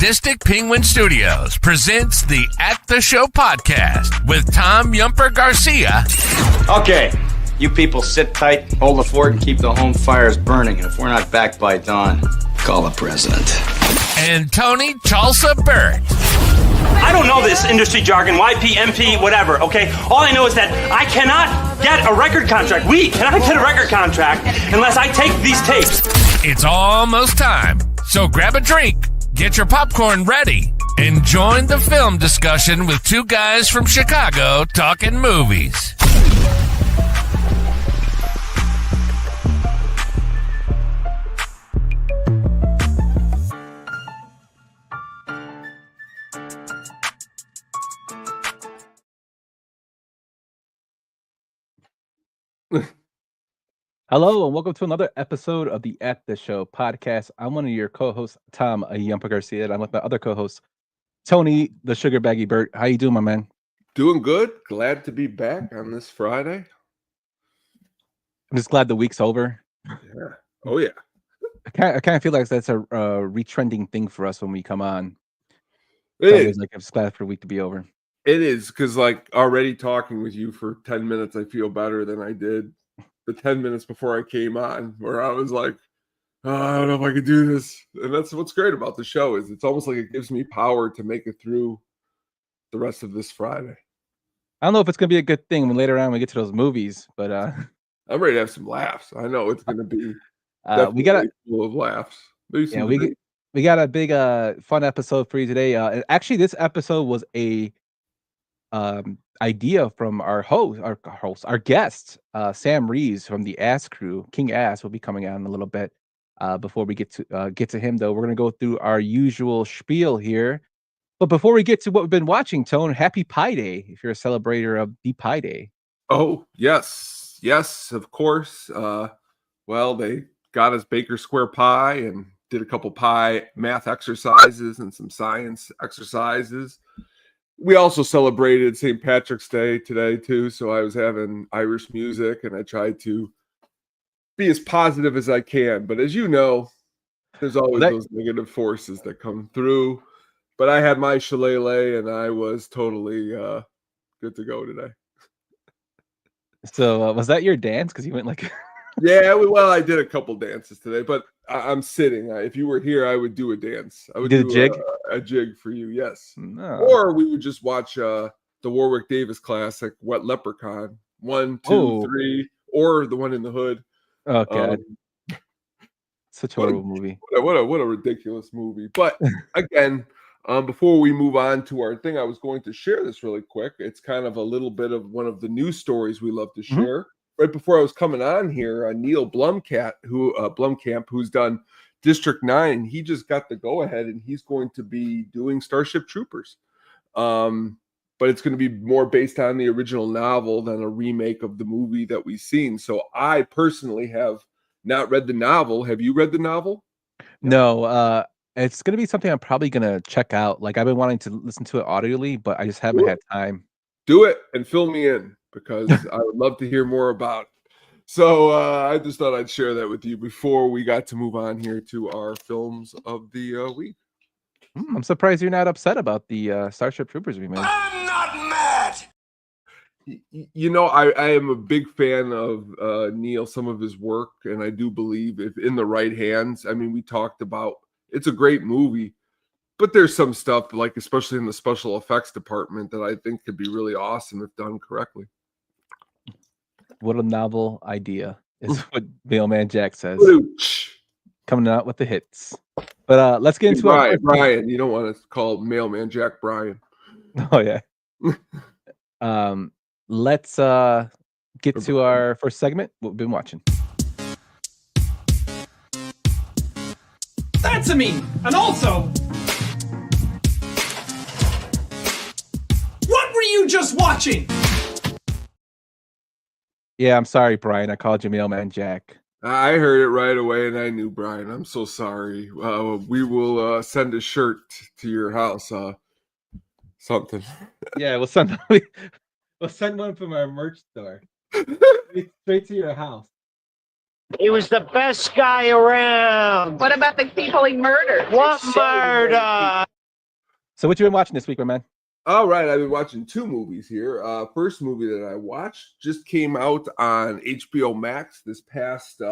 Sadistic Penguin Studios presents the At the Show podcast with Tom Yumper Garcia. Okay, you people sit tight, hold the fort, and keep the home fires burning. And if we're not back by dawn, call the president. And Tony Tulsa Burt. I don't know this industry jargon, YP, MP, whatever, okay? All I know is that I cannot get a record contract. We cannot get a record contract unless I take these tapes. It's almost time, so grab a drink, get your popcorn ready, and join the film discussion with two guys from Chicago talking movies. Hello and welcome to another episode of the At the Show podcast. I'm one of your co-hosts, Tom Yumper Garcia, and I'm with my other co-host, Tony the Sugar Baggy Burt. How you doing, my man? Doing good. Glad to be back on this Friday. I'm just glad the week's over. Yeah. Oh yeah. I kind of feel like that's a retrending thing for us when we come on. It is. Like I'm just glad for the week to be over. It is, because like already talking with you for 10 minutes, I feel better than I did the 10 minutes before I came on, where I was like, oh, I don't know if I could do this. And that's what's great about the show, is it's almost like it gives me power to make it through the rest of this Friday. I don't know if it's gonna be a good thing when later on we get to those movies, but I'm ready to have some laughs. I know it's gonna be we got full of laughs. We got a big fun episode for you today. And actually, this episode was a idea from our guest, Sam Reeves from the Ass Crew. King Ass will be coming on in a little bit. Before we get to him, though, we're gonna go through our usual spiel here. But before we get to what we've been watching, Tone, happy Pi Day if you're a celebrator of the Pi Day. Oh yes, of course. Well, they got us Baker Square pie and did a couple pie math exercises and some science exercises. We also celebrated St. Patrick's Day today, too. So I was having Irish music, and I tried to be as positive as I can. But as you know, there's always those negative forces that come through. But I had my shillelagh, and I was totally good to go today. So was that your dance? Because you went like... Yeah, well, I did a couple dances today, but I'm sitting. If you were here, I would do a dance. I would do a jig? A jig for you, yes. No. Or we would just watch the Warwick Davis classic, Wet Leprechaun, 1, 2, 3, or the one in the hood. Oh, God. Such a horrible movie. What a ridiculous movie. But again, before we move on to our thing, I was going to share this really quick. It's kind of a little bit of one of the news stories we love to share. Mm-hmm. Right before I was coming on here, Neil Blomkamp, who's done District 9, he just got the go-ahead, and he's going to be doing Starship Troopers. But it's going to be more based on the original novel than a remake of the movie that we've seen. So I personally have not read the novel. Have you read the novel? No, it's going to be something I'm probably going to check out. Like, I've been wanting to listen to it audibly, but I just haven't had time. Do it and fill me in, because I would love to hear more about it. So I just thought I'd share that with you before we got to move on here to our films of the week. I'm surprised you're not upset about the Starship Troopers remake. I'm not mad! You know, I am a big fan of Neil, some of his work, and I do believe if in the right hands, I mean, we talked about, it's a great movie, but there's some stuff, like especially in the special effects department, that I think could be really awesome if done correctly. What a novel idea is what Mailman Jack says. Coming out with the hits. But let's get into Brian. You don't want to call Mailman Jack Brian. Oh yeah. Let's get to our first segment. What we've been watching. That's a me. And also, what were you just watching? Yeah, I'm sorry, Brian. I called you Mailman Jack. I heard it right away, and I knew, Brian. I'm so sorry. We will send a shirt to your house. Something. Yeah, we'll send one from our merch store. Straight to your house. He was the best guy around. What about the people he murdered? What murder? So what you been watching this week, my man? All right, I've been watching 2 movies here. First movie that I watched just came out on HBO Max this past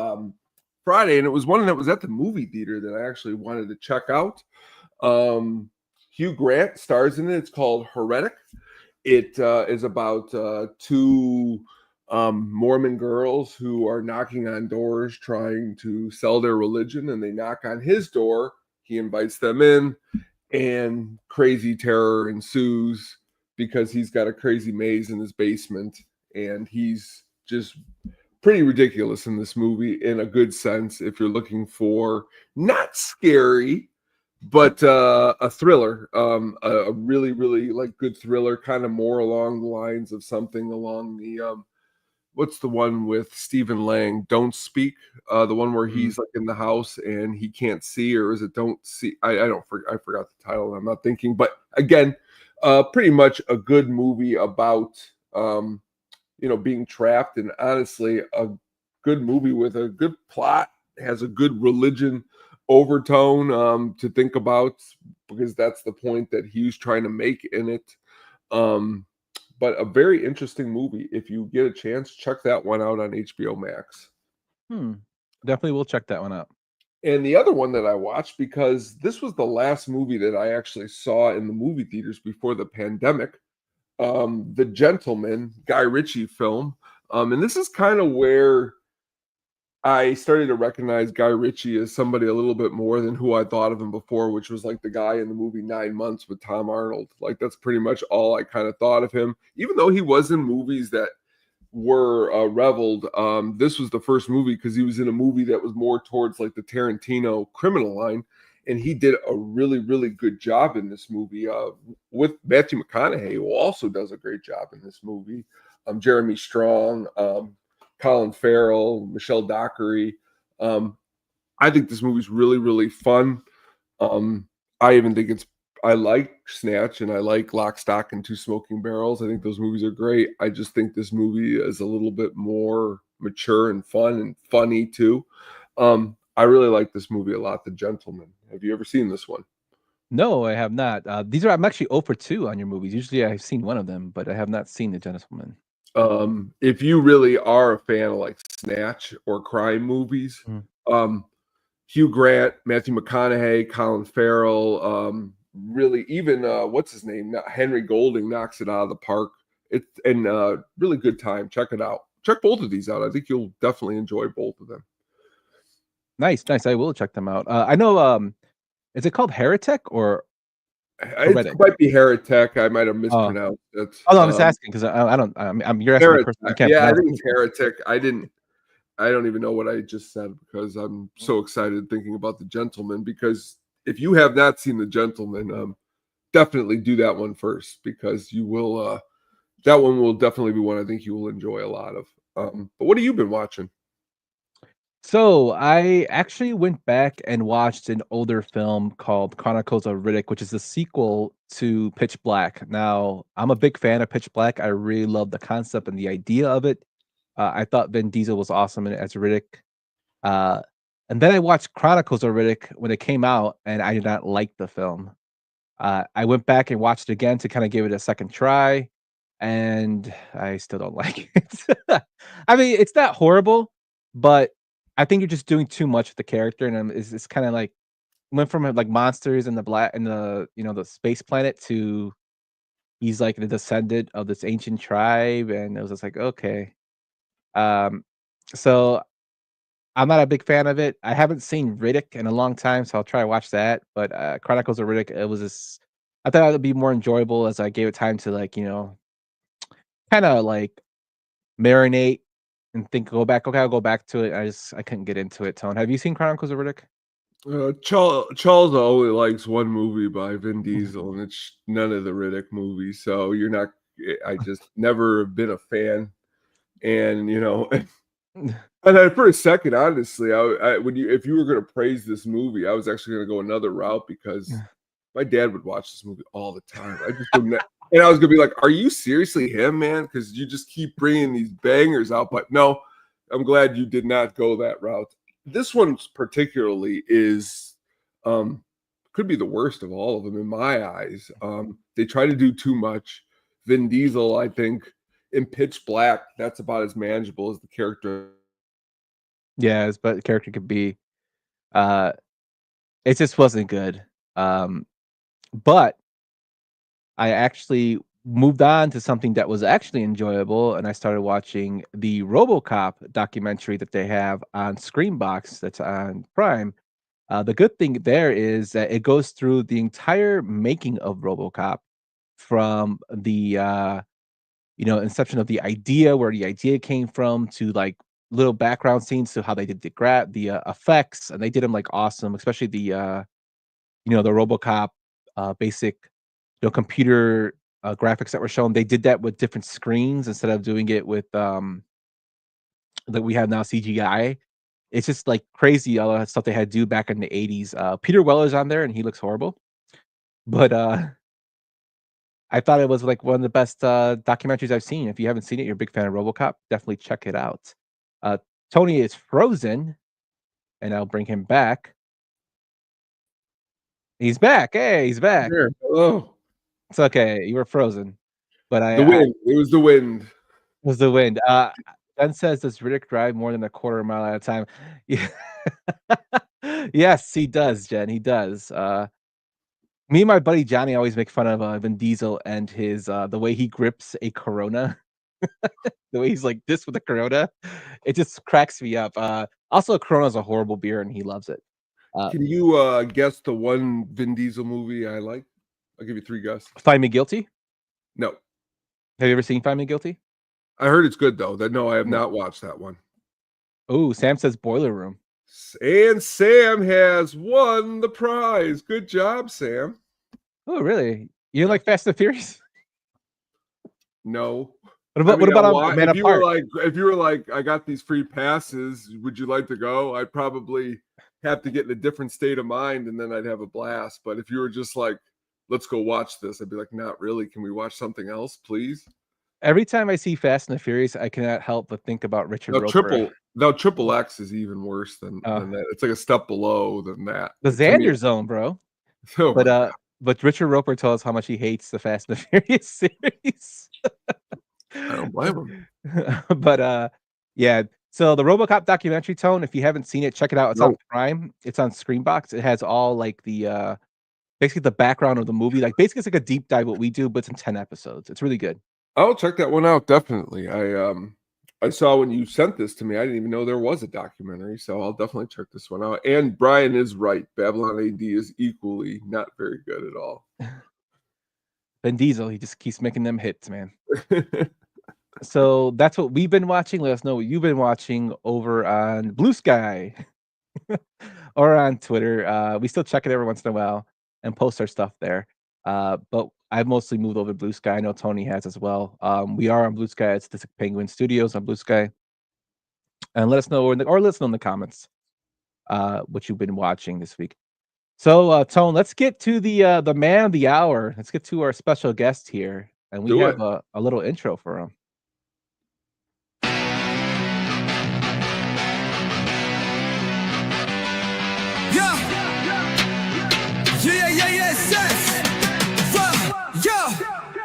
Friday, and it was one that was at the movie theater that I actually wanted to check out. Hugh Grant stars in it. It's called Heretic. It is about 2 Mormon girls who are knocking on doors trying to sell their religion, and they knock on his door. He invites them in, and crazy terror ensues because he's got a crazy maze in his basement, and he's just pretty ridiculous in this movie in a good sense if you're looking for not scary but a thriller, a really really like good thriller, kind of more along the lines of something along the what's the one with Stephen Lang? Don't Speak. The one where he's like in the house and he can't see, or is it Don't See? I forgot the title. I'm not thinking, but again, pretty much a good movie about being trapped, and honestly, a good movie with a good plot, has a good religion overtone to think about, because that's the point that he was trying to make in it. But a very interesting movie. If you get a chance, check that one out on HBO Max. Definitely will check that one out. And the other one that I watched, because this was the last movie that I actually saw in the movie theaters before the pandemic, The Gentleman, Guy Ritchie film. And this is kind of where I started to recognize Guy Ritchie as somebody a little bit more than who I thought of him before, which was like the guy in the movie 9 Months with Tom Arnold. Like, that's pretty much all I kind of thought of him. Even though he was in movies that were reveled, this was the first movie, because he was in a movie that was more towards like the Tarantino criminal line, and he did a really, really good job in this movie with Matthew McConaughey, who also does a great job in this movie. Jeremy Strong, Colin Farrell, Michelle Dockery. I think this movie's really, really fun. I even think I like Snatch, and I like Lock, Stock, and Two Smoking Barrels. I think those movies are great. I just think this movie is a little bit more mature and fun and funny too. I really like this movie a lot, The Gentleman. Have you ever seen this one? No, I have not. I'm actually 0 for 2 on your movies. Usually I've seen one of them, but I have not seen The Gentleman. If you really are a fan of like Snatch or crime movies, Hugh Grant, Matthew McConaughey, Colin Farrell, really even what's his name? Henry Golding knocks it out of the park. It's really good time. Check it out. Check both of these out. I think you'll definitely enjoy both of them. Nice. I will check them out. I know. Is it called Heretic or Heretic? It might be Heretic. I might have mispronounced it. Oh, no, I'm just asking because I don't. You're asking the person who can't I pronounce think it's Heretic. I don't even know what I just said, because I'm so excited thinking about The Gentleman. Because if you have not seen The Gentleman, definitely do that one first, because you will. That one will definitely be one I think you will enjoy a lot of. But what have you been watching? So I actually went back and watched an older film called Chronicles of Riddick, which is the sequel to Pitch Black. Now, I'm a big fan of Pitch Black. I really love the concept and the idea of it. I thought Vin Diesel was awesome in it as Riddick. And then I watched Chronicles of Riddick when it came out, and I did not like the film. I went back and watched it again to kind of give it a second try, and I still don't like it. I mean, it's not horrible, but I think you're just doing too much with the character, and it's kind of like went from like monsters and the space planet to he's like the descendant of this ancient tribe, and it was just like okay. So I'm not a big fan of it. I haven't seen Riddick in a long time, so I'll try to watch that. But Chronicles of Riddick, it was just I thought it would be more enjoyable as I gave it time to kind of like marinate and think go back. Okay, I'll go back to it. I couldn't get into it. Tone, have you seen Chronicles of Riddick? Charles only likes one movie by Vin Diesel, and it's none of the Riddick movies. So you're not. I just never been a fan, and and for a second, honestly, if you were going to praise this movie, I was actually going to go another route, because my dad would watch this movie all the time. I just wouldn't. And I was gonna be like, "Are you seriously him, man? Because you just keep bringing these bangers out." But no, I'm glad you did not go that route. This one particularly is could be the worst of all of them in my eyes. They try to do too much. Vin Diesel, I think, in Pitch Black, that's about as manageable as the character. Yeah, but the character could be. It just wasn't good. But I actually moved on to something that was actually enjoyable, and I started watching the RoboCop documentary that they have on Screenbox that's on Prime. The good thing there is that it goes through the entire making of RoboCop from the inception of the idea, where the idea came from, to like little background scenes to how they did the effects, and they did them like awesome, especially the RoboCop basic computer graphics that were shown. They did that with different screens instead of doing it with that we have now CGI. It's just like crazy all that stuff they had to do back in the 80s. Peter Weller's on there and he looks horrible. But I thought it was like one of the best documentaries I've seen. If you haven't seen it, you're a big fan of RoboCop, definitely check it out. Tony is frozen, and I'll bring him back. He's back. Hey, he's back. Here. Hello. It's okay. You were frozen. But The wind. It was the wind. It was the wind. Ben says, does Riddick drive more than a quarter mile at a time? Yeah. Yes, he does, Jen. He does. Me and my buddy Johnny always make fun of Vin Diesel and his the way he grips a Corona. The way he's like this with a Corona. It just cracks me up. Also, Corona is a horrible beer and he loves it. Can you guess the one Vin Diesel movie I like? I'll give you 3 guesses. Find Me Guilty? No. Have you ever seen Find Me Guilty? I heard it's good though. No, I have not watched that one. Oh, Sam says Boiler Room. And Sam has won the prize. Good job, Sam. Oh, really? You like Fast and Furious? No. What about Man if you Apart? if you were like, I got these free passes, would you like to go? I'd probably have to get in a different state of mind and then I'd have a blast. But if you were just like, let's go watch this, I'd be like, not really. Can we watch something else, please? Every time I see Fast and the Furious, I cannot help but think about Richard Roper. Triple X is even worse than that. It's like a step below than that. The Xander Zone, bro. Oh, but Richard Roper told us how much he hates the Fast and the Furious series. I don't blame him. But yeah. So the RoboCop documentary, Tone, if you haven't seen it, check it out. It's on Prime. It's on Screenbox. It has all like the basically the background of the movie. Like basically it's like a deep dive what we do, but it's in 10 episodes. It's really good. I'll check that one out, definitely. I saw when you sent this to me, I didn't even know there was a documentary, so I'll definitely check this one out. And Brian is right. Babylon AD is equally not very good at all. Vin Diesel, he just keeps making them hits, man. So that's what we've been watching. Let us know what you've been watching over on Blue Sky or on Twitter. We still check it every once in a while and post our stuff there. But I've mostly moved over to Blue Sky. I know Tony has as well. We are on Blue Sky at Statistic Penguin Studios on Blue Sky. And let us know in the comments what you've been watching this week. So Tone, let's get to the man of the hour. Let's get to our special guest here. And we have a little intro for him.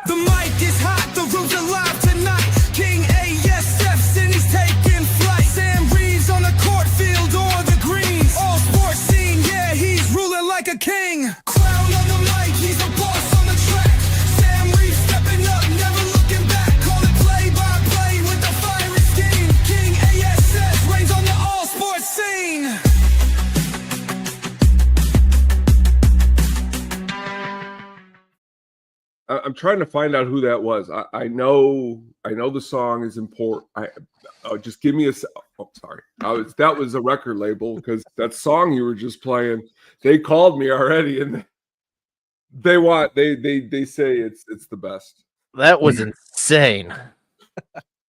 The mic is hot, the room's alive tonight. King ASF's and he's taking flight. Sam Reeves on the court field or the greens. All sports scene, yeah, he's ruling like a king. Crown on the mic, he's a boss on the track. Sam Reeves stepping up, never looking back. Call it play by play with the fiery scheme. King ASF reigns on the all sports scene. I'm trying to find out who that was. I know the song is important. Just give me a. Oh, sorry. That was a record label because that song you were just playing. They called me already, and they say it's the best. That was insane,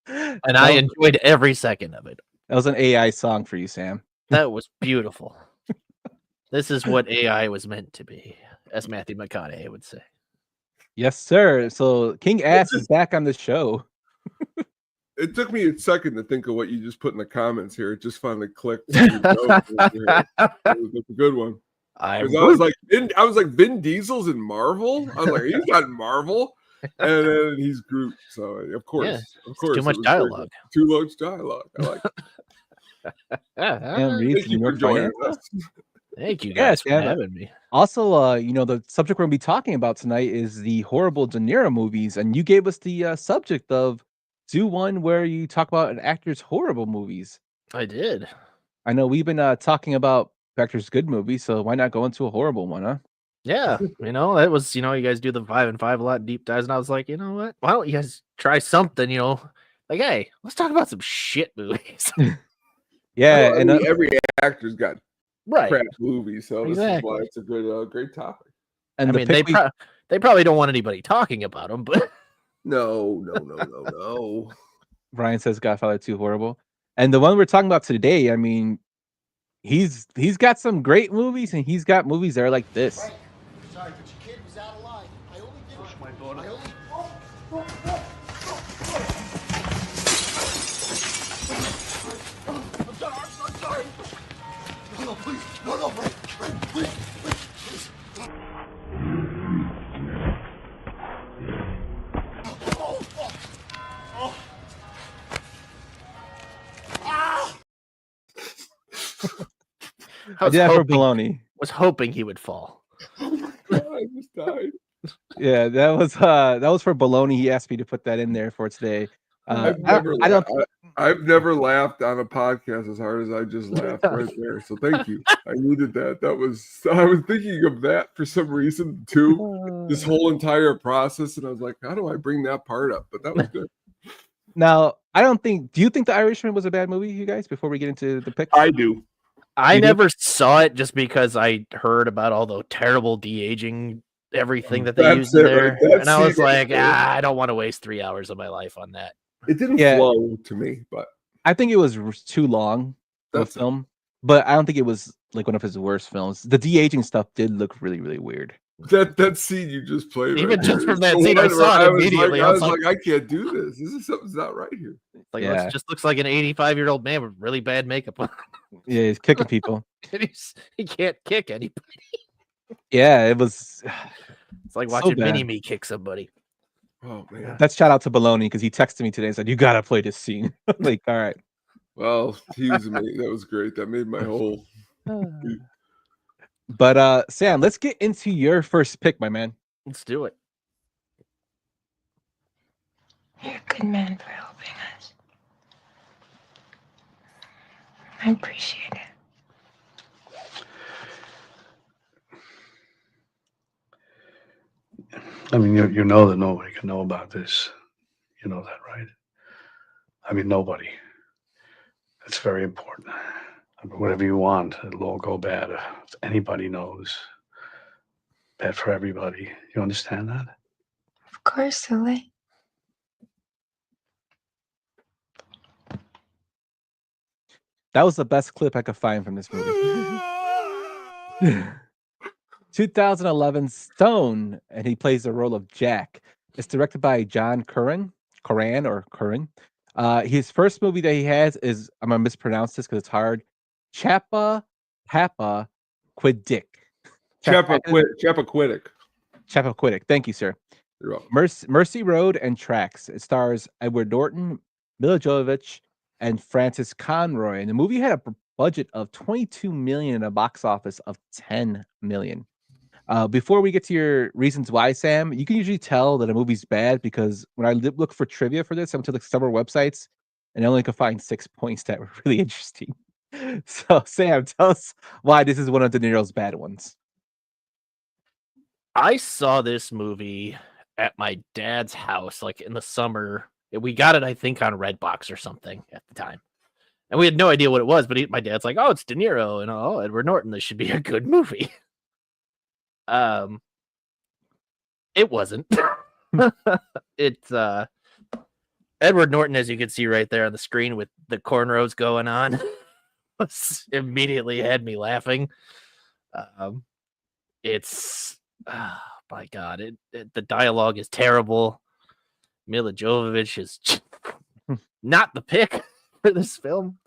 and I enjoyed every second of it. That was an AI song for you, Sam. That was beautiful. This is what AI was meant to be, as Matthew McConaughey would say. Yes, sir. So King Ass is back on the show. It took me a second to think of what you just put in the comments here. It just finally clicked. It was a good one. I 'Cause I was like, Vin Diesel's in Marvel. I was like, he's not in Marvel, and then he's Groot. So of course, too much it was dialogue. too much dialogue. I like. Sam Reeves Thank from you New for York joining Financial. us. Thank you Yeah, guys for Sam. having me. Also, the subject we're gonna be talking about tonight is the horrible De Niro movies, and you gave us the subject of do one where you talk about an actor's horrible movies. I did. I know we've been talking about actors' good movies, so why not go into a horrible one, huh? Yeah, that was, you guys do the 5 and 5 a lot deep dives, and I was like, you know what? Why don't you guys try something, like, hey, let's talk about some shit movies. Yeah, Well, I and mean, every actor's got Right. crap movies, so this is why Exactly. it's a good, great topic. and I the mean, pick they probably don't want anybody talking about them, but No. Brian says Godfather 2 horrible. And the one we're talking about today, I mean, he's got some great movies and he's got movies that are like this. Sorry, but your kid was out of line. I only did push my daughter. I'm sorry. No, please. No, please. I did that for baloney. Was hoping he would fall. I just died. Yeah, that was for baloney. He asked me to put that in there for today. I've never laughed on a podcast as hard as I just laughed right there. So thank you. I needed that. I was thinking of that for some reason too. This whole entire process, and I was like, how do I bring that part up? But that was good. Now, do you think The Irishman was a bad movie, you guys, before we get into the picks? I do. I never saw it just because I heard about all the terrible de-aging everything that they used there. Right? And I was like, I don't want to waste 3 hours of my life on that. It didn't flow to me, but I think it was too long of a film. But I don't think it was like one of his worst films. The de-aging stuff did look really, really weird. That scene you just played, even right just there, from that scene, I saw it immediately. I was like, I can't do this. Something's not right here. Like, it just looks like an 85-year-old man with really bad makeup on. Yeah, he's kicking people. He can't kick anybody. Yeah, it was. It's like watching Mini-Me kick somebody. Oh man! That's shout out to Baloney because he texted me today and said, "You gotta play this scene." Like, all right. Well, he was amazing. That was great. That made my whole. But Sam, let's get into your first pick, my man. Let's do it. You're a good man for helping us. I appreciate it. I mean, you know that nobody can know about this. You know that, right? I mean, nobody. It's very important. I mean, whatever you want, it'll all go bad. If anybody knows, bad for everybody. You understand that? Of course, Sully. That was the best clip I could find from this movie. 2011 Stone, and he plays the role of Jack. It's directed by John Curran. His first movie that he has is, I'm gonna mispronounce this because it's hard. Chappaquiddick. Chappaquiddick. Thank you, sir. You're welcome. Mercy Road and Tracks. It stars Edward Norton, Mila Jovovich, and Francis Conroy. And the movie had a budget of $22 million and a box office of $10 million. Before we get to your reasons why, Sam, you can usually tell that a movie's bad because when I look for trivia for this, I went to several websites and I only could find 6 points that were really interesting. So, Sam, tell us why this is one of De Niro's bad ones. I saw this movie at my dad's house, like in the summer. We got it, I think, on Redbox or something at the time. And we had no idea what it was, but my dad's like, oh, it's De Niro and Edward Norton. This should be a good movie. It wasn't. It's Edward Norton, as you can see right there on the screen with the cornrows going on, immediately had me laughing. It's my God, the dialogue is terrible. Mila Jovovich is not the pick for this film,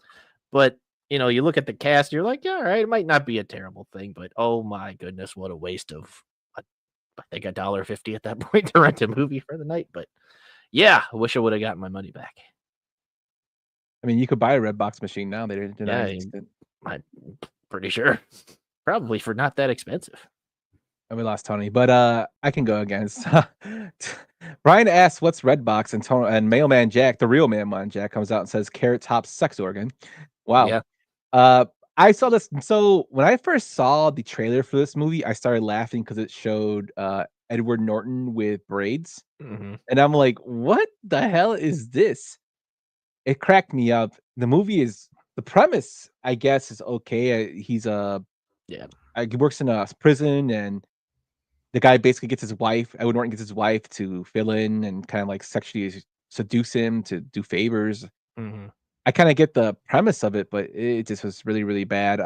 but you look at the cast, you're like, yeah, all right, it might not be a terrible thing, but oh my goodness, what a waste of, I think $1.50 at that point to rent a movie for the night. But yeah, I wish I would have gotten my money back. I mean, you could buy a Redbox machine now. They didn't deny it. I'm pretty sure. Probably for not that expensive. And we lost Tony, but I can go again. Brian asks, "What's Redbox?" And Mailman Jack, the real Mailman Jack, comes out and says, "Carrot Top sex organ." Wow. Yeah. I saw this. So when I first saw the trailer for this movie, I started laughing because it showed Edward Norton with braids, Mm-hmm. and I'm like, "What the hell is this?" It cracked me up. The premise, I guess, is okay. He works in a prison, and the guy basically gets his wife. Edward Norton gets his wife to fill in and kind of like sexually seduce him to do favors. Mm-hmm. I kind of get the premise of it, but it just was really, really bad.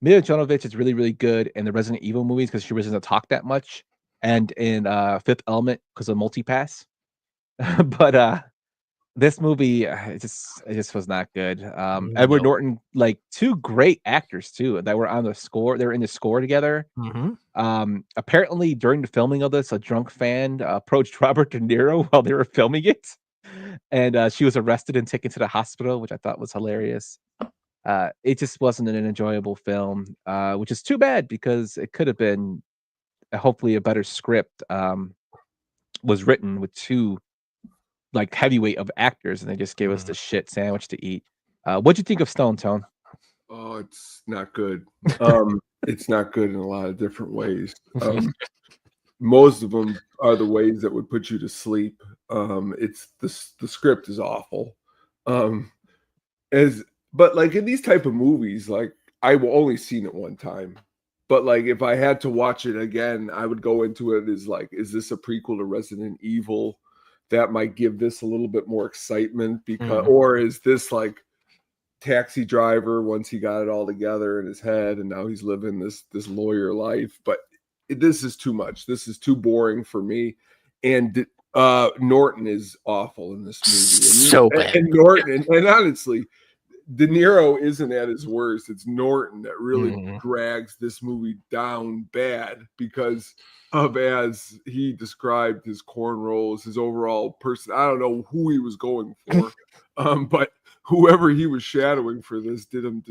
Mila Jovovich is really, really good in the Resident Evil movies because she doesn't talk that much, and in Fifth Element because of multipass. But this movie, it just was not good. Edward Nope. Norton, like two great actors too, that were on the score. They were in the score together. Mm-hmm. Apparently during the filming of this, a drunk fan approached Robert De Niro while they were filming it, and she was arrested and taken to the hospital, which I thought was hilarious. It just wasn't an enjoyable film, which is too bad because it could have been hopefully a better script. Was written with two like heavyweight of actors, and they just gave us the shit sandwich to eat. What'd you think of Stone Tone? Oh, it's not good. It's not good in a lot of different ways. Most of them are the ways that would put you to sleep. It's the script is awful. But like in these type of movies, like I've only seen it one time. But like if I had to watch it again, I would go into it as like, is this a prequel to Resident Evil? That might give this a little bit more excitement because, or is this like Taxi Driver once he got it all together in his head and now he's living this lawyer life? But this is too much. This is too boring for me. And Norton is awful in this movie. So bad. And Norton, and honestly, De Niro isn't at his worst. It's Norton that really drags this movie down bad because of, as he described, his cornrows, his overall person. I don't know who he was going for, but whoever he was shadowing for this did him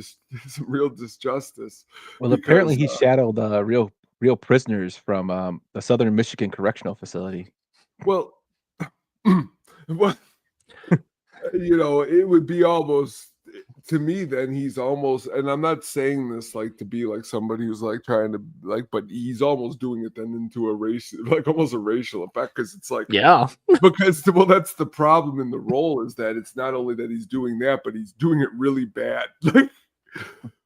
some real disjustice. Well, apparently he shadowed real prisoners from the Southern Michigan Correctional Facility. Well, what it would be almost. To me, then he's almost, and I'm not saying this like to be like somebody who's like trying to like, but he's almost doing it then into a race, like almost a racial effect, because it's like, because that's the problem in the role, is that it's not only that he's doing that, but he's doing it really bad. Like,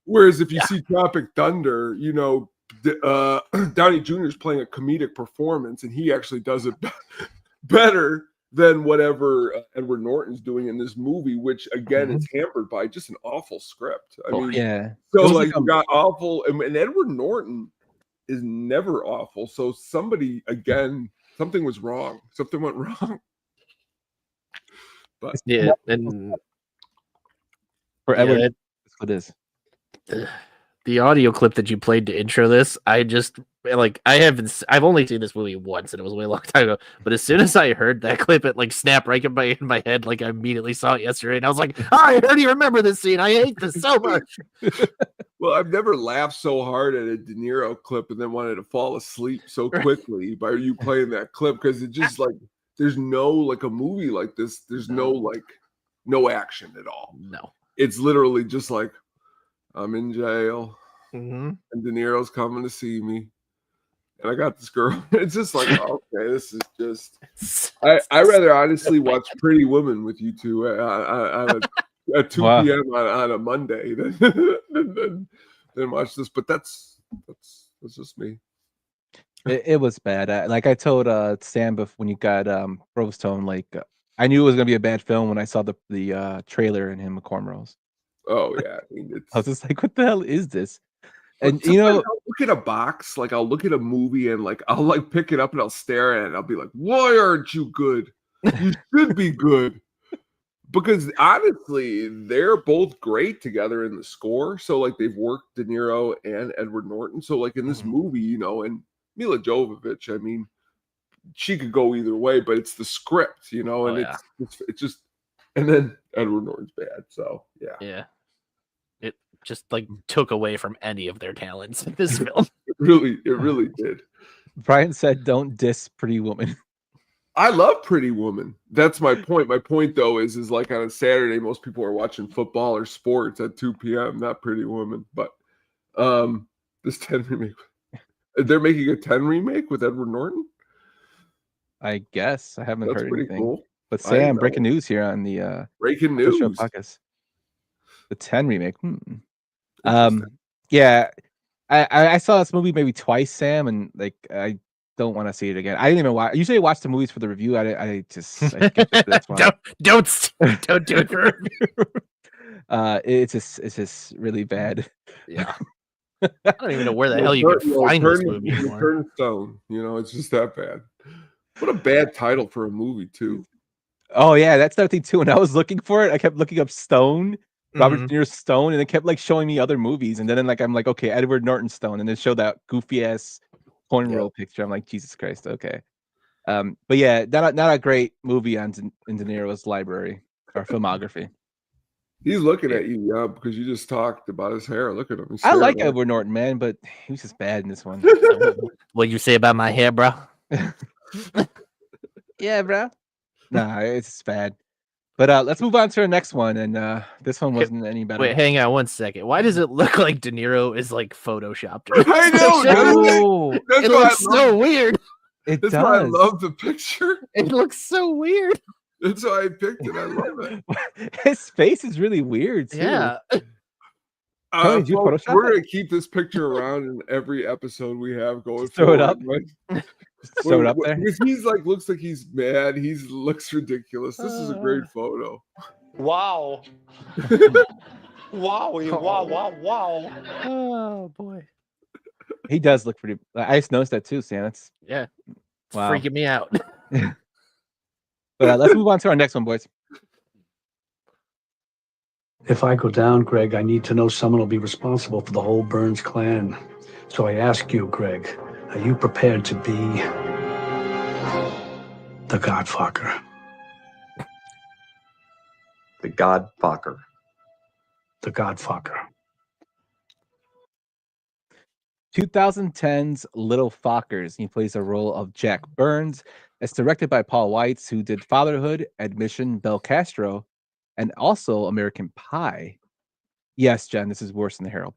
whereas if you see Tropic Thunder, Downey Jr. is playing a comedic performance, and he actually does it better than whatever Edward Norton's doing in this movie, which again is hampered by just an awful script. I mean, so like you got awful, and Edward Norton is never awful. So something was wrong. Something went wrong. But and for Edward, that's what it is. The audio clip that you played to intro this, I've only seen this movie once, and it was a way long time ago. But as soon as I heard that clip, it like snapped right in my head. Like I immediately saw it yesterday, and I was like, I already remember this scene. I hate this so much. Well, I've never laughed so hard at a De Niro clip and then wanted to fall asleep so quickly by you playing that clip, because it just like there's no like a movie like this. There's no action at all. No, it's literally just like, I'm in jail, and De Niro's coming to see me, and I got this girl. It's just like, okay, this is just. I rather honestly watch Pretty Woman with you two at 2 p.m. on a Monday than watch this. But that's just me. It was bad. Like I told Sam when you got Brostone, like I knew it was gonna be a bad film when I saw the trailer and him with cornrows. Oh yeah, I was just like, what the hell is this? And I'll look at a box, like I'll look at a movie and like I'll like pick it up and I'll stare at it and I'll be like, why aren't you good? You should be good. Because honestly, they're both great together in the score. So like they've worked De Niro and Edward Norton. So like in this movie, you know, and Mila Jovovich, I mean, she could go either way, but it's the script, you know, and it's just, and then Edward Norton's bad. So Yeah. It just like took away from any of their talents in this film. It really did. Brian said, "Don't diss Pretty Woman." I love Pretty Woman. That's my point. My point though is like on a Saturday, most people are watching football or sports at 2 p.m. Not Pretty Woman, but this 10 remake. They're making a 10 remake with Edward Norton. I guess I haven't That's heard pretty anything. cool. But Sam, breaking news here on the breaking news podcast. The 10 remake. Yeah, I saw this movie maybe twice, Sam, and like I don't want to see it again. I didn't even watch. Usually, I watch the movies for the review. I skip this one. Don't do it for review. It's just really bad. Yeah. I don't even know where the hell you can find this movie anymore. Turn Stone, you know, it's just that bad. What a bad title for a movie, too. Oh yeah, that's the thing too. When I was looking for it, I kept looking up Stone, Robert De Niro Stone, and it kept like showing me other movies. And then like I'm like, okay, Edward Norton Stone, and it showed that goofy ass cornrow picture. I'm like, Jesus Christ, okay. But yeah, not a great movie in De Niro's library or filmography. He's looking at you, yeah, because you just talked about his hair. Look at him. I like Edward Norton, man, but he was just bad in this one. What you say about my hair, bro? Yeah, bro. Nah, it's just bad. But let's move on to our next one, and this one wasn't any better. Wait, hang on 1 second. Why does it look like De Niro is like photoshopped? I know. It looks so weird. That's why I love the picture. It looks so weird. That's why I picked it. I love it. His face is really weird too. Yeah. We're gonna keep this picture around in every episode we have going. Throw it up. Right? Throw it up there. Because he's like looks like he's mad. He looks ridiculous. This is a great photo. Wow. Wow. Oh boy. He does look pretty. I just noticed that too, Sam. It's freaking me out. But let's move on to our next one, boys. If I go down, Greg, I need to know someone will be responsible for the whole Burns clan. So I ask you, Greg, are you prepared to be the Godfucker? The Godfucker. The Godfucker. 2010's Little Fockers. He plays the role of Jack Burns. It's directed by Paul Weitz, who did Fatherhood, Admission, Bel Castro, and also American Pie. Yes, Jen, this is worse than the Herald.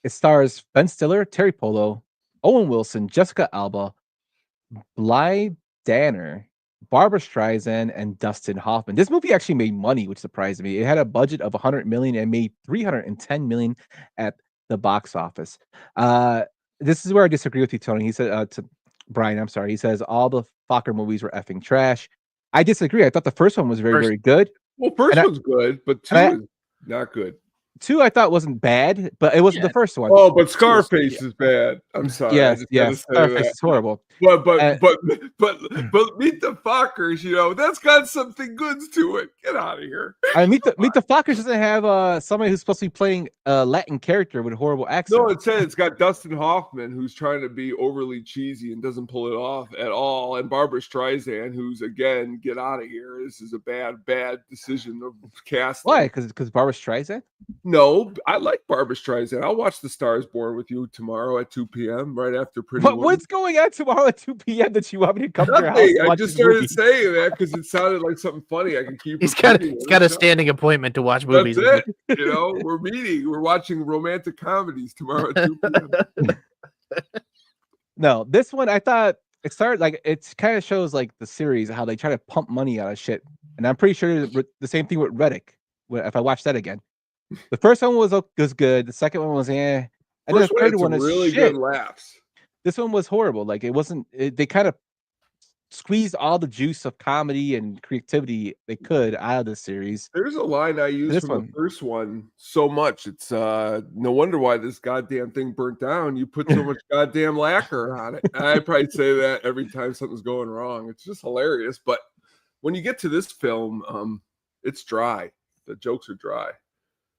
It stars Ben Stiller, Terry Polo, Owen Wilson, Jessica Alba, Blythe Danner, Barbara Streisand, and Dustin Hoffman. This movie actually made money, which surprised me. It had a budget of $100 million and made $310 million at the box office. This is where I disagree with you, Tony. He said to Brian, I'm sorry. He says all the Fokker movies were effing trash. I disagree. I thought the first one was very good. Well, first one's good, but two is not good. 2 I thought wasn't bad, but it wasn't the first one. Oh, but Scarface is bad. I'm sorry. Yes, Scarface is horrible. But Meet the Fockers, you know, that's got something good to it. Get out of here. I Meet the Fockers doesn't have somebody who's supposed to be playing a Latin character with a horrible accent. No, it said it's got Dustin Hoffman, who's trying to be overly cheesy and doesn't pull it off at all, and Barbara Streisand, who's again, get out of here. This is a bad decision of casting. Why? Because Barbara Streisand? No, I like Barbara Streisand. I'll watch The Star Is Born with you tomorrow at 2 p.m. right after Pretty Woman. What's going on tomorrow at 2 p.m. that you want me to come to your house? I just started saying that because it sounded like something funny I can keep. He's got a standing appointment to watch movies. That's it. You know, we're watching romantic comedies tomorrow at 2 p.m. No, this one I thought it started like it kind of shows like the series how they try to pump money out of shit, and I'm pretty sure the same thing with Reddick. If I watch that again. The first one was good. The second one was and then the third one is really shit. good laughs. This one was horrible. Like it wasn't. They kind of squeezed all the juice of comedy and creativity they could out of the series. There's a line I used from the first one so much. It's no wonder why this goddamn thing burnt down. You put so much goddamn lacquer on it. I probably say that every time something's going wrong. It's just hilarious, but when you get to this film, it's dry. The jokes are dry.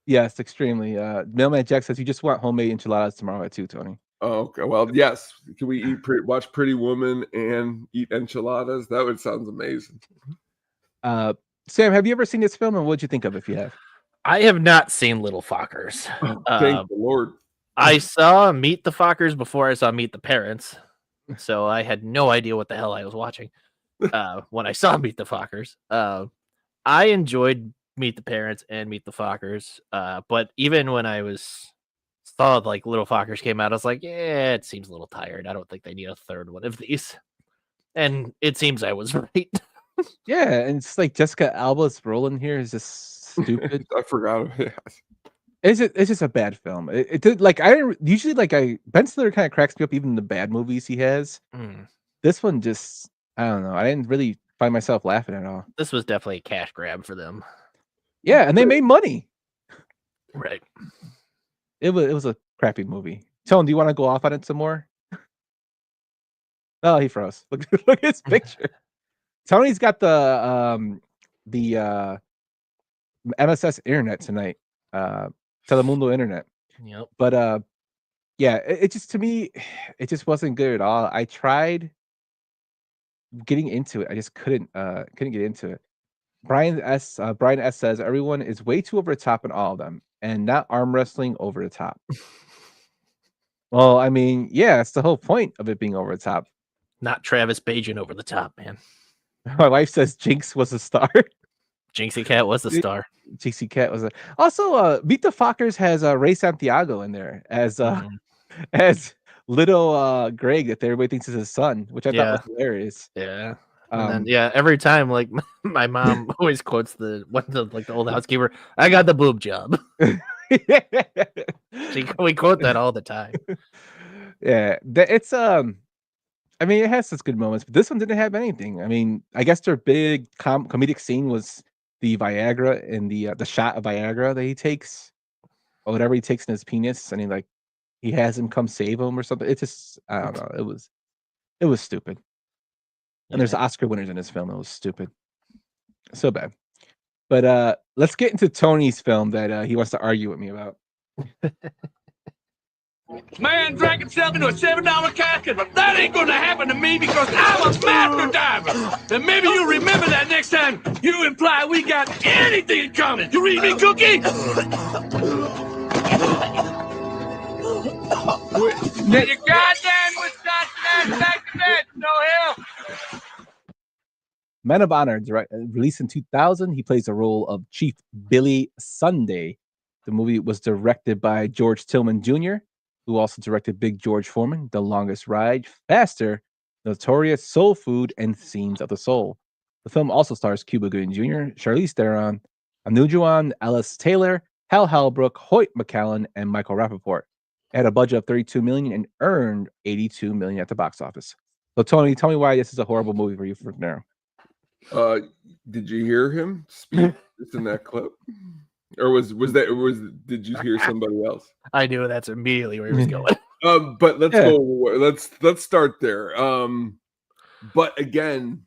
Yes, extremely. Mailman Jack says you just want homemade enchiladas tomorrow at 2, Tony. Oh, okay. Well, yes. Can we watch Pretty Woman and eat enchiladas? That would sound amazing. Sam, have you ever seen this film, and what'd you think of it if you have? I have not seen Little Fockers. Thank the Lord. I saw Meet the Fockers before I saw Meet the Parents, so I had no idea what the hell I was watching when I saw Meet the Fockers. I enjoyed Meet the Parents and Meet the Fockers, but even when I saw like Little Fockers came out, I was like, yeah, it seems a little tired. I don't think they need a third one of these. And it seems I was right. Yeah, and it's like Jessica Alba's role in here is just stupid. I forgot. Yeah. It's just a bad film. It did like I didn't usually Ben Stiller kind of cracks me up even in the bad movies he has. This one just I don't know. I didn't really find myself laughing at all. This was definitely a cash grab for them. Yeah, and they made money. Right. It was a crappy movie. Tone, do you want to go off on it some more? Oh, he froze. Look at his picture. Tony's got the MSS internet tonight. Telemundo internet. Yep. But yeah, it just to me, it just wasn't good at all. I tried getting into it. I just couldn't get into it. Brian S says everyone is way too over the top in all of them, and not arm wrestling over the top. Well, I mean, yeah, it's the whole point of it being over the top. Not Travis Bajan over the top, man. My wife says Jinx was a star. Jinxie Cat was a star. Jinxie Cat was a also Meet the Fockers has Ray Santiago in there as as little Greg that everybody thinks is his son, which I thought was hilarious. Yeah. And then, every time like my mom always quotes the old housekeeper, I got the boob job. We quote that all the time. Yeah, it's I mean, it has such good moments, but this one didn't have anything. I mean, I guess their big comedic scene was the Viagra and the shot of Viagra that he takes, or whatever he takes in his penis, and he has him come save him or something. It just I don't know. It was stupid. And there's Oscar winners in this film. It was stupid, so bad. But let's get into Tony's film that he wants to argue with me about. Man drank himself into a $7 casket, but that ain't gonna happen to me because I'm a master diver. And maybe you'll remember that next time you imply we got anything in common. You read me, Cookie? Then you goddamn Wisconsin ass back to bed. No hell. Men of Honor, released in 2000. He plays the role of Chief Billy Sunday. The movie was directed by George Tillman Jr., who also directed Big George Foreman, The Longest Ride, Faster, Notorious, Soul Food, and Scenes of the Soul. The film also stars Cuba Gooding Jr., Charlize Theron, Anujuan Ellis Taylor, Hal Halbrook, Hoyt McCallan, and Michael Rappaport. It had a budget of $32 million and earned $82 million at the box office. So, Tony, tell me why this is a horrible movie for you for Niro. Did you hear him speak just in that clip? Or did you hear somebody else? I knew that's immediately where he was going. But let's go. Let's start there. But again,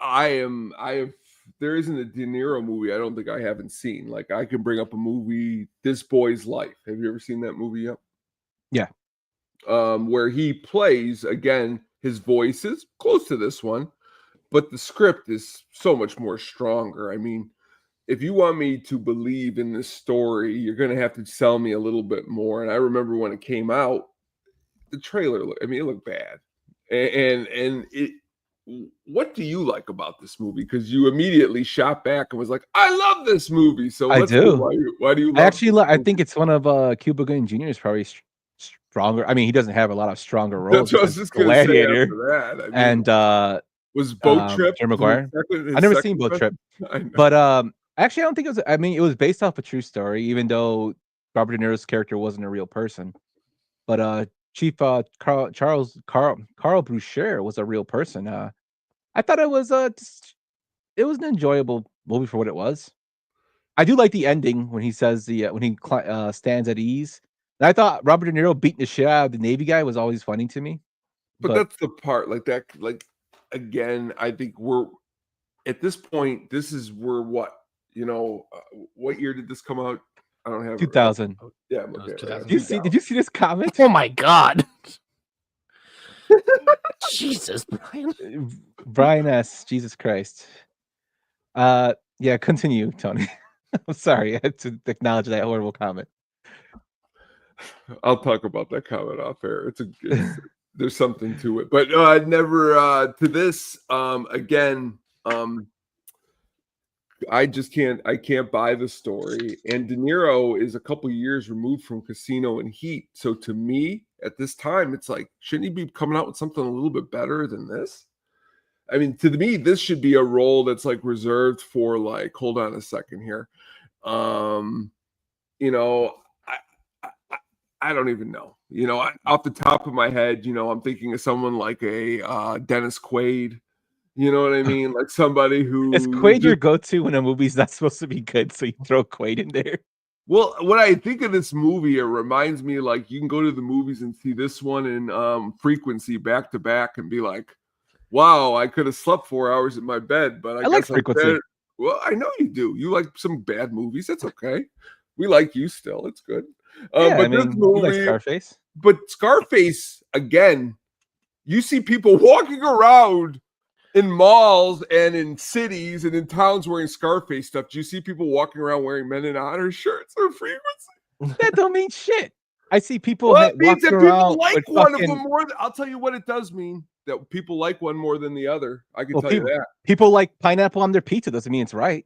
there isn't a De Niro movie I don't think I haven't seen. Like I can bring up a movie, This Boy's Life. Have you ever seen that movie yet? Yeah. Where he plays again, his voice is close to this one, but the script is so much more stronger. I mean, if you want me to believe in this story, you're going to have to sell me a little bit more. And I remember when it came out, the trailer, it looked bad. And what do you like about this movie? Because you immediately shot back and was like, I love this movie. So I do. Why do you love I think it's one of Cuba Gooding Jr.'s probably stronger. I mean, he doesn't have a lot of stronger roles. That's what I was just going to say after that. I mean, and was Boat Trip Jerry Maguire? I never seen Boat Trip. But actually, I don't think it was. I mean, it was based off a true story, even though Robert De Niro's character wasn't a real person. But Chief Carl Boucher was a real person. I thought it was it was an enjoyable movie for what it was. I do like the ending when he says when he stands at ease. And I thought Robert De Niro beating the shit out of the Navy guy was always funny to me. But that's the part like that. Like again, I think at this point, this is where what what year did this come out? I don't have 2000. Yeah, I'm looking at it right now. Did you see this comment? Oh my god. Jesus, Brian. Brian S. Jesus Christ. Yeah, continue, Tony. I'm sorry, I had to acknowledge that horrible comment. I'll talk about that comment off air. There's something to it, but never to this. Again, I can't buy the story. And De Niro is a couple years removed from Casino and Heat. So to me, at this time, it's like, shouldn't he be coming out with something a little bit better than this? I mean, to me, this should be a role that's like reserved for like, hold on a second here. I don't even know. Off the top of my head, I'm thinking of someone like a Dennis Quaid. You know what I mean? Like somebody who is Quaid your go-to when a movie's not supposed to be good, so you throw Quaid in there. Well, when I think of this movie, it reminds me like you can go to the movies and see this one in Frequency back to back and be like, wow, I could have slept 4 hours in my bed, but I like guess Frequency. Well, I know you do. You like some bad movies. That's okay. We like you still. It's good. Yeah, but this movie, you like Scarface. But Scarface, again, you see people walking around in malls and in cities and in towns wearing Scarface stuff. Do you see people walking around wearing Men in Honor shirts or Frequency? That don't mean shit. I see people Well, it means that people like one fucking... of them more. I'll tell you what it does mean, that people like one more than the other. I can tell you that. People like pineapple on their pizza doesn't mean it's right.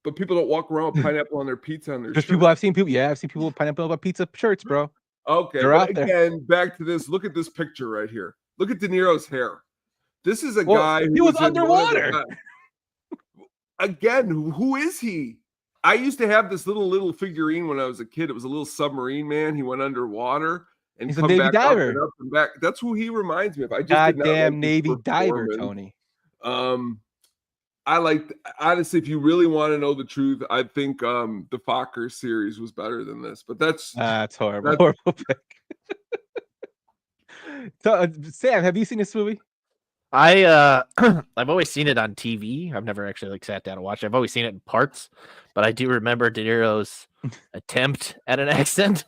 But people don't walk around with pineapple on their pizza on their shirt. I've seen people with pineapple on pizza shirts, bro. Okay, they're out there. Again, back to this. Look at this picture right here. Look at De Niro's hair. This is a guy who he was underwater. Again, who is he? I used to have this little figurine when I was a kid. It was a little submarine man. He went underwater and he's a Navy diver. Up and back. That's who he reminds me of. I just goddamn Navy diver, Tony. I like, honestly, if you really want to know the truth, I think the Fokker series was better than this. But that's horrible. Horrible pick. So, Sam, have you seen this movie? I've always seen it on TV. I've never actually sat down and watched it. I've always seen it in parts, but I do remember De Niro's attempt at an accent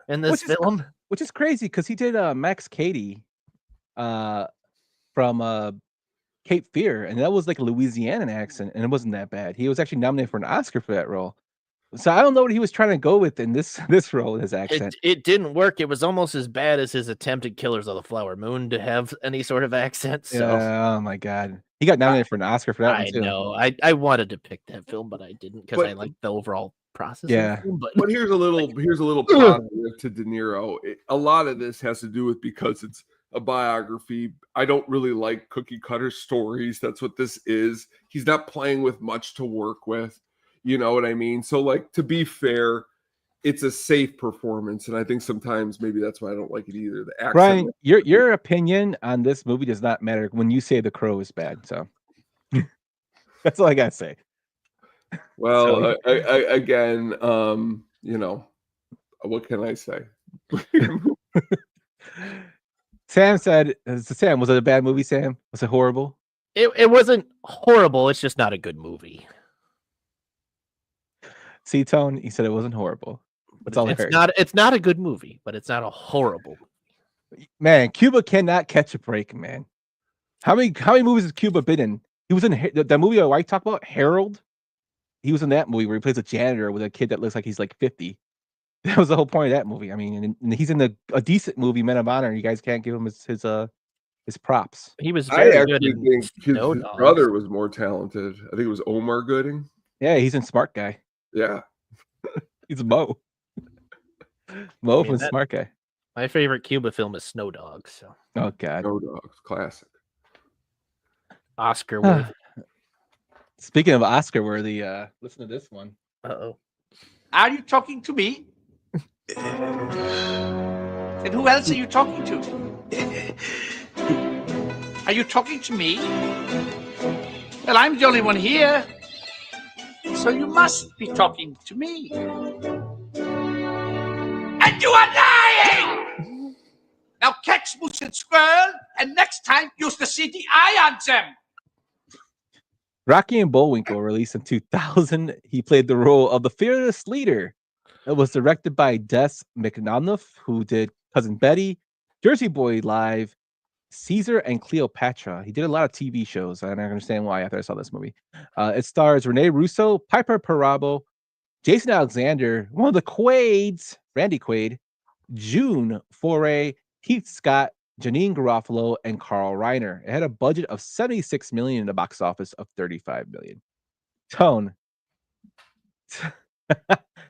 in this film, which is crazy because he did Max Cady from Cape Fear, and that was like a Louisianan accent, and it wasn't that bad. He was actually nominated for an Oscar for that role. So I don't know what he was trying to go with in this role, his accent. It didn't work. It was almost as bad as his attempt at Killers of the Flower Moon to have any sort of accent. So. Yeah, oh my god, he got nominated for an Oscar for that one too. I know. I wanted to pick that film, but I didn't because I liked the overall process. Yeah, of the film, but here's a little positive to De Niro. A lot of this has to do with because it's a biography. I don't really like cookie cutter stories. That's what this is. He's not playing with much to work with. You know what I mean? So, like, to be fair, it's a safe performance, and I think sometimes maybe that's why I don't like it either. The accent. Brian, your opinion on this movie does not matter when you say The Crow is bad. So that's all I gotta say. Well, again, what can I say? Sam said, "Sam, was it a bad movie? Sam, was it horrible?" It wasn't horrible. It's just not a good movie. See, Tone, he said it wasn't horrible. That's all I heard. It's not a good movie, but it's not a horrible movie. Man, Cuba cannot catch a break, man. How many movies has Cuba been in? He was in that movie I talked about, Harold. He was in that movie where he plays a janitor with a kid that looks like he's like 50. That was the whole point of that movie. I mean, and he's in a decent movie, Men of Honor. And you guys can't give him his props. He was. I actually think his brother was more talented. I think it was Omar Gooding. Yeah, he's in Smart Guy. Yeah, he's Mo. Mo from Smart Guy. My favorite Cuba film is Snow Dogs. So. Oh God, Snow Dogs, classic. Oscar worthy. Speaking of Oscar worthy, listen to this one. Uh-oh. Are you talking to me? And who else are you talking to? Are you talking to me? Well, I'm the only one here. So you must be talking to me. And you are lying! Now catch Moose and Squirrel, and next time use the CDI on them. Rocky and Bullwinkle, released in 2000. He played the role of the fearless leader. It was directed by Des McAnuff, who did Cousin Betty, Jersey Boy Live, Caesar, and Cleopatra. He did a lot of TV shows, and I understand why after I saw this movie. It stars Rene Russo, Piper Perabo, Jason Alexander, one of the Quaids, Randy Quaid, June Foray, Keith Scott, Janine Garofalo, and Carl Reiner. It had a budget of $76 million in the box office of $35 million. Tone.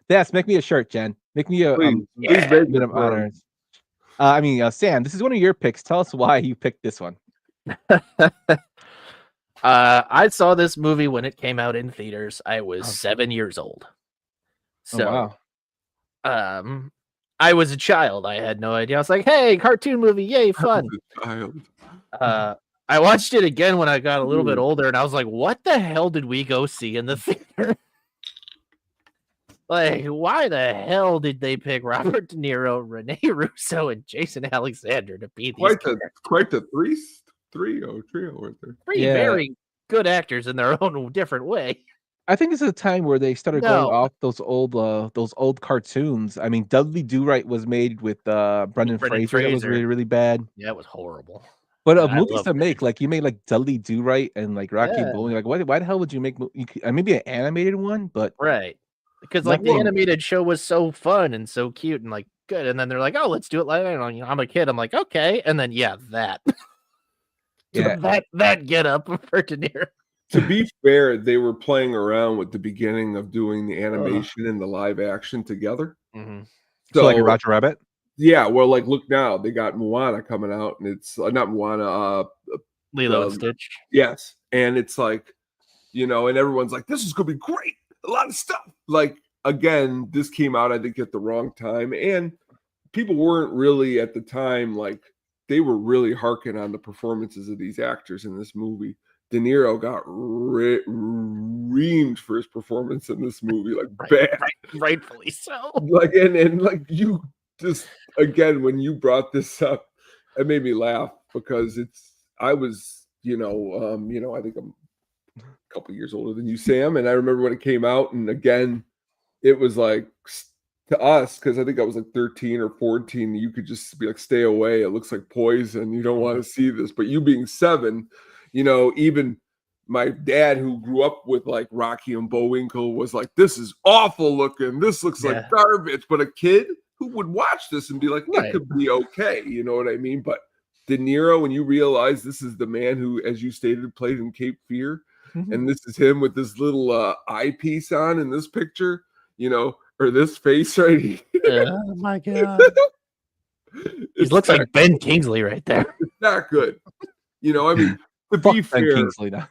Yes, make me a shirt, Jen. Make me a Please make it bit of for him. honors. Sam, this is one of your picks. Tell us why you picked this one. I saw this movie when it came out in theaters. I was 7 years old. So, I was a child. I had no idea. I was like, "Hey, cartoon movie, yay, fun!" Child. I watched it again when I got a little bit older, and I was like, "What the hell did we go see in the theater?" Like, why the hell did they pick Robert De Niro, Rene Russo, and Jason Alexander to be these quite the trio right there. three very good actors in their own different way? I think this is a time where they started going off those old cartoons. I mean, Dudley Do-Right was made with Brendan Fraser. That was really, really bad. Yeah, it was horrible. But movies to make, like you made like Dudley Do-Right and like Rocky and Bullwinkle. Like, why the hell would you make maybe an animated one? But right, because like the animated show was so fun and so cute and like good, and then they're like, "Oh, let's do it like I'm a kid." I'm like, "Okay," and then that get up for De Niro. To be fair, they were playing around with the beginning of doing the animation and the live action together. Mm-hmm. So like a Roger Rabbit? Yeah, well, like look now, they got Moana coming out, and it's not Moana, Lilo and Stitch. Yes, and it's like, and everyone's like, "This is gonna be great, a lot of stuff." Like again, this came out I think at the wrong time, and people weren't really at the time like they were really harking on the performances of these actors in this movie. De Niro got reamed for his performance in this movie, like bad, rightfully so. Like and like you just again when you brought this up, it made me laugh because I was I think I'm a couple years older than you, Sam, and I remember when it came out, and again, it was like to us because I think I was like 13 or 14. You could just be like, "Stay away! It looks like poison. You don't want to see this." But you being 7. Even my dad who grew up with like Rocky and Bullwinkle was like, "This is awful looking. This looks like garbage." But a kid who would watch this and be like, "That could be okay." You know what I mean? But De Niro, when you realize this is the man who, as you stated, played in Cape Fear, and this is him with this little eyepiece on in this picture, or this face right here. Oh my god. He looks like Ben Kingsley right there. It's not good. I mean, to be fair, Kingsley now.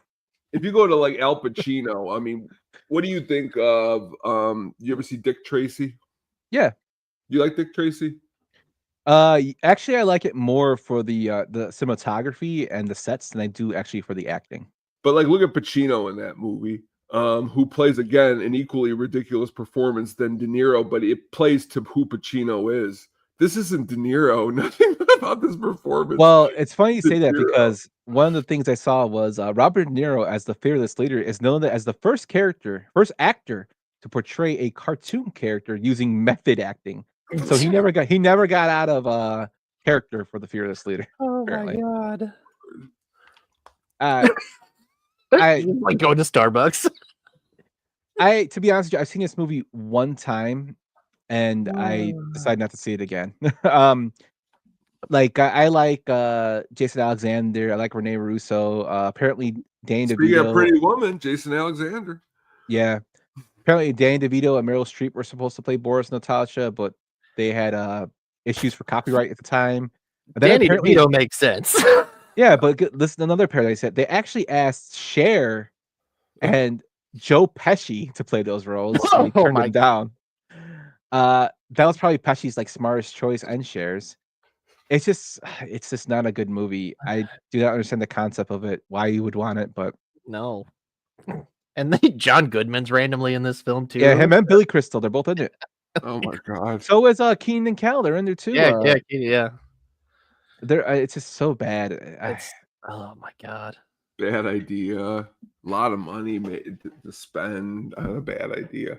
If you go to like Al Pacino, I mean, what do you think of you ever see Dick Tracy? Yeah. You like Dick Tracy? Actually I like it more for the cinematography and the sets than I do actually for the acting. But like look at Pacino in that movie, who plays again an equally ridiculous performance than De Niro, but it plays to who Pacino is. This isn't De Niro. Nothing about this performance. Well, it's funny you say that because one of the things I saw was Robert De Niro as the fearless leader is known as the first actor to portray a cartoon character using method acting. So he never got out of character for the fearless leader. Oh apparently. my god! I like going to Starbucks. To be honest with you, I've seen this movie one time, and I decided not to see it again. Like I like Jason Alexander. I like Rene Russo. Apparently, Danny DeVito. A Pretty Woman, Jason Alexander. Yeah. Apparently, Danny DeVito and Meryl Streep were supposed to play Boris and Natasha, but they had issues for copyright at the time. And Danny DeVito makes sense. Yeah, but listen, another pair they said they actually asked Cher and Joe Pesci to play those roles. And he turned them down. That was probably Pesci's like smartest choice and Cher's. It's just not a good movie. I do not understand the concept of it, why you would want it, but no. And then John Goodman's randomly in this film too. Yeah, him and Billy Crystal, they're both in it. Oh my god. So is Keenan and Kel, they're in there too. Yeah. They're it's just so bad. Oh my god. Bad idea. A lot of money made to spend on a bad idea.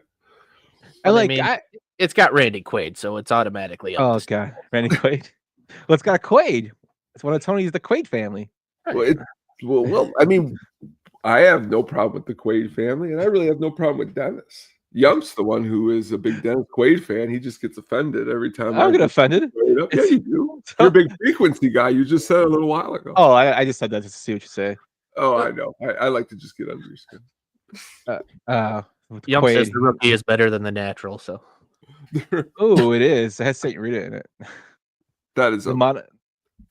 It's got Randy Quaid, so it's automatically up. Oh god, Randy Quaid. Well, it's got a Quaid. It's one of Tony's the Quaid family. Right. Well, I mean, I have no problem with the Quaid family, and I really have no problem with Dennis. Yump's the one who is a big Dennis Quaid fan. He just gets offended every time. I don't get offended. Yeah, you do. You're a big frequency guy. You just said it a little while ago. Oh, I just said that just to see what you say. Oh, I know. I like to just get under your skin. Yump says the rookie is better than the natural, so. Oh, it is. It has Saint Rita in it. That is the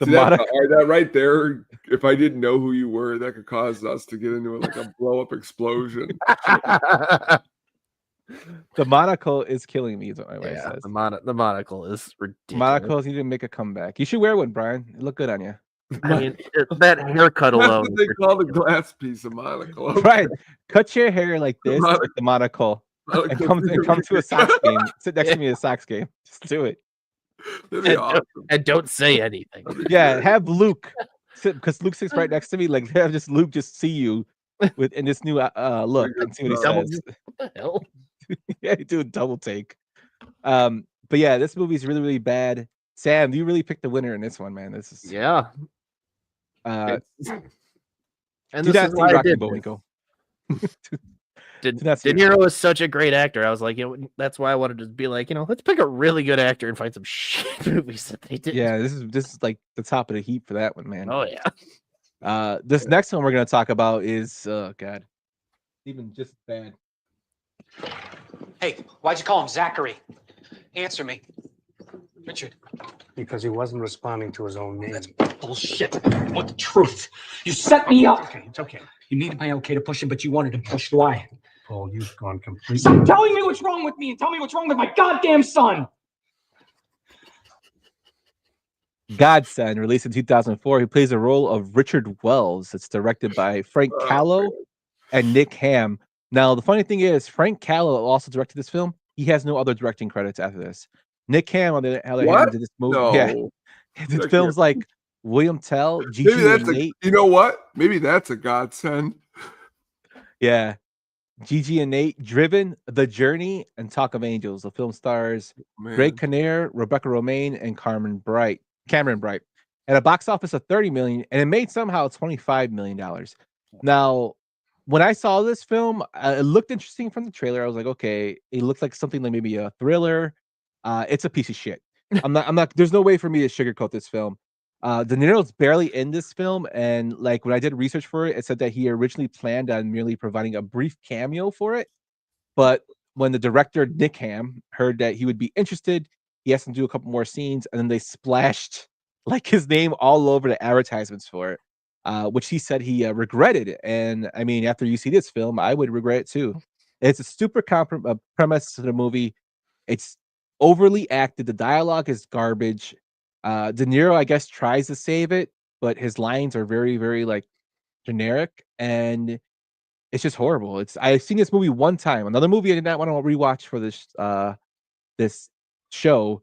that right there. If I didn't know who you were, that could cause us to get into like a blow up explosion. The monocle is killing me. Is what my wife says. The monocle is ridiculous. Monocles need to make a comeback. You should wear one, Brian. It look good on you. I mean, that haircut That's alone. what they call the glass piece of monocle. Okay. Right. Cut your hair like this, like the monocle. And come to a Sox game. Sit next to me at a Sox game. Just do it. And don't say anything. Yeah, have Luke sit because Luke sits right next to me. Like have just Luke just see you in this new look and see what he says. What the hell? Yeah, do a double take. But yeah, this movie's really, really bad. Sam, you really picked the winner in this one, man. This is and do this not is see why I Rocky did Bullwinkle. De Niro is such a great actor. I was like, that's why I wanted to be like, let's pick a really good actor and find some shit movies that they did. Yeah, this is like the top of the heap for that one, man. Oh yeah. This next one we're gonna talk about is God, even just bad. Hey, why'd you call him Zachary? Answer me. Richard. Because he wasn't responding to his own name. That's bullshit. I want the truth. You set me up. It's okay. You needed my okay to push him, but you wanted him pushed. Why? Paul, you've gone completely. Stop telling me what's wrong with me and tell me what's wrong with my goddamn son. Godson, released in 2004. He plays the role of Richard Wells. It's directed by Frank Callow and Nick Hamm. Now, the funny thing is, Frank Callow also directed this film. He has no other directing credits after this. Nick Hamm, on the other hand, did this movie. No. Yeah, he did films like William Tell, Gigi and Nate. You know what? Maybe that's a godsend. Yeah, Gigi and Nate, Driven, The Journey, and Talk of Angels. The film stars Greg Kinnear, Rebecca Romaine, and Cameron Bright. At a box office of $30 million, and it made somehow $25 million. Now, when I saw this film, it looked interesting from the trailer. I was like, okay, it looks like something like maybe a thriller. It's a piece of shit. I'm not. There's no way for me to sugarcoat this film. De Niro's barely in this film, and like when I did research for it, it said that he originally planned on merely providing a brief cameo for it. But when the director Nick Hamm heard that he would be interested, he asked him to do a couple more scenes, and then they splashed like his name all over the advertisements for it, which he said he regretted. And I mean, after you see this film, I would regret it too. It's a super premise to the movie. It's overly acted. The dialogue is garbage. De Niro, I guess, tries to save it, but his lines are very, very like generic, and it's just horrible. I've seen this movie one time. Another movie I did not want to rewatch for this show,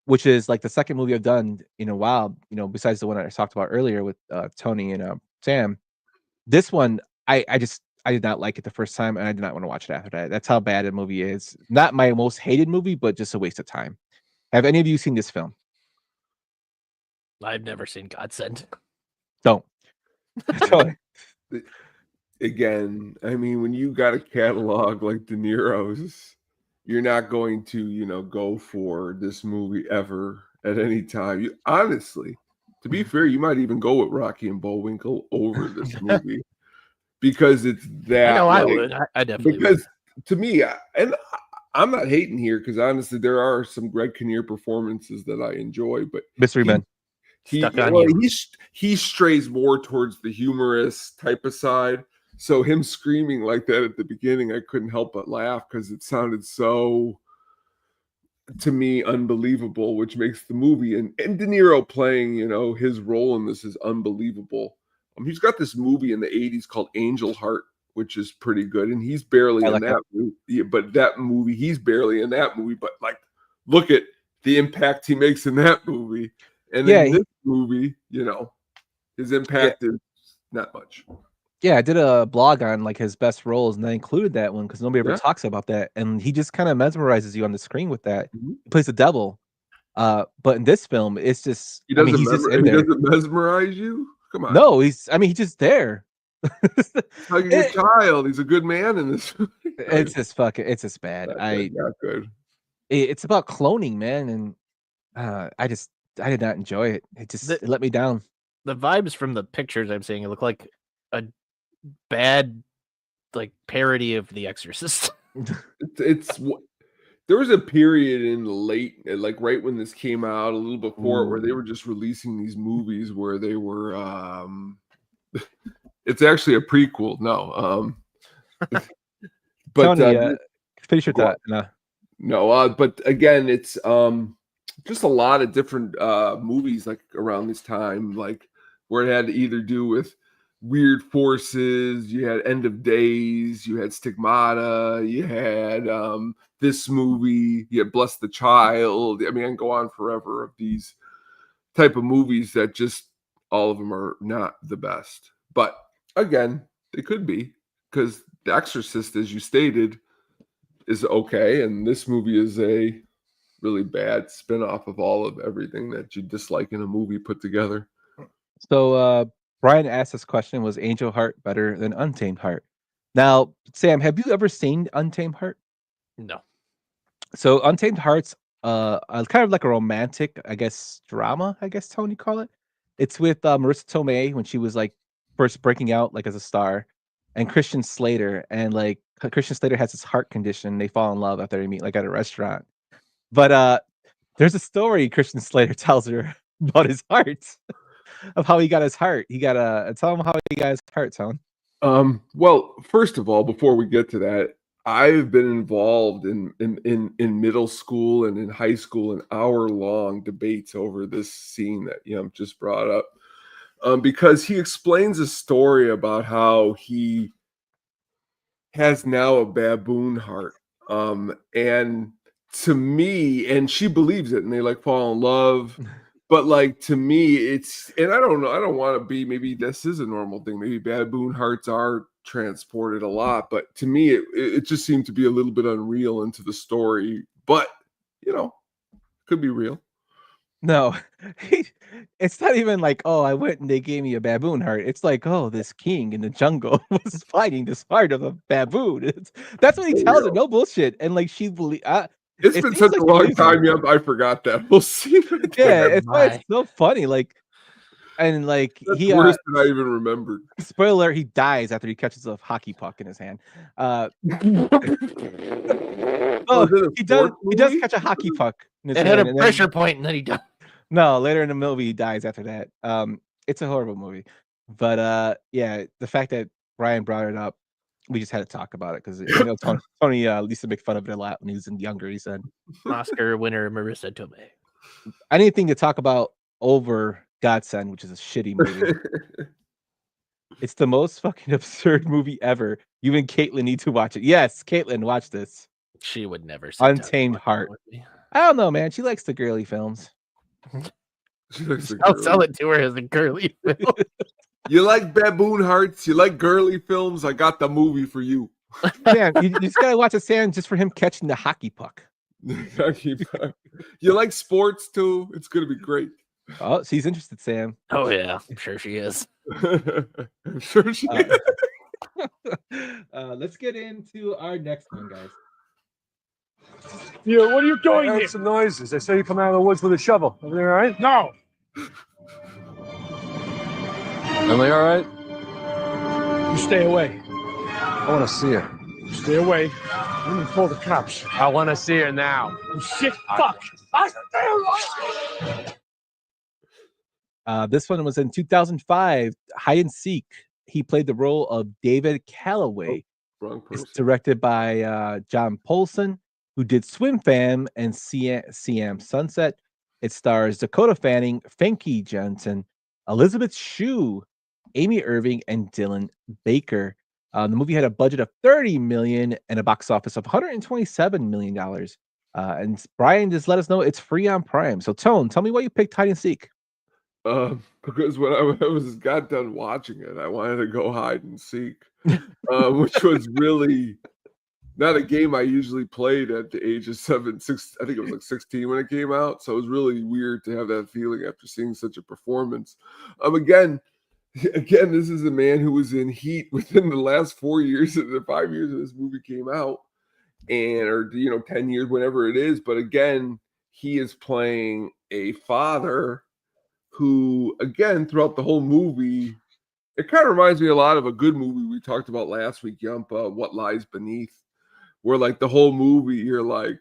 which is like the second movie I've done in a while. Besides the one I talked about earlier with Tony and Sam. This one, I did not like it the first time, and I did not want to watch it after that. That's how bad the movie is. Not my most hated movie, but just a waste of time. Have any of you seen this film? I've never seen Godsend. Don't. Again, I mean, when you got a catalog like De Niro's, you're not going to, go for this movie ever at any time. Honestly, to be fair, you might even go with Rocky and Bullwinkle over this movie. Because it's that. I would. I definitely because would. To me, and I'm not hating here because honestly, there are some Greg Kinnear performances that I enjoy, but Mystery Men. He strays more towards the humorous type of side. So him screaming like that at the beginning, I couldn't help but laugh because it sounded so, to me, unbelievable, which makes the movie and De Niro playing, his role in this is unbelievable. He's got this movie in the 80s called Angel Heart, which is pretty good. And he's barely in that movie. Yeah, but that movie, he's barely in that movie. But like, look at the impact he makes in that movie. And in this movie, his impact is not much. Yeah, I did a blog on like his best roles, and I included that one because nobody ever Yeah. talks about that. And he just kind of mesmerizes you on the screen with that. Mhm. He plays the devil. But in this film, it's just He I mean, doesn't he's just in he there. doesn't mesmerize you? Come on. No, he's just there. It's like a good It- child. He's a good man in this movie. it's just bad. Not good, not good. It's about cloning, man, and I did not enjoy it. It let me down. The vibes from the pictures I'm seeing, it look like a bad like parody of The Exorcist. It's there was a period in the late, like right when this came out, a little before it, where they were just releasing these movies where they were it's actually a prequel. No. But Tony, finish your go on. thought. No. No, but again, it's just a lot of different movies like around this time, like where it had to either do with weird forces, you had End of Days, you had Stigmata, you had this movie, you had Bless the Child. I mean, I can go on forever of these type of movies that just all of them are not the best. But again, they could be, because The Exorcist, as you stated, is okay, and this movie is a really bad spin-off of all of everything that you dislike in a movie put together. So Brian asked this question: was Angel Heart better than Untamed Heart? Now, Sam, have you ever seen Untamed Heart? No. So Untamed Heart's kind of like a romantic, I guess, drama, I guess Tony call it. It's with Marissa Tomei when she was like first breaking out like as a star, and Christian Slater. And like Christian Slater has this heart condition. They fall in love after they meet like at a restaurant. But there's a story Christian Slater tells her about his heart, of how he got his heart. He got tell him how he got his heart, Tone. Well, first of all, before we get to that, I've been involved in middle school and in high school in hour-long debates over this scene that just brought up. Because he explains a story about how he has now a baboon heart. And to me, and she believes it, and they like fall in love. But like to me, it's, and I don't know, I don't want to be, maybe this is a normal thing. Maybe baboon hearts are transported a lot, but to me, it just seemed to be a little bit unreal into the story. But could be real. No, it's not even like, oh, I went and they gave me a baboon heart. It's like, oh, this king in the jungle was fighting this heart of a baboon. That's what he tells her. No bullshit. And like she believe. It's been such a long time. Yeah, I forgot that. We'll see. Yeah, it's why it's so funny. Like, and like That's he worse than I even remembered. Spoiler: he dies after he catches a hockey puck in his hand. Oh, he does catch a hockey puck in his It hand. had a pressure point, and then he died. No, later in the movie, he dies after that. It's a horrible movie, but yeah, the fact that Brian brought it up, we just had to talk about it because Tony used to make fun of it a lot when he was younger. He said Oscar winner Marissa Tomei. Anything to talk about over Godsend, which is a shitty movie. It's the most fucking absurd movie ever. You and Caitlin need to watch it. Yes, Caitlin, watch this. She would never. Untamed Heart. I don't know, man. She likes the girly films. I'll sell it to her as a girly film. You like baboon hearts? You like girly films? I got the movie for you. Sam, you just gotta watch a Sam just for him catching the hockey puck. You like sports too? It's gonna be great. Oh, she's interested, Sam. Oh yeah, I'm sure she is. I'm sure she is. Let's get into our next one, guys. Yeah, what are you doing here? Some noises. They say you come out of the woods with a shovel. Everything all right? No. Emily, all right? You stay away. I want to see her. Stay away. I'm gonna call the cops. I want to see her now. Oh, shit, fuck. This one was in 2005, Hide and Seek. He played the role of David Calloway. Wrong person. It's directed by John Polson, who did Swim Fam and CM Sunset. It stars Dakota Fanning, Famke Janssen, Elizabeth Shue, Amy Irving, and Dylan Baker. The movie had a budget of $30 million and a box office of $127 million. And Brian just let us know it's free on Prime. So, Tone, tell me why you picked Hide and Seek. Because when I was got done watching it, I wanted to go hide and seek, which was really not a game I usually played at the age of 6. I think it was like 16 when it came out. So it was really weird to have that feeling after seeing such a performance. Again, this is a man who was in Heat within the last 4 years, the 5 years that this movie came out, or 10 years, whatever it is. But again, he is playing a father who, again, throughout the whole movie, it kind of reminds me a lot of a good movie we talked about last week, Yumpa, What Lies Beneath, where like the whole movie you're like,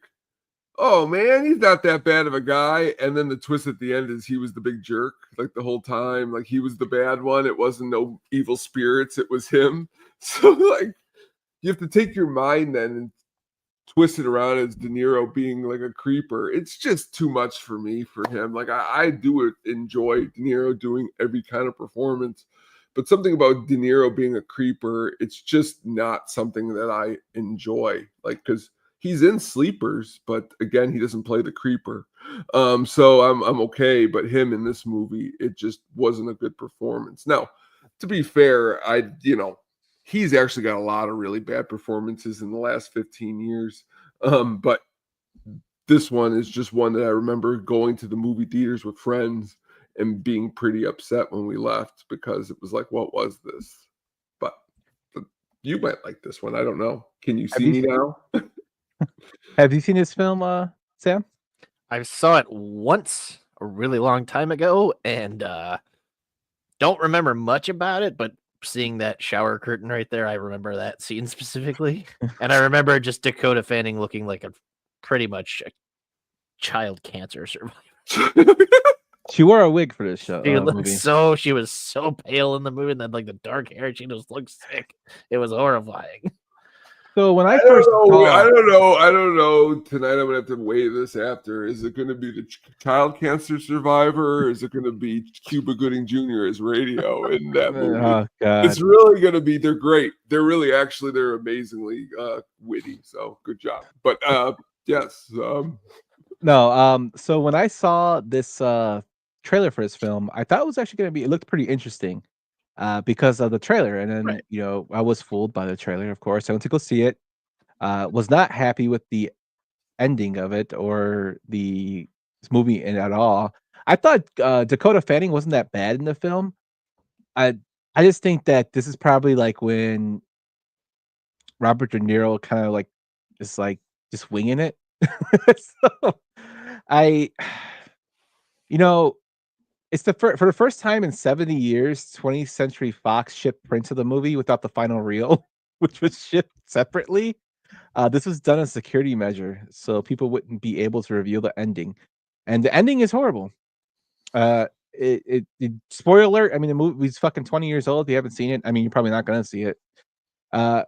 oh man, he's not that bad of a guy, and then the twist at the end is he was the big jerk like the whole time, like he was the bad one. It wasn't no evil spirits, it was him. So like you have to take your mind then and twist it around as De Niro being like a creeper. It's just too much for me for him. Like I do enjoy De Niro doing every kind of performance, but something about De Niro being a creeper, it's just not something that I enjoy. Like because he's in Sleepers, but again, he doesn't play the creeper. So I'm okay. But him in this movie, it just wasn't a good performance. Now, to be fair, he's actually got a lot of really bad performances in the last 15 years. But this one is just one that I remember going to the movie theaters with friends and being pretty upset when we left because it was like, what was this? But you might like this one. I don't know. Can you see me now? Have you seen this film, Sam? I saw it once a really long time ago and don't remember much about it, but seeing that shower curtain right there, I remember that scene specifically. And I remember just Dakota Fanning looking like pretty much a child cancer survivor. She wore a wig for this show. She was so pale in the movie, and then like the dark hair, she just looked sick. It was horrifying. So when I don't know. Tonight I'm gonna have to weigh this after. Is it going to be the child cancer survivor, or is it going to be Cuba Gooding Jr. as Radio in that movie? Oh God! It's really going to be. They're great. They're amazingly witty. So good job. But yes. No. So when I saw this trailer for this film, I thought it was actually going to be. It looked pretty interesting. Because of the trailer, and then right. I was fooled by the trailer. Of course, I went to go see it. Was not happy with the ending of it or the movie at all. I thought Dakota Fanning wasn't that bad in the film. I just think that this is probably like when Robert De Niro kind of like is like just winging it. So I, it's for the first time in 70 years, 20th Century Fox shipped prints of the movie without the final reel, which was shipped separately. This was done as a security measure, so people wouldn't be able to reveal the ending. And the ending is horrible. Spoiler alert, I mean, the movie's fucking 20 years old. If you haven't seen it, I mean, you're probably not going to see it. The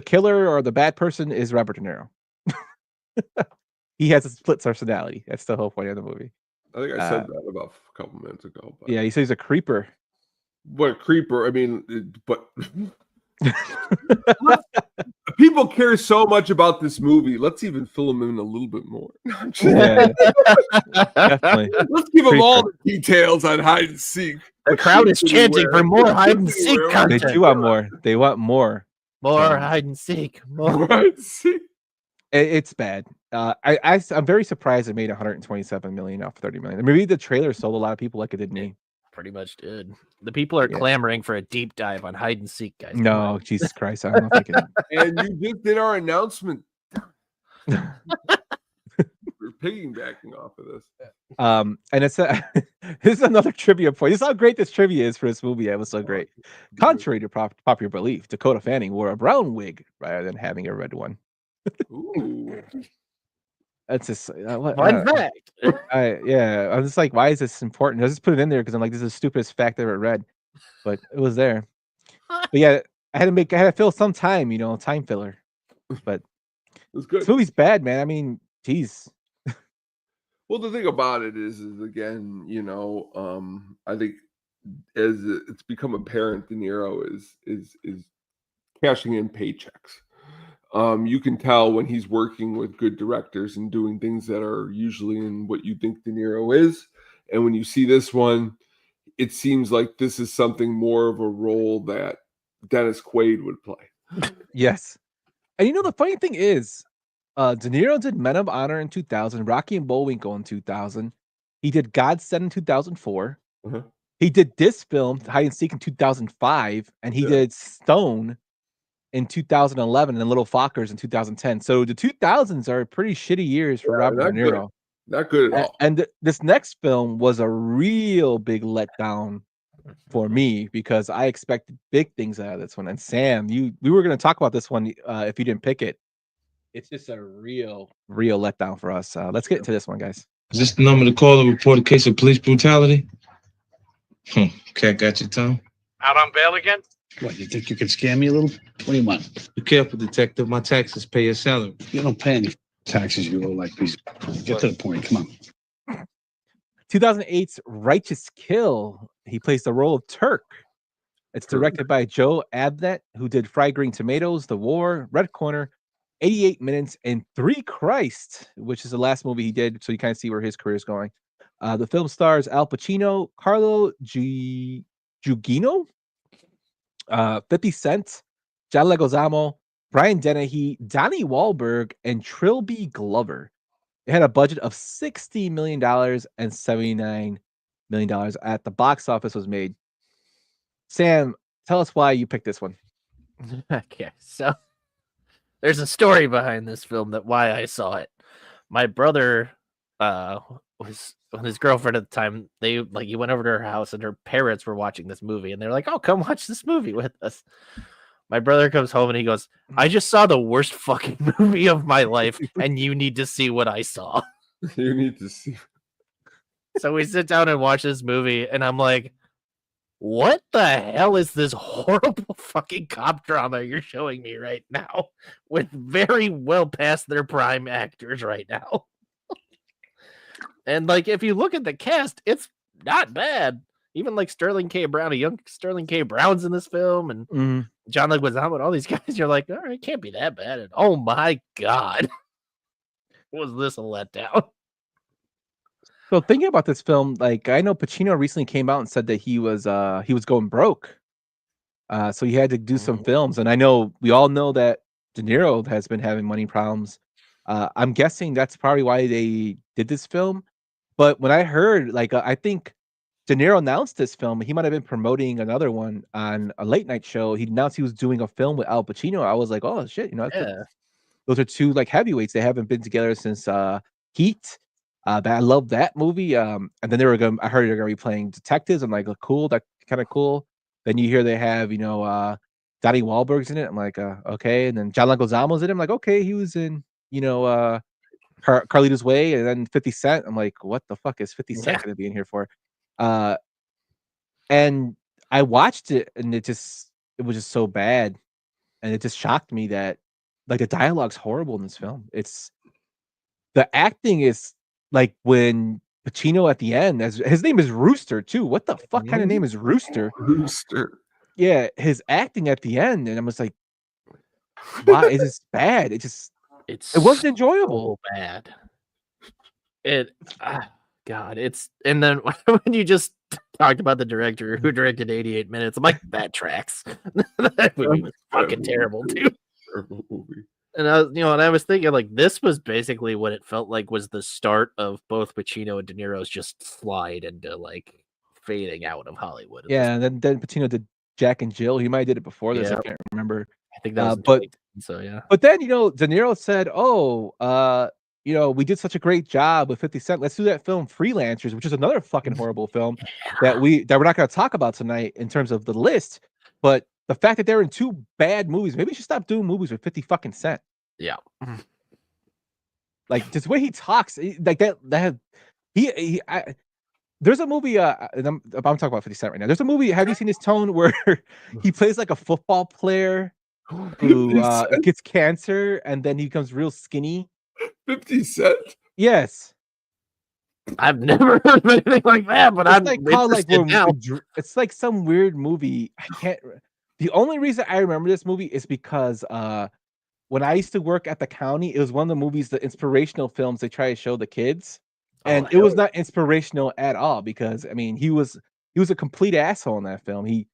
killer or the bad person is Robert De Niro. He has a split personality. That's the whole point of the movie. I think I said that about a couple minutes ago. But... Yeah, he says he's a creeper. What a creeper? I mean, but people care so much about this movie. Let's even fill them in a little bit more. Yeah, definitely. Let's give them all the details on hide and seek. The crowd is chanting for more hide and seek content. They do want more. They want more. More hide and seek. More hide and seek. It's bad. I'm very surprised it made 127 million off 30 million. Maybe the trailer sold a lot of people like it did me. Pretty much did. The people are clamoring for a deep dive on hide and seek, guys. No, Jesus Christ, I don't know if I can. And you just did our announcement. We're piggybacking off of this. And it's this is another trivia point. This is how great this trivia is for this movie. It was so great. Contrary to popular belief, Dakota Fanning wore a brown wig rather than having a red one. Ooh. That's just fun fact. I'm just like, why is this important? I just put it in there because I'm like, this is the stupidest fact I ever read, but it was there. But yeah, I had to fill some time, time filler. But it's good. This movie's bad, man. I mean, geez. Well, the thing about it is again, I think as it's become apparent, De Niro is cashing in paychecks. You can tell when he's working with good directors and doing things that are usually in what you think De Niro is. And when you see this one, it seems like this is something more of a role that Dennis Quaid would play. Yes. And the funny thing is, De Niro did Men of Honor in 2000, Rocky and Bullwinkle in 2000. He did God's in 2004. Uh-huh. He did this film, Hide and Seek, in 2005, and he did Stone in 2011 and Little Fockers in 2010. So the 2000s are pretty shitty years for Robert De Niro. Not good at all. And this next film was a real big letdown for me because I expected big things out of this one. And Sam, we were going to talk about this one if you didn't pick it. It's just a real letdown for us. Let's get into this one, guys. Is this the number to call to report a case of police brutality? Cat got your tongue? Out on bail again? What, you think you can scam me a little? What do you want? Be careful, detective. My taxes pay your salary. You don't pay any taxes, you owe like these. Get to the point. Come on. 2008's Righteous Kill. He plays the role of Turk. It's directed by Joe Abnett, who did Fried Green Tomatoes, The War, Red Corner, 88 Minutes, and Three Christ, which is the last movie he did. So you kind of see where his career is going. The film stars Al Pacino, Carlo Gugino, 50 Cent, John Leguizamo, Brian Dennehy, Donnie Wahlberg, and Trilby Glover. It had a budget of $60 million and $79 million at the box office was made. Sam, tell us why you picked this one. Okay, so there's a story behind this film that why I saw it. My brother was with his girlfriend at the time. He went over to her house and her parents were watching this movie and they're like, "Oh, come watch this movie with us." My brother comes home and he goes, "I just saw the worst fucking movie of my life and you need to see what I saw." You need to see. So we sit down and watch this movie and I'm like, what the hell is this horrible fucking cop drama you're showing me right now with very well past their prime actors right now? And if you look at the cast, it's not bad. Even Sterling K. Brown, a young Sterling K. Brown's in this film, and John Leguizamo and all these guys. You're like, all right, it can't be that bad. And oh my god, was this a letdown? So thinking about this film, I know Pacino recently came out and said that he was going broke, so he had to do some films. And I know we all know that De Niro has been having money problems. I'm guessing that's probably why they did this film. But when I heard, I think De Niro announced this film, he might have been promoting another one on a late night show. He announced he was doing a film with Al Pacino. I was like, oh shit, those are two heavyweights. They haven't been together since Heat. I love that movie. And then I heard they're gonna be playing detectives. I'm like, oh, cool, that's kind of cool. Then you hear they have, Donnie Wahlberg's in it. I'm like, okay. And then John Leguizamo's in it. I'm like, okay, he was in, Carlito's Way, and then 50 Cent. I'm like, what the fuck is 50 Cent gonna be in here for? And I watched it, and it was just so bad, and it just shocked me that the dialogue's horrible in this film. The acting is when Pacino at the end, his name is Rooster too. What the fuck kind of name is Rooster? Rooster. Yeah, his acting at the end, and I was like, why is this bad? It wasn't enjoyable. So bad. God, and then when you just talked about the director who directed 88 Minutes, I'm like, that tracks. That movie was fucking terrible too. Terrible movie. And I was thinking this was basically what it felt like was the start of both Pacino and De Niro's just slide into fading out of Hollywood. Yeah, and then Pacino did Jack and Jill. He might have did it before this. I can't remember. I think that was but so yeah. But then De Niro said, we did such a great job with 50 Cent. Let's do that film Freelancers, which is another fucking horrible film that we're not going to talk about tonight in terms of the list. But the fact that they're in two bad movies, maybe we should stop doing movies with 50 fucking Cent. Yeah. Just the way he talks, there's a movie, and I'm talking about 50 Cent right now. There's a movie, have you seen his tone where he plays a football player who gets cancer and then he becomes real skinny? 50 Cent? Yes. I've never heard of anything like that, but I'm interested now. It's like some weird movie. I can't. The only reason I remember this movie is because when I used to work at the county, it was one of the movies, the inspirational films they try to show the kids. And it was not inspirational at all because I mean he was a complete asshole in that film. He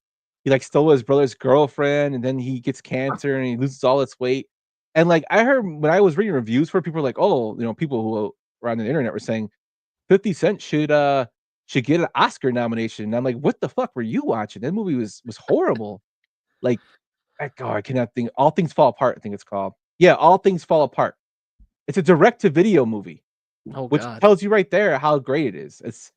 like stole his brother's girlfriend and then he gets cancer and he loses all its weight. And like I heard when I was reading reviews for people were like, oh, people who were on the internet were saying 50 Cent should get an Oscar nomination. And I'm like, what the fuck were you watching? That movie was horrible. Like I cannot think. All Things Fall Apart, I think it's called. Yeah, All Things Fall Apart. It's a direct-to-video movie, which tells you right there how great it is. It's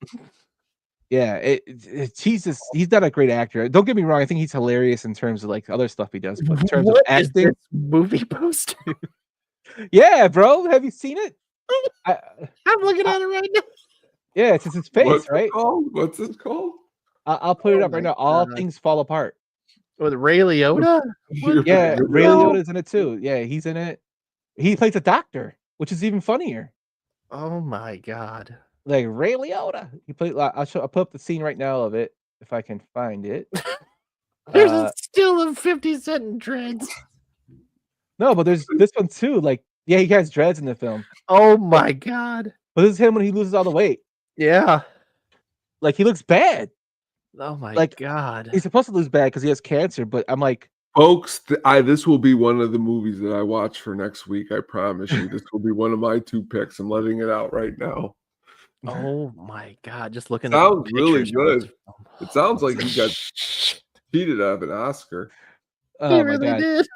he's not a great actor. Don't get me wrong. I think he's hilarious in terms of like other stuff he does, but in terms of acting, movie poster. Yeah, bro. Have you seen it? I'm looking at it right now. Yeah, it's his face, right? What's it called? I'll put it up right now. All Things Fall Apart. With Ray Liotta? Yeah, Ray Liotta's in it too. Yeah, he's in it. He plays a doctor, which is even funnier. Oh my god! Like Ray Liotta. He played. I'll put up the scene right now of it if I can find it. There's a still of 50 Cent in dreads. No, but there's this one too. Like, yeah, he has dreads in the film. Oh my god! But this is him when he loses all the weight. Yeah, like he looks bad. Oh my god! He's supposed to lose bad because he has cancer, but I'm like, folks, this will be one of the movies that I watch for next week. I promise you, this will be one of my 2 picks. I'm letting it out right now. Oh my god! Just looking. Sounds really good. It sounds like he got cheated out of an Oscar. Oh he my really god. did.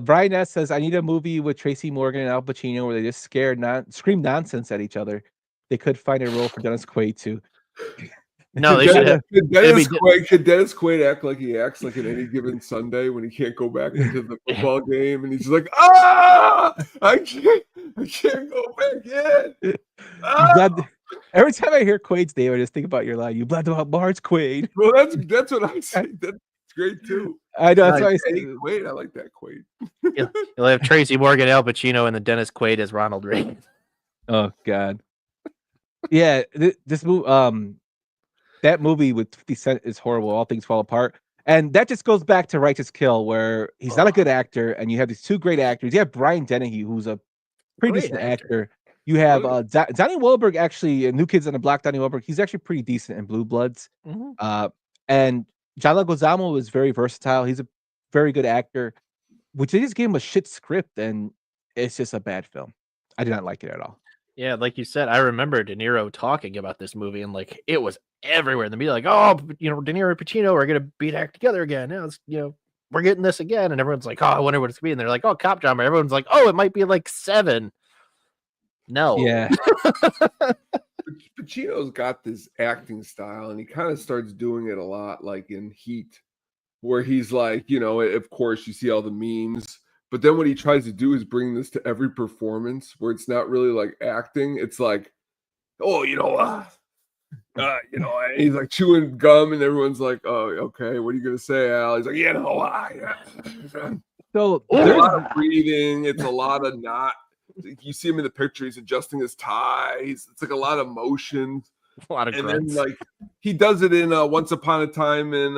Brian S says, I need a movie with Tracy Morgan and Al Pacino where they just scream nonsense at each other. They could find a role for Dennis Quaid too. No, they should have. Could Dennis Quaid act like he acts like at any given Sunday when he can't go back into the football game and he's just like, I can't go back in. Every time I hear Quaid's name, I just think about your line. You bled out Barnes Quaid. Well, that's what I say. That's great too. I know. That's why I say Quaid. I like that Quaid. You'll have Tracy Morgan, Al Pacino, and the Dennis Quaid as Ronald Reagan. Oh god. Yeah, this movie, that movie with 50 Cent is horrible. All Things Fall Apart, and that just goes back to Righteous Kill, where he's not a good actor, and you have these 2 great actors. You have Brian Dennehy, who's a pretty decent actor. You have Donnie Wahlberg, actually, New Kids on the Block. Donnie Wahlberg, he's actually pretty decent in Blue Bloods. And John Leguizamo is very versatile. He's a very good actor. Which they just gave him a shit script, and it's just a bad film. I did not like it at all. Yeah, like you said, I remember De Niro talking about this movie, and like it was everywhere in the media. Like, oh, De Niro and Pacino are gonna be back together again. Now it's we're getting this again, and everyone's like, oh, I wonder what it's gonna be. And they're like, oh, cop drama. Everyone's like, oh, it might be like 7. No. Yeah. Pacino's got this acting style, and he kind of starts doing it a lot, like in Heat, where he's like, of course, you see all the memes, but then what he tries to do is bring this to every performance, where it's not really like acting. It's like, oh, he's like chewing gum, and everyone's like, oh, okay, what are you gonna say, Al? He's like, So there's a lot of breathing. It's a lot of not. You see him in the picture. He's adjusting his tie. It's like a lot of motion. A lot of grunts. Then like he does it in Once Upon a Time in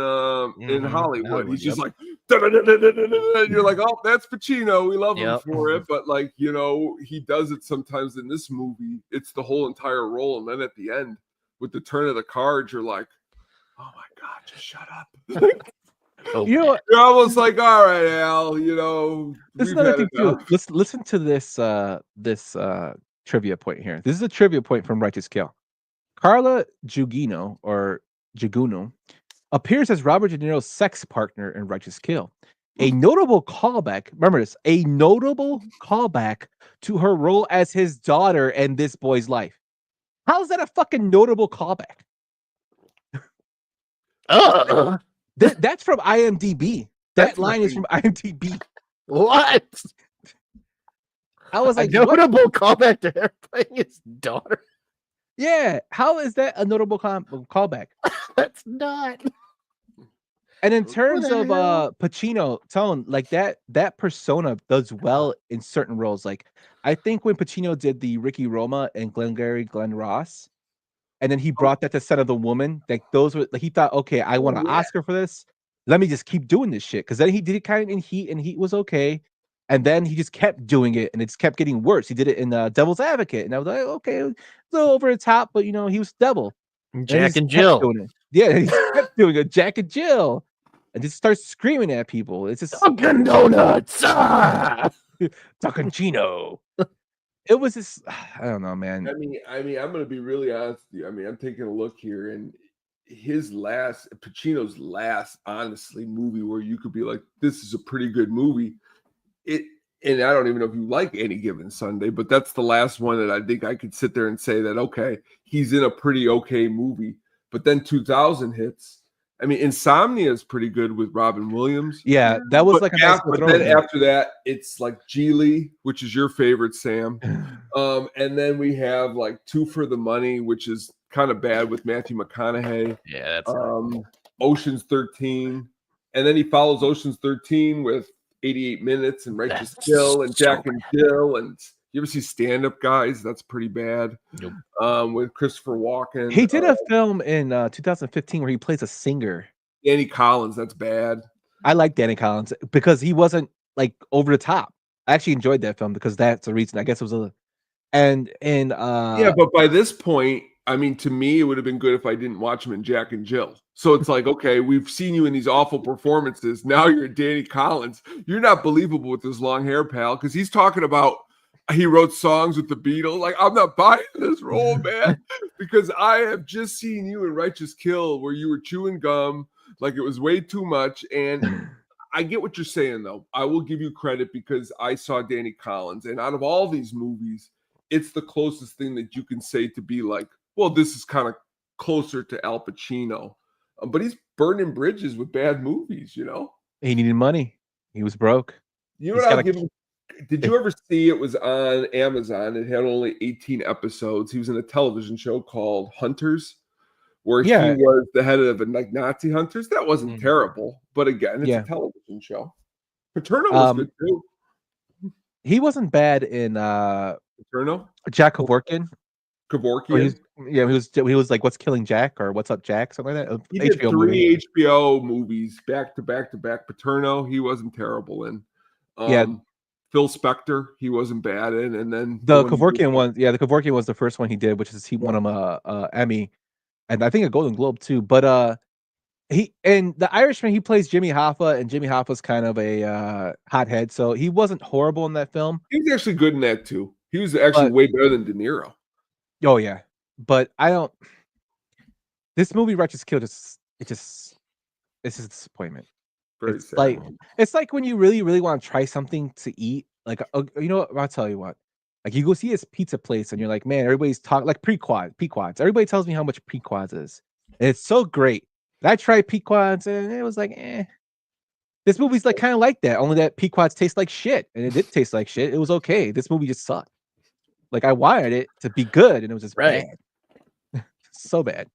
Hollywood. He's just like, and you're like, oh, that's Pacino. We love him for it. But like, he does it sometimes in this movie. It's the whole entire role. And then at the end, with the turn of the cards, you're like, oh my God, just shut up. You're almost like, all right, Al, this is another thing too. Let's listen to this trivia point here. This is a trivia point from Righteous Kill. Carla Gugino appears as Robert De Niro's sex partner in Righteous Kill. A notable callback, remember this, a notable callback to her role as his daughter in this boy's life. How is that a fucking notable callback? That's from IMDb. That line is from IMDb. What? I was like, a notable callback to her playing his daughter. Yeah, how is that a notable callback? That's not. And in terms of Pacino, Tone, like that persona does well in certain roles. Like I think when Pacino did the Ricky Roma and Glengarry Glen Ross, and then he brought that to Son of the Woman, like those were like he thought, okay, I want an Oscar for this. Let me just keep doing this shit. Because then he did it kind of in Heat, and Heat was okay. And then he just kept doing it, and it just kept getting worse. He did it in Devil's Advocate, and I was like, okay, a little over the top, but he was Devil. Jack and Kept Jill. doing it. Yeah, he kept doing it. Jack and Jill, and just starts screaming at people. It's just Dunkin' Donuts. Ah! Dunkin' It was just, I don't know, man. I mean, I'm gonna be really honest with you. I mean, I'm taking a look here, and Pacino's last, honestly, movie where you could be like, this is a pretty good movie. And I don't even know if you like Any Given Sunday, but that's the last one that I think I could sit there and say that, okay, he's in a pretty okay movie. But then 2000 hits. I mean, Insomnia is pretty good with Robin Williams. Yeah, that was like a nice but then after that, it's like Geely, which is your favorite, Sam. And then we have like Two for the Money, which is kind of bad with Matthew McConaughey. Yeah, that's Ocean's 13. And then he follows Ocean's 13 with 88 Minutes and Righteous Kill and Jack and Jill. And you ever see Stand Up Guys? That's pretty bad. Nope. With Christopher Walken. He did a film in 2015 where he plays a singer. Danny Collins, that's bad. I like Danny Collins because he wasn't like over the top. I actually enjoyed that film because that's the reason. I guess it was yeah, but by this point, I mean, to me, it would have been good if I didn't watch him in Jack and Jill. So it's like, okay, we've seen you in these awful performances. Now you're Danny Collins. You're not believable with this long hair, pal, because he's talking about he wrote songs with the Beatles. Like, I'm not buying this role, man, because I have just seen you in Righteous Kill where you were chewing gum like it was way too much. And I get what you're saying, though. I will give you credit because I saw Danny Collins. And out of all these movies, it's the closest thing that you can say to be like, well, this is kind of closer to Al Pacino. But he's burning bridges with bad movies, He needed money. He was broke. You know what I'll give him? Did you ever see it was on Amazon? It had only 18 episodes. He was in a television show called Hunters, where he was the head of like Nazi hunters. That wasn't terrible. But again, it's a television show. Paterno was good too. He wasn't bad in Paterno? Jack Kevorkian. Kevorkian. He was like What's Killing Jack or What's Up Jack, something like that. He did three HBO movies back to back to back. Paterno, he wasn't terrible in. Phil Spector, he wasn't bad in, and then the Kevorkian one. Yeah, the Kevorkian was the first one he did, which is he won him a Emmy, and I think a Golden Globe too. But he and the Irishman, he plays Jimmy Hoffa, and Jimmy Hoffa's kind of a hothead, so he wasn't horrible in that film. He was actually good in that too. He was actually way better than De Niro. Oh yeah, but I don't. This movie, Righteous Kill, it's a disappointment. It's like when you really, really want to try something to eat. Like, you know what? I'll tell you what. Like, you go see his pizza place, and you're like, man, everybody's talking like Pequod's. Everybody tells me how much Pequod's is. And it's so great. And I tried Pequod's, and it was like, eh. This movie's like kind of like that, only that Pequod's taste like shit, and it did taste like shit. It was okay. This movie just sucked. Like, I wanted it to be good, and it was just bad. So bad.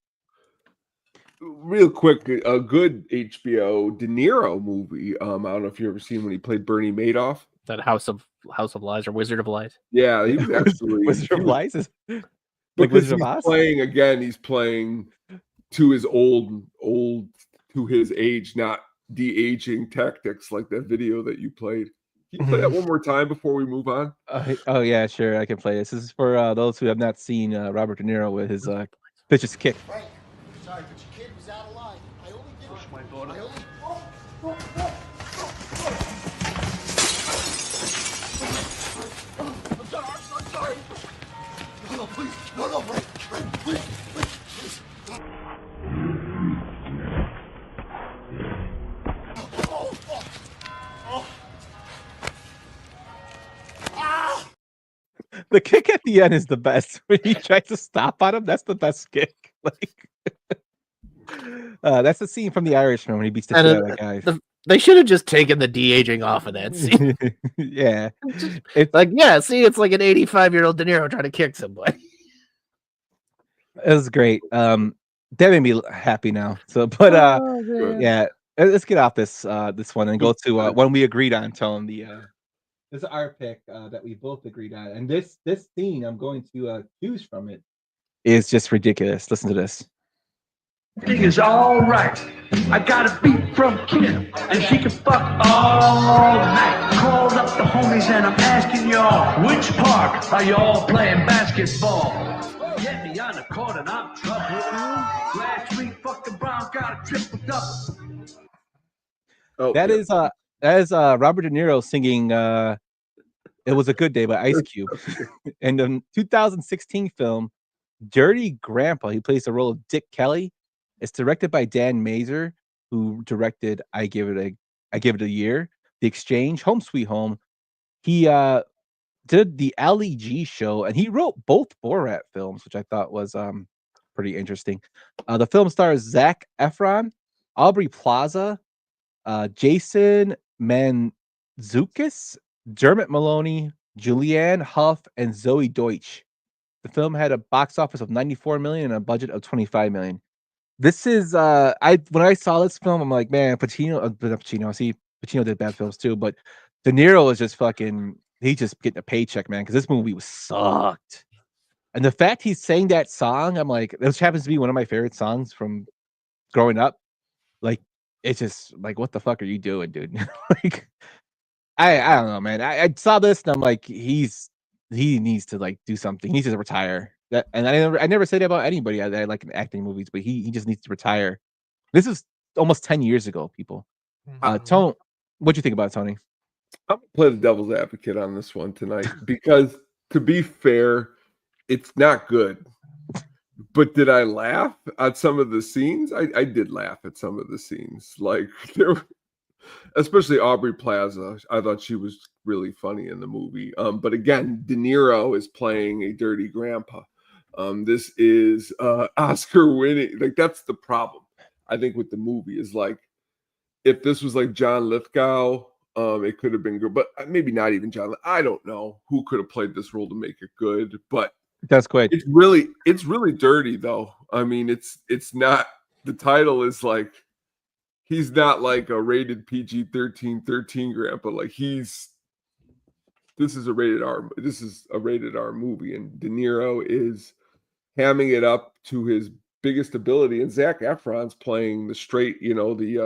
Real quick, a good HBO De Niro movie. I don't know if you ever seen when he played Bernie Madoff. That House of Lies or Wizard of Lies. Yeah, he was actually Wizard of Lies is like Wizard of Oz. He's playing to his old to his age, not de-aging tactics like that video that you played. Can you play that one more time before we move on? Oh yeah, sure, I can play this. This is for those who have not seen Robert De Niro with his vicious kick. Frank, sorry, but your kid was out of line. I only did push my daughter. I'm sorry. No, please. No, Frank, please. The kick at the end is the best. When he tries to stop on him, that's the best kick. Like, that's the scene from The Irishman when he beats the shit out of that guy. They should have just taken the de-aging off of that scene. Yeah, it's like, it's like an 85-year-old De Niro trying to kick somebody. It was great. That made me happy now. So, but yeah, let's get off this one and go to one we agreed on. Telling this is our pick that we both agreed on, and this scene I'm going to choose from it is just ridiculous. Listen to this. Thing is all right. I got a beat from Kim, and she can fuck all night. Called up the homies, and I'm asking y'all, which park are y'all playing basketball? Get me on the court, and I'm trouble. Last week, fucking Brown got a triple double. Oh, That is Robert De Niro singing "It Was a Good Day" by Ice Cube. In the 2016 film Dirty Grandpa, he plays the role of Dick Kelly. It's directed by Dan Mazer, who directed I Give It a Year, The Exchange, Home Sweet Home. He did the Ali G show, and he wrote both Borat films, which I thought was pretty interesting. The film stars Zac Efron, Aubrey Plaza, Jason Mantzoukas, Dermot Maloney, Julianne Hough, and Zoe Deutsch. The film had a box office of 94 million and a budget of 25 million. This is when I saw this film, I'm like, man, Pacino did bad films too, but De Niro is just fucking, he's just getting a paycheck, man, because this movie was sucked. And the fact he's saying that song, I'm like, this happens to be one of my favorite songs from growing up. Like, it's just like, what the fuck are you doing, dude? Like, I don't know, man. I saw this and I'm like, he needs to like do something. He needs to retire. That, and I never say that about anybody that I like in acting movies, but he just needs to retire. This is almost 10 years ago, people. Tone, what'd you think about it, Tony? I'm gonna play the devil's advocate on this one tonight because, to be fair, it's not good. But did I laugh at some of the scenes? I did laugh at some of the scenes, like especially Aubrey Plaza. I thought she was really funny in the movie. But again, De Niro is playing a dirty grandpa. This is Oscar winning. Like, that's the problem, I think, with the movie is like, if this was like John Lithgow, it could have been good, but maybe not even John. I don't know who could have played this role to make it good, but that's great. It's really dirty though. I mean, it's not, the title is like, he's not like a rated PG-13 grandpa. Like, this is a rated R movie, and De Niro is hamming it up to his biggest ability, and Zac Efron's playing the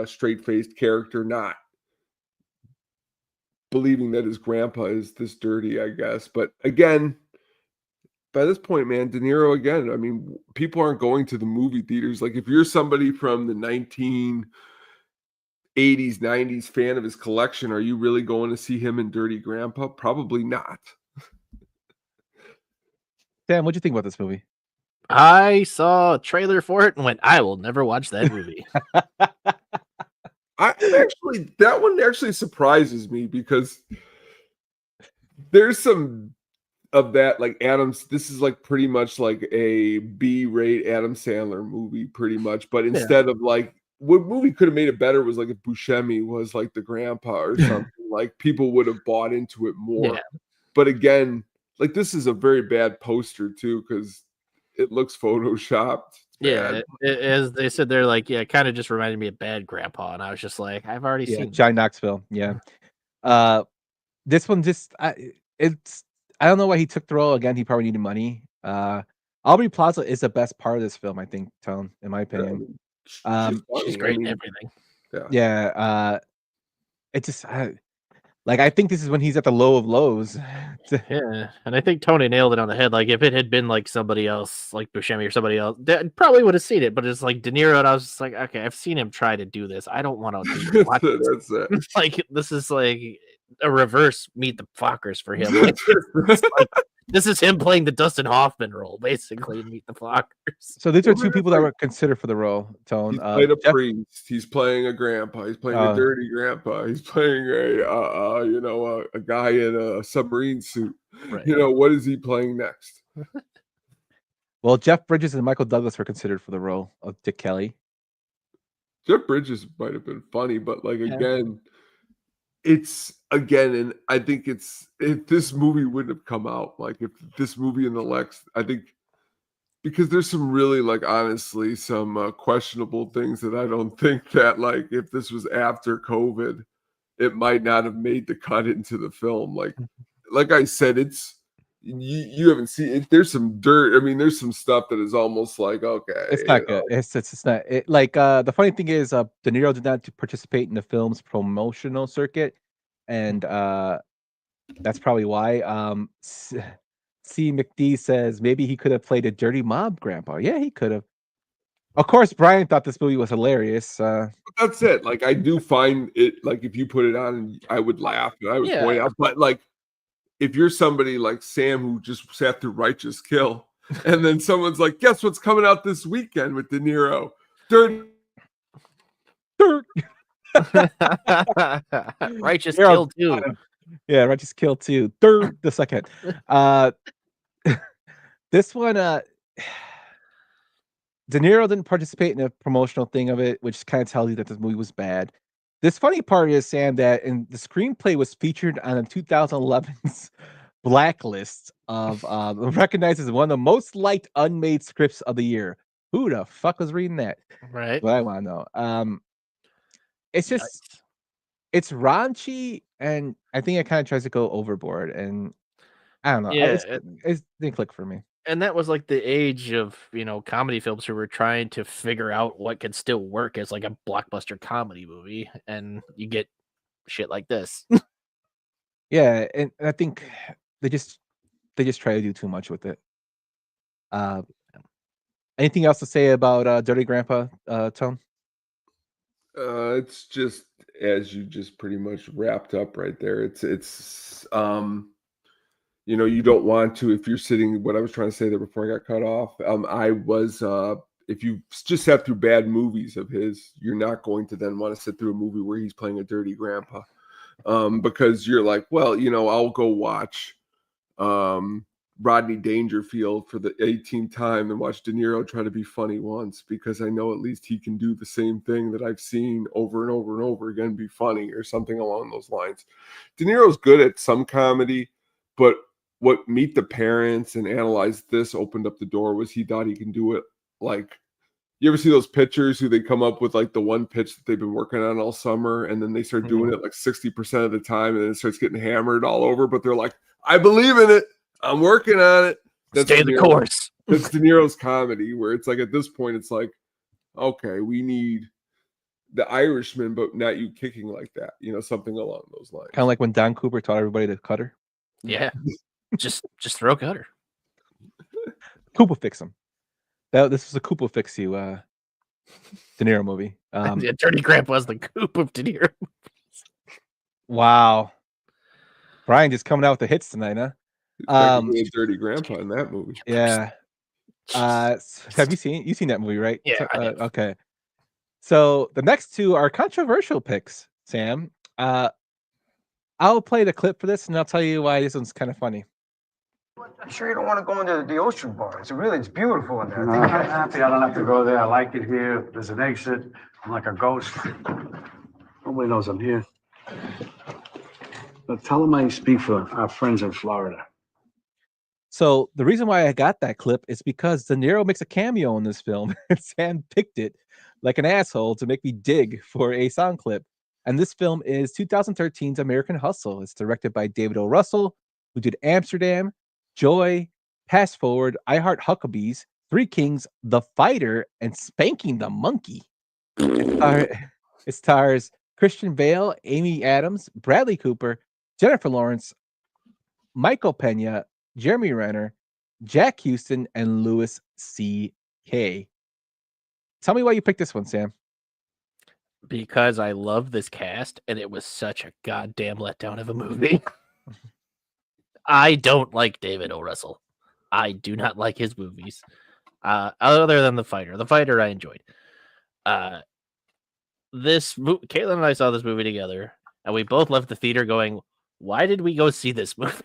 straight-faced character, not believing that his grandpa is this dirty, I guess. But again, by this point, man, De Niro again. I mean, people aren't going to the movie theaters. Like, if you're somebody from the 1980s, 90s fan of his collection, are you really going to see him in Dirty Grandpa? Probably not. Dan, what'd you think about this movie? I saw a trailer for it and went, I will never watch that movie. That one actually surprises me because there's some of that, like this is like pretty much like a B-rate Adam Sandler movie, pretty much. But instead of like, what movie could have made it better was like if Buscemi was like the grandpa or something. Like, people would have bought into it more. Yeah. But again, like, this is a very bad poster too because it looks photoshopped. Yeah, as they said, they're like, it kind of just reminded me of Bad Grandpa, and I was just like, I've already seen John Knoxville. Yeah, this one just I don't know why he took the role. Again, he probably needed money. Aubrey Plaza is the best part of this film, I think, Tone, in my opinion. She's great in everything. Yeah. It just I think this is when he's at the low of lows. Yeah, and I think Tony nailed it on the head. Like, if it had been like somebody else, like Buscemi or somebody else, that probably would have seen it. But it's like De Niro, and I was just like, okay, I've seen him try to do this. I don't want to watch this. That's it. Like, this is like a reverse Meet the Fockers for him. Like, this is him playing the Dustin Hoffman role, basically, in Meet the Fockers. So these are two people that were considered for the role, Tone. He's playing a priest. He's playing a grandpa. He's playing a dirty grandpa. He's playing a guy in a submarine suit. Right. What is he playing next? Well, Jeff Bridges and Michael Douglas were considered for the role of Dick Kelly. Jeff Bridges might have been funny, but again, and I think if this movie wouldn't have come out, like if this movie and the Lex, I think, because there's some really, honestly, some questionable things that I don't think that, if this was after COVID, it might not have made the cut into the film. Like I said, you haven't seen it. There's some dirt. I mean, there's some stuff that is almost like, okay, It's not good. It's not like the funny thing is De Niro did not participate in the film's promotional circuit, and that's probably why. C. McD says maybe he could have played a dirty mob grandpa. Yeah, he could have. Of course, Brian thought this movie was hilarious. That's it. Like, I do find it, like, if you put it on, I would laugh and I would point out. But like, if you're somebody like Sam who just sat through Righteous Kill, and then someone's like, "Guess what's coming out this weekend with De Niro? Dirty." Righteous Kill 2. Yeah, Righteous Kill 2. Third, the second. This one, De Niro didn't participate in the promotional thing of it, which kind of tells you that this movie was bad. This funny part is, Sam, that the screenplay was featured on a 2011's blacklist of recognized as one of the most liked unmade scripts of the year. Who the fuck was reading that? Right. What I want to know. It's just it's raunchy, and I think it kind of tries to go overboard, and I don't know. Yeah, It didn't click for me. And that was like the age of, comedy films who were trying to figure out what could still work as like a blockbuster comedy movie, and you get shit like this. Yeah, and I think they just try to do too much with it. Anything else to say about Dirty Grandpa, Tone? It's just, as you just pretty much wrapped up right there. It's you don't want to, if you're sitting, what I was trying to say there before I got cut off. If you just sat through bad movies of his, you're not going to then want to sit through a movie where he's playing a dirty grandpa, because you're like, well, I'll go watch Rodney Dangerfield for the 18th time and watch De Niro try to be funny once, because I know at least he can do the same thing that I've seen over and over and over again, be funny or something along those lines. De Niro's good at some comedy, but what Meet the Parents and Analyze This opened up the door was he thought he can do it. Like, you ever see those pitchers who they come up with like the one pitch that they've been working on all summer, and then they start doing it like 60% of the time, and then it starts getting hammered all over, but they're like, I believe in it. I'm working on it. Stay the course. That's De Niro's comedy, where it's like, at this point, it's like, okay, we need the Irishman, but not you kicking like that, something along those lines. Kind of like when Don Cooper taught everybody to cutter. Yeah. just throw cutter. Koopa fix him. This was a Koopa fix you De Niro movie. Yeah, Dirty Grandpa's the Coop of De Niro. Wow. Brian just coming out with the hits tonight, huh? A dirty grandpa in that movie. Yeah. Have you seen that movie, right? Yeah. Okay. So the next two are controversial picks, Sam. I'll play the clip for this, and I'll tell you why this one's kind of funny. I'm sure you don't want to go into the ocean bar. It's happy I don't have to go there. I like it here. There's an exit. I'm like a ghost. Nobody knows I'm here. But tell them I speak for our friends in Florida. So the reason why I got that clip is because De Niro makes a cameo in this film, and Sam picked it like an asshole to make me dig for a sound clip. And this film is 2013's American Hustle. It's directed by David O. Russell, who did Amsterdam, Joy, Pass Forward, I Heart Huckabees, Three Kings, The Fighter, and Spanking the Monkey. It stars Christian Bale, Amy Adams, Bradley Cooper, Jennifer Lawrence, Michael Pena, Jeremy Renner, Jack Houston, and Louis C.K. Tell me why you picked this one, Sam. Because I love this cast, and it was such a goddamn letdown of a movie. I don't like David O. Russell. I do not like his movies. Other than The Fighter. The Fighter I enjoyed. Caitlin and I saw this movie together, and we both left the theater going, why did we go see this movie?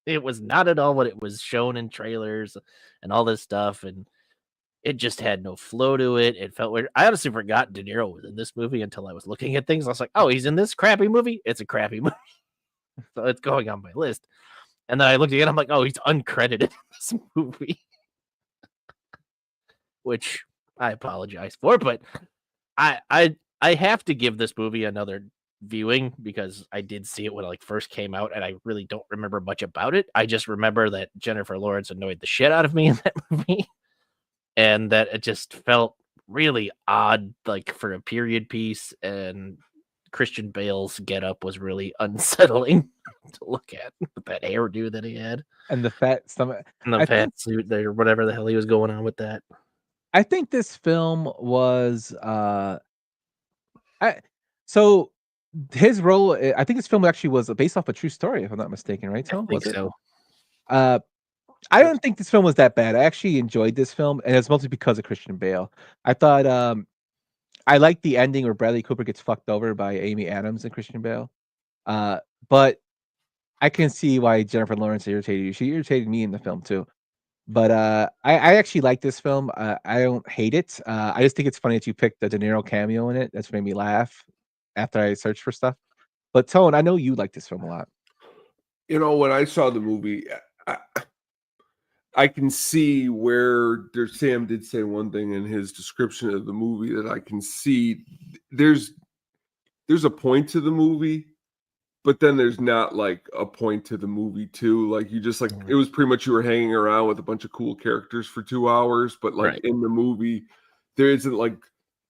It was not at all what it was shown in trailers and all this stuff, and it just had no flow to it. It felt weird. I honestly forgot De Niro was in this movie until I was looking at things. I was like, oh, he's in this crappy movie? It's a crappy movie. So it's going on my list. And then I looked again, I'm like, oh, he's uncredited in this movie. Which I apologize for, but I have to give this movie another viewing because I did see it when it like first came out, and I really don't remember much about it. I just remember that Jennifer Lawrence annoyed the shit out of me in that movie, and that it just felt really odd, like for a period piece. And Christian Bale's getup was really unsettling to look at with that hairdo that he had And the fat stomach. and the fat suit there, whatever the hell he was going on with that. I think this film was so his role. I think this film actually was based off a true story, if I'm not mistaken, right? I Tom, think was it? so. I don't think this film was that bad. I actually enjoyed this film, and it's mostly because of Christian Bale. I thought I liked the ending where Bradley Cooper gets fucked over by Amy Adams and Christian Bale. But I can see why Jennifer Lawrence irritated you. She irritated me in the film too. But I actually like this film. I don't hate it. I just think it's funny that you picked the De Niro cameo in it. That's made me laugh after I searched for stuff. But Tone, I know you like this film a lot. You know, when I saw the movie, I can see where Sam did say one thing in his description of the movie that I can see there's a point to the movie, but then there's not like a point to the movie too. Like you just like it was pretty much you were hanging around with a bunch of cool characters for 2 hours, but like in the movie, there isn't like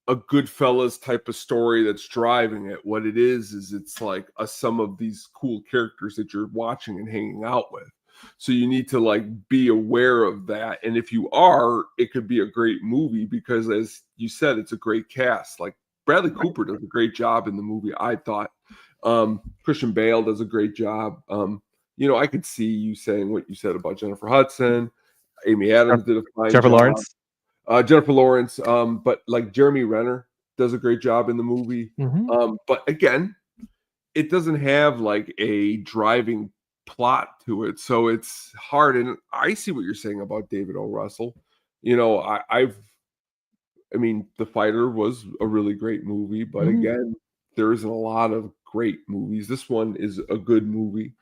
a Goodfellas type of story that's driving it. What it is it's like a sum of these cool characters that you're watching and hanging out with. So you need to like be aware of that. And if you are, it could be a great movie because as you said, it's a great cast. Like Bradley Cooper does a great job in the movie, I thought. Christian Bale does a great job. You know, I could see you saying what you said about Jennifer Hudson. Amy Adams did a fine Jennifer job. Lawrence. Jennifer Lawrence, but like Jeremy Renner does a great job in the movie. But again, it doesn't have like a driving plot to it, so it's hard. And I see what you're saying about David O. Russell. You know, I mean, The Fighter was a really great movie, but again, there isn't a lot of great movies. This one is a good movie.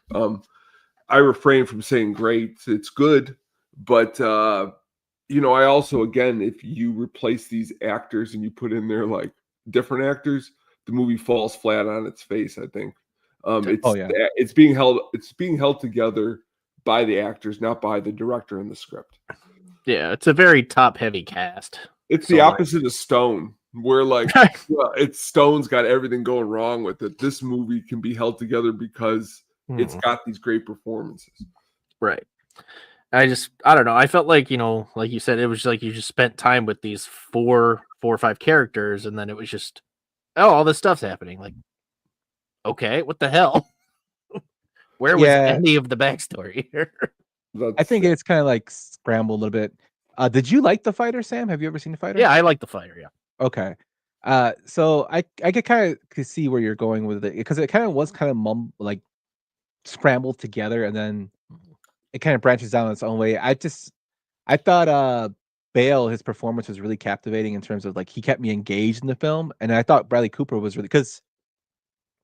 I refrain from saying great. It's good, but you know, I also, again, if you replace these actors and you put in there like different actors, the movie falls flat on its face, I think. It's being held together by the actors, not by the director and the script. Yeah, it's a very top heavy cast. It's the opposite of Stone, where like it's Stone's got everything going wrong with it. This movie can be held together because it's got these great performances. Right. I don't know. I felt like, you know, like you said, it was like you just spent time with these four or five characters, and then it was just, all this stuff's happening. Like, okay, what the hell? Where was any of the backstory here? I think it's kind of like scrambled a little bit. Did you like The Fighter, Sam? Have you ever seen The Fighter? Yeah, I like The Fighter, yeah. Okay. So I could kind of see where you're going with it because it kind of was kind of like scrambled together, and then it kind of branches down its own way. I thought Bale, his performance was really captivating in terms of like he kept me engaged in the film, and I thought Bradley Cooper was really, because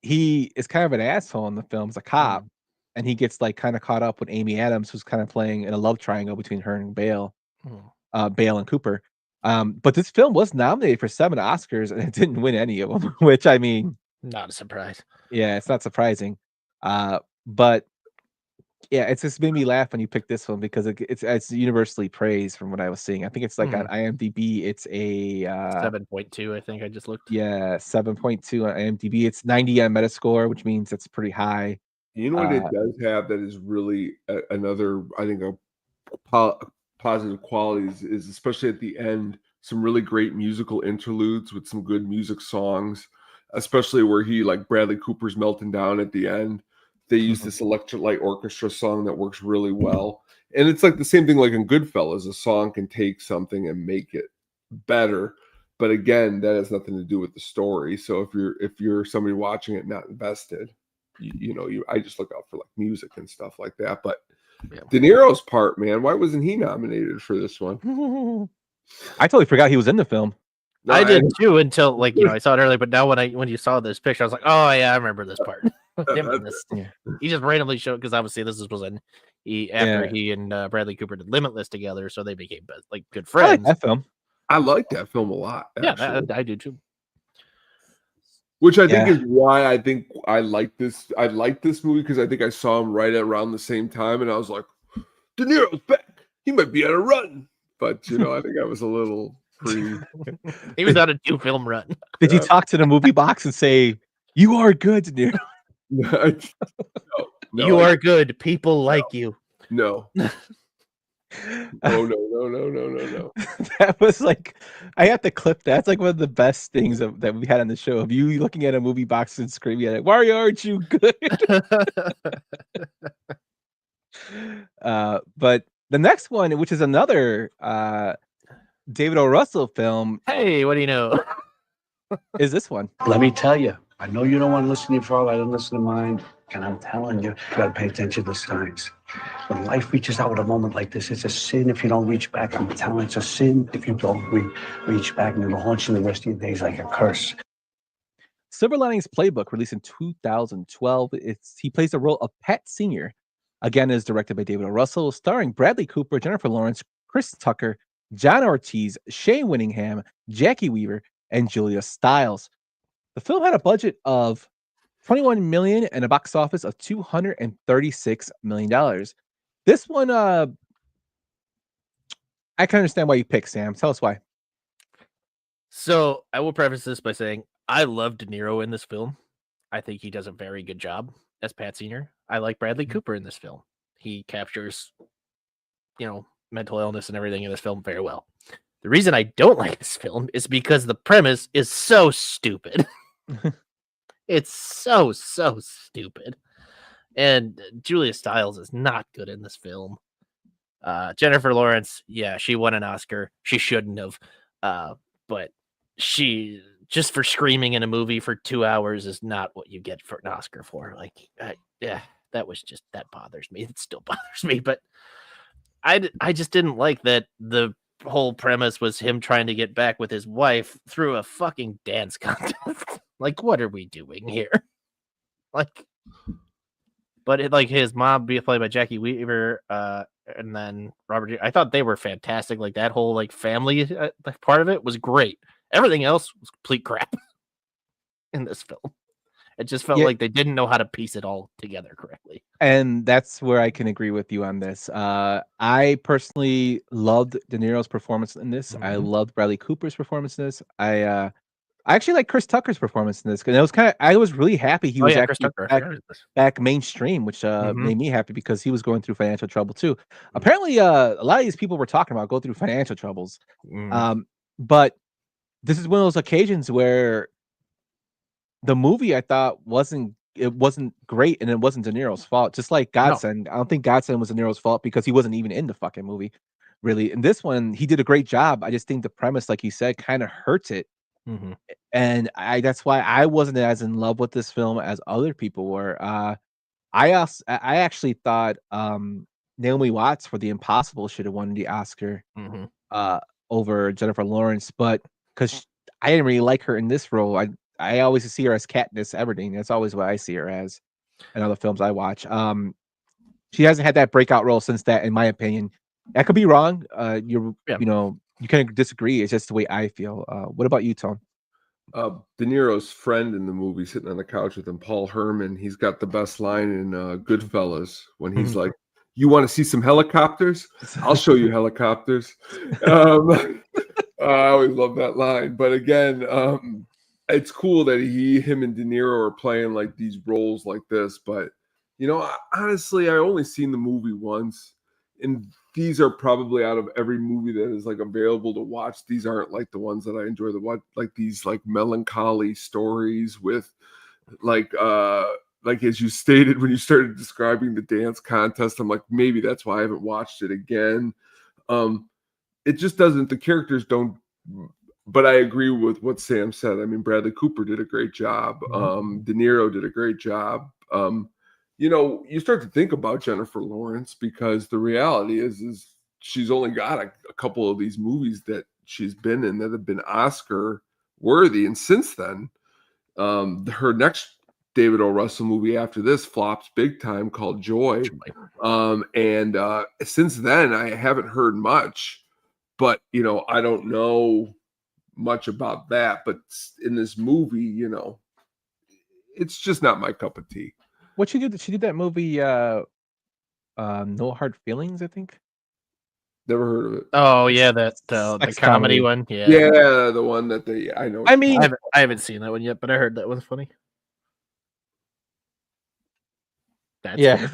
he is kind of an asshole in the film as a cop, and he gets like kind of caught up with Amy Adams, who's kind of playing in a love triangle between her and Bale, Bale and Cooper. But this film was nominated for 7 Oscars and it didn't win any of them, which I mean, not a surprise. Yeah, it's not surprising. But yeah, it's just made me laugh when you picked this one because it's universally praised from what I was seeing. I think it's like on IMDb, it's a 7.2. I think I just looked. Yeah, 7.2 on IMDb. It's 90 on Metascore, which means it's pretty high. You know what it does have that is really another, I think, a positive qualities is especially at the end, some really great musical interludes with some good music songs, especially where he, like Bradley Cooper's melting down at the end. They use this electric light orchestra song that works really well. And it's like the same thing like in Goodfellas, a song can take something and make it better. But again, that has nothing to do with the story. So if you're somebody watching it not invested, I just look out for like music and stuff like that. But De Niro's part, man, why wasn't he nominated for this one? I totally forgot he was in the film. No, I did too until I saw it earlier. But now when you saw this picture, I was like, oh yeah, I remember this part. He just randomly showed because obviously this was after he and Bradley Cooper did Limitless together, so they became like good friends. I like that film. I like that film a lot. Yeah, I do too. Which I think is why I think I like this. I like this movie because I think I saw him right around the same time, and I was like, De Niro's back. He might be on a run. But I think I was a little pre. He was on a 2-film run. Did you talk to the movie box and say, "You are good, De Niro"? No, you are good. People like you. No. No. That was like, I have to clip that. That's like one of the best things that we had on the show of you looking at a movie box and screaming at it, "Why aren't you good?" But the next one, which is another David O. Russell film. Hey, what do you know? Is this one? Let me tell you, I know you don't want to listen to your father. I don't listen to mine. And I'm telling you, you got to pay attention to the signs. When life reaches out at a moment like this, it's a sin if you don't reach back. I'm telling you, it's a sin if you don't reach back, and it'll haunt you the rest of your days like a curse. Silver Linings Playbook, released in 2012. He plays the role of Pat Sr. Again, is directed by David O. Russell, starring Bradley Cooper, Jennifer Lawrence, Chris Tucker, John Ortiz, Shane Winningham, Jackie Weaver, and Julia Stiles. The film had a budget of $21 million and a box office of $236 million. This one, I can understand why you picked, Sam. Tell us why. So I will preface this by saying I love De Niro in this film. I think he does a very good job as Pat Sr. I like Bradley Cooper in this film. He captures, mental illness and everything in this film very well. The reason I don't like this film is because the premise is so stupid. It's so stupid. And Julia Stiles is not good in this film. Jennifer Lawrence, she won an Oscar. She shouldn't have. But she, just for screaming in a movie for 2 hours, is not what you get for an Oscar for. That bothers me. It still bothers me. But I just didn't like that the whole premise was him trying to get back with his wife through a fucking dance contest. What are we doing here? But his mom being played by Jackie Weaver, and then Robert. I thought they were fantastic. That whole family part of it was great. Everything else was complete crap in this film. It just felt like they didn't know how to piece it all together correctly. And that's where I can agree with you on this. I personally loved De Niro's performance in this. I loved Bradley Cooper's performance in this. I actually like Chris Tucker's performance in this because I was really happy he was actually back mainstream, which made me happy because he was going through financial trouble too. Apparently, a lot of these people we're talking about go through financial troubles. But this is one of those occasions where the movie I thought wasn't great, and it wasn't De Niro's fault. Just like Godsend, I don't think Godsend was De Niro's fault because he wasn't even in the fucking movie, really. In this one, he did a great job. I just think the premise, like you said, kind of hurts it. And that's why I wasn't as in love with this film as other people were. I actually thought Naomi Watts for The Impossible should have won the Oscar over Jennifer Lawrence, but because I didn't really like her in this role, I always see her as Katniss Everdeen. That's always what I see her as in other films I watch. She hasn't had that breakout role since that, in my opinion. I could be wrong. You can disagree. It's just the way I feel. What about you, Tone? De Niro's friend in the movie, sitting on the couch with him, Paul Herman, he's got the best line in Goodfellas when he's like, "You want to see some helicopters? I'll show you helicopters." I always love that line. But again, it's cool that him and De Niro are playing these roles like this. But honestly, I only seen the movie once, and these are probably, out of every movie that is available to watch, these aren't the ones that I enjoy to watch. These melancholy stories with as you stated when you started describing the dance contest, I'm like, maybe that's why I haven't watched it again. It just doesn't. The characters don't. But I agree with what Sam said. I mean, Bradley Cooper did a great job. De Niro did a great job. You start to think about Jennifer Lawrence, because the reality is she's only got a couple of these movies that she's been in that have been Oscar worthy. And since then, her next David O. Russell movie after this flops big time, called Joy. And since then, I haven't heard much, but, I don't know much about that. But in this movie, it's just not my cup of tea. What she did? She did that movie, No Hard Feelings, I think. Never heard of it. Oh yeah, that the Sex comedy comedy. one. Yeah. Yeah, the one that I know. I mean, I haven't seen that one yet, but I heard that one's funny. That's yeah.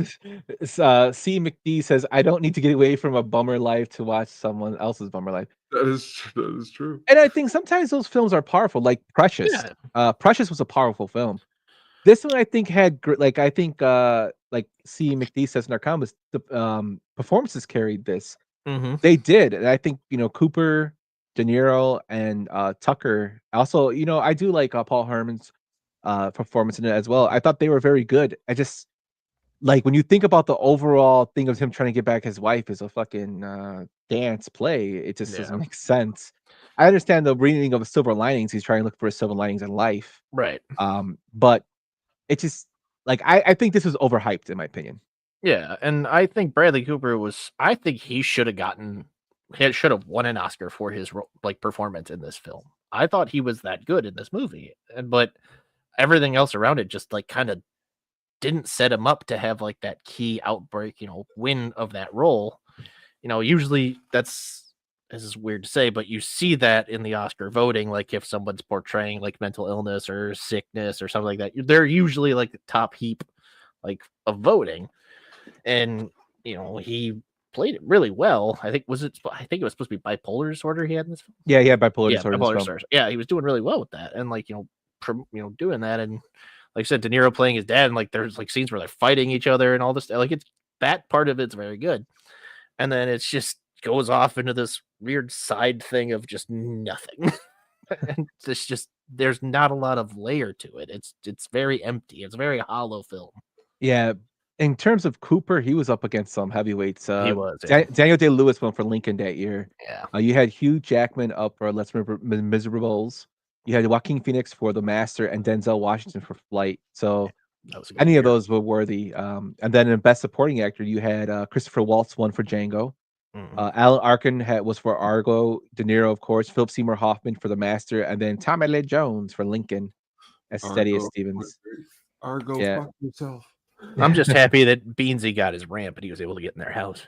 C. McD says, "I don't need to get away from a bummer life to watch someone else's bummer life." That is true. And I think sometimes those films are powerful, like Precious. Yeah. Precious was a powerful film. This one I think had like like C. McD says in our comments, the performances carried this. Mm-hmm. They did, and I think Cooper, De Niro, and Tucker. Also, I do like Paul Herman's performance in it as well. I thought they were very good. I just like when you think about the overall thing of him trying to get back his wife is a fucking dance play. It just doesn't make sense. I understand the reading of silver linings. He's trying to look for silver linings in life, Right. but it just like I think this was overhyped in my opinion. Yeah, and I think Bradley Cooper was. I think he should have won an Oscar for his performance in this film. I thought he was that good in this movie, but everything else around it just kind of didn't set him up to have that key outbreak, win of that role. Usually this is weird to say, but you see that in the Oscar voting, if someone's portraying mental illness or sickness or something like that, they're usually the top heap of voting. And he played it really well. I think it was supposed to be bipolar disorder he had in this film. Yeah, he had bipolar disorder. Bipolar disorder. Yeah, he was doing really well with that, and doing that, and like I said, De Niro playing his dad, and there's scenes where they're fighting each other and all this. It's that part of it's very good, and then it's just goes off into this weird side thing of just nothing. And it's just there's not a lot of layer to it. It's very empty. It's a very hollow film. Yeah. In terms of Cooper, he was up against some heavyweights. He was. Yeah. Daniel Day-Lewis went for Lincoln that year. Yeah. You had Hugh Jackman up for Let's Remember Miserables. You had Joaquin Phoenix for The Master and Denzel Washington for Flight. So any of those were worthy. And then in Best Supporting Actor, you had Christopher Waltz won for Django. Alan Arkin was for Argo. De Niro, of course. Philip Seymour Hoffman for The Master. And then Tommy Lee Jones for Lincoln as Steady as Stevens. Argo, Yeah. fuck yourself. I'm just happy that Beansy got his ramp and he was able to get in their house.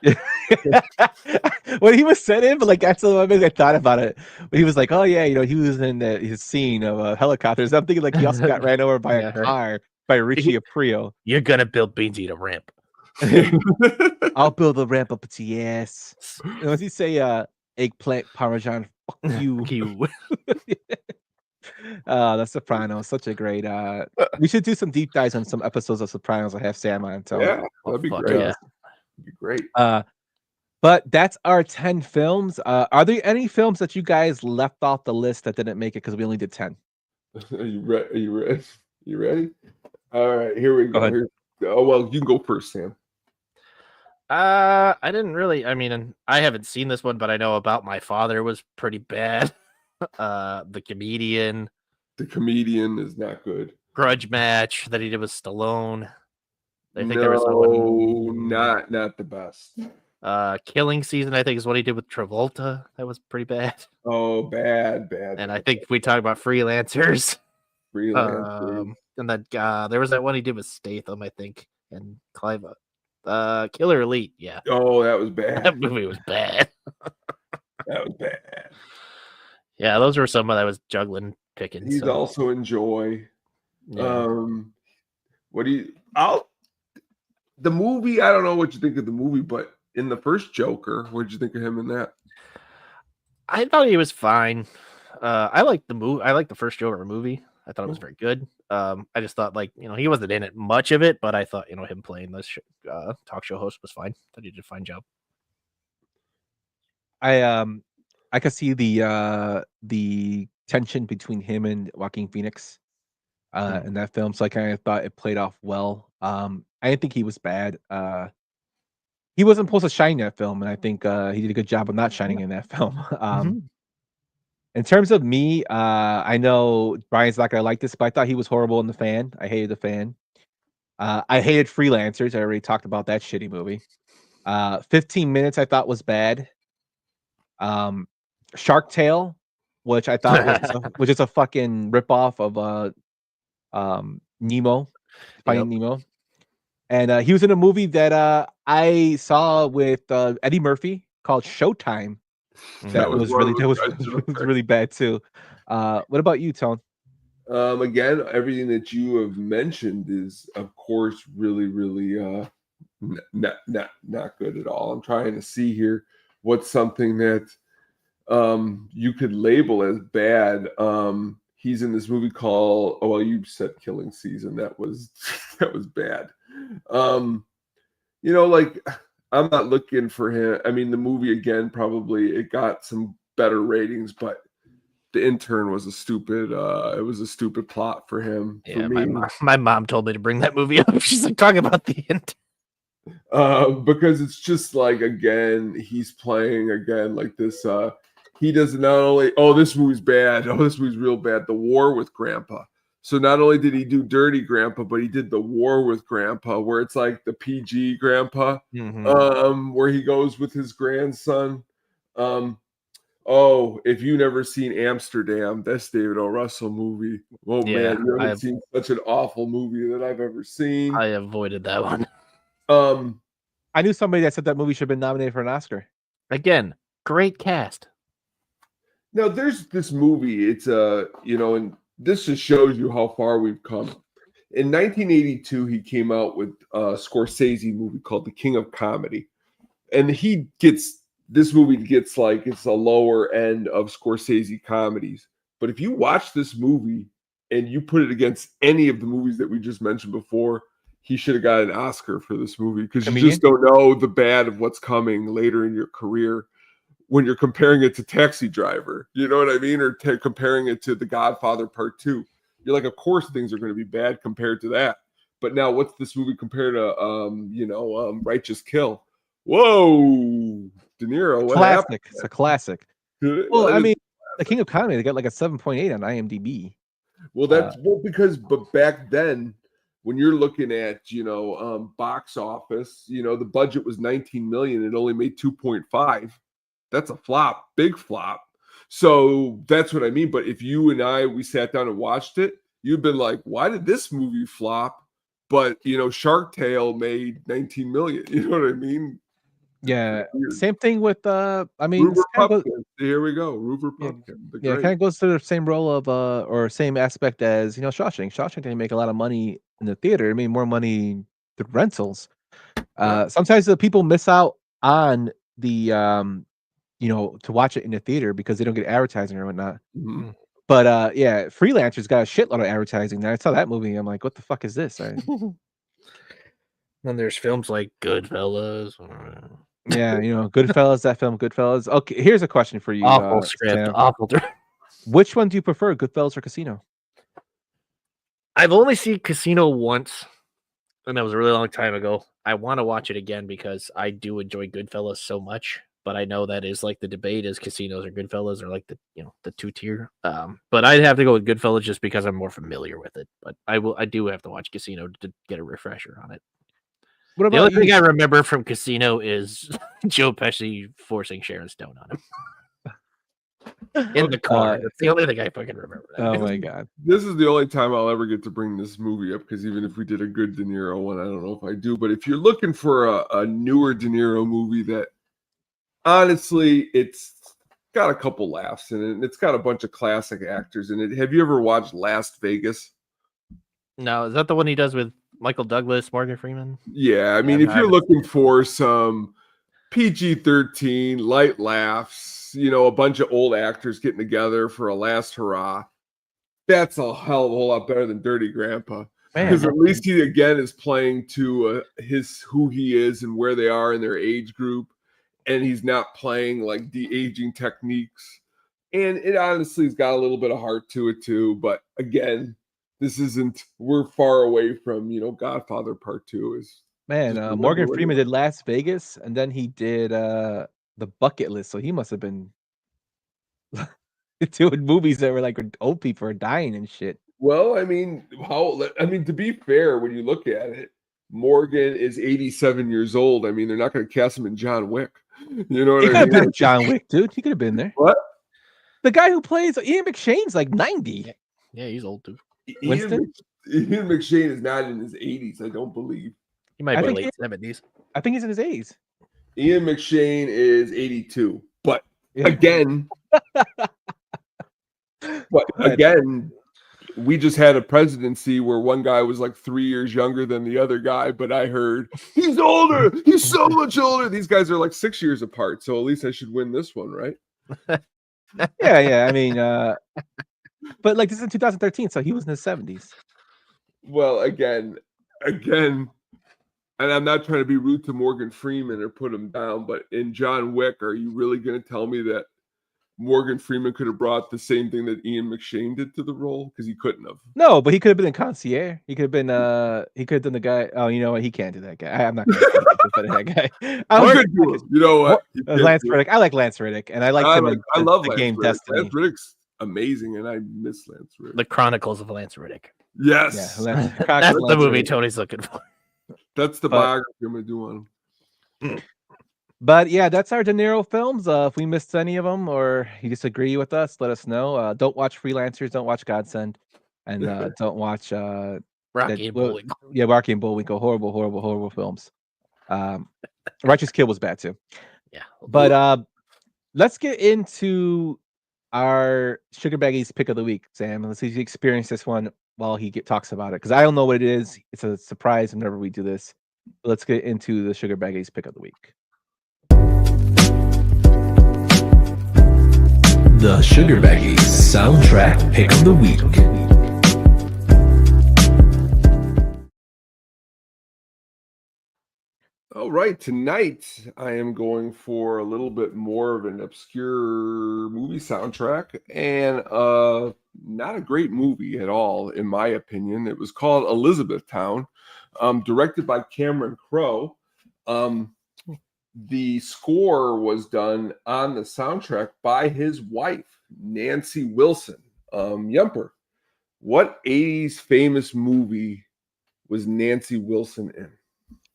When he was sent in, but that's the I thought about it. But he was like, "Oh yeah, he was in his scene of helicopters." I'm thinking he also got ran over by a car by Richie Aprile. You're gonna build Beansy a ramp. I'll build a ramp up to your ass. Does he say eggplant parmesan? Fuck you. The Sopranos, such a great. We should do some deep dives on some episodes of Sopranos. I have Sam on. So yeah, that'd be great. Yeah. That'd be great. But that's our 10 films. Are there any films that you guys left off the list that didn't make it because we only did 10? Are you ready? Are you ready? You ready? All right, here we go. Go well, you can go first, Sam. I didn't really. I mean, I haven't seen this one, but I know About My Father was pretty bad. The Comedian. The Comedian is not good. Grudge Match that he did with Stallone. I think no, there was not the best. Killing Season, I think, is what he did with Travolta. That was pretty bad. Oh, bad. And I think we talked about Freelancers. Freelancers. And that there was that one he did with Statham, I think, and Clive. Killer Elite, yeah. Oh, that was bad. That movie was bad. That was bad. Yeah, those were some that I was juggling picking. He's also in Joy. Yeah. The movie, I don't know what you think of the movie, but in the first Joker, what did you think of him in that? I thought he was fine. I liked the movie. I liked the first Joker movie. I thought it was very good. I just thought he wasn't in it much of it, but I thought him playing this talk show host was fine. I thought he did a fine job. I could see the tension between him and Joaquin Phoenix in that film, so I kind of thought it played off well. I didn't think he was bad. He wasn't supposed to shine in that film, and I think he did a good job of not shining in that film. In terms of me, I know Brian's not gonna like this, but I thought he was horrible in The Fan. I hated The Fan. I hated Freelancers. I already talked about that shitty movie. 15 Minutes I thought was bad. Shark Tale, which I thought was which is a fucking ripoff of Nemo, Finding Nemo, and he was in a movie that I saw with Eddie Murphy called Showtime. That was really bad too. What about you, Tone? Again, everything that you have mentioned is, of course, really, really not good at all. I'm trying to see here what's something that you could label as bad. He's in this movie called, oh well, you said Killing Season. That was that was bad. Like I'm not looking for him. I mean, the movie again, probably it got some better ratings, but The Intern was a stupid it was a stupid plot for him. Yeah, for me. my mom told me to bring that movie up. She's like talking about the Intern. Because it's just like, again, he's playing again like this. He does not only, oh, this movie's bad. Oh, this movie's real bad. The War with Grandpa. So not only did he do Dirty Grandpa, but he did The War with Grandpa, where it's like the PG Grandpa, where he goes with his grandson. Oh, if you've never seen Amsterdam, that's David O. Russell movie. Oh man, you haven't seen such an awful movie that I've ever seen. I avoided that one. I knew somebody that said that movie should have been nominated for an Oscar. Again, great cast. Now there's this movie. It's and this just shows you how far we've come. In 1982, he came out with a Scorsese movie called The King of Comedy, and this movie gets like it's a lower end of Scorsese comedies. But if you watch this movie and you put it against any of the movies that we just mentioned before, he should have got an Oscar for this movie, because you just don't know the bad of what's coming later in your career when you're comparing it to Taxi Driver. You know what I mean? Or comparing it to The Godfather Part 2. You're like, of course things are going to be bad compared to that. But now what's this movie compared to Righteous Kill? Whoa, De Niro. Classic. It's a classic. Well, I mean, The King of Comedy, they got like a 7.8 on IMDb. Well, but back then, when you're looking at box office, the budget was 19 million. It only made 2.5. That's a flop, big flop. So that's what I mean. But if you and we sat down and watched it, you'd been like, why did this movie flop? But Shark Tale made 19 million. You know what I mean? Yeah. Same thing with Rupert Pupkin. Here we go. Rupert Pupkin. Yeah, it kind of goes to the same role of or same aspect as Shawshank. Shawshank didn't make a lot of money in the theater. It made more money through rentals. Sometimes the people miss out on the to watch it in the theater because they don't get advertising or whatnot. But Freelancers got a shitload of advertising. Now I saw that movie, I'm like, what the fuck is this? Then there's films like Goodfellas. Goodfellas, that film, Goodfellas. Okay, here's a question for you. Awful script, awful. Which one do you prefer, Goodfellas or Casino? I've only seen Casino once, and that was a really long time ago. I want to watch it again because I do enjoy Goodfellas so much. But I know that is like the debate is Casinos or Goodfellas or like the two tier. But I'd have to go with Goodfellas just because I'm more familiar with it. But I do have to watch Casino to get a refresher on it. What about the only thing I remember from Casino is Joe Pesci forcing Sharon Stone on him in the car. That's the only thing I fucking remember. Oh my god! This is the only time I'll ever get to bring this movie up, because even if we did a good De Niro one, I don't know if I do. But if you're looking for a newer De Niro movie that honestly, it's got a couple laughs in it, and it's got a bunch of classic actors in it. Have you ever watched Las Vegas? No, is that the one he does with Michael Douglas, Morgan Freeman? Yeah, I mean, if you're looking for some PG-13 light laughs, a bunch of old actors getting together for a last hurrah, that's a hell of a whole lot better than Dirty Grandpa. Because at least he again is playing to who he is and where they are in their age group. And he's not playing like de-aging techniques. And it honestly has got a little bit of heart to it too. But again, we're far away from, Godfather Part 2 is. Man, Morgan Freeman did Las Vegas, and then he did The Bucket List. So he must have been doing movies that were like old people are dying and shit. Well, I mean, to be fair, when you look at it, Morgan is 87 years old. I mean, they're not going to cast him in John Wick. You know what I mean? He could have been John Wick, dude. He could have been there. What? The guy who plays Ian McShane's like 90. Yeah, he's old too. Winston? Ian McShane is not in his 80s, I don't believe. He might I be think late 70s. I think he's in his 80s. Ian McShane is 82. But Yeah. again, ahead. we just had a presidency where one guy was like 3 years younger than the other guy, but I heard he's older. He's so much older. These guys are like 6 years apart, so at least I should win this one, right? Yeah. I mean, but like this is in 2013, so he was in his 70s. Well, again, and I'm not trying to be rude to Morgan Freeman or put him down, but in John Wick, are you really going to tell me that Morgan Freeman could have brought the same thing that Ian McShane did to the role? Because he couldn't have. No, but he could have been in Concierge. He could have been. He could have done the guy. Oh, you know what? He can't do that guy. I'm not going to put that guy. You know what? Lance Reddick. I like Lance Reddick, and I like him. I love the Lance game Reddick. Destiny. Lance Reddick's amazing, and I miss Lance Reddick. The Chronicles of Lance Reddick. Yes, Yeah, that's the movie Tony's looking for. That's the biography I'm gonna do on him. But yeah, that's our De Niro films. If we missed any of them or you disagree with us, let us know. Don't watch Freelancers, don't watch Godsend, and don't watch Rocky and Bullwinkle. Yeah, Rocky and Bullwinkle. Horrible films. Righteous Kid was bad too. Yeah. But let's get into our Sugar Baggies pick of the week, Sam. Let's see if you experience this one while he talks about it, because I don't know what it is. It's a surprise whenever we do this. But let's get into the Sugar Baggies pick of the week. The Sugar Baggies soundtrack pick of the week. All right, tonight I am going for a little bit more of an obscure movie soundtrack, and not a great movie at all, in my opinion. It was called Elizabethtown, directed by Cameron Crowe. The score was done on the soundtrack by his wife, Nancy Wilson. Yumper, what 80s famous movie was Nancy Wilson in?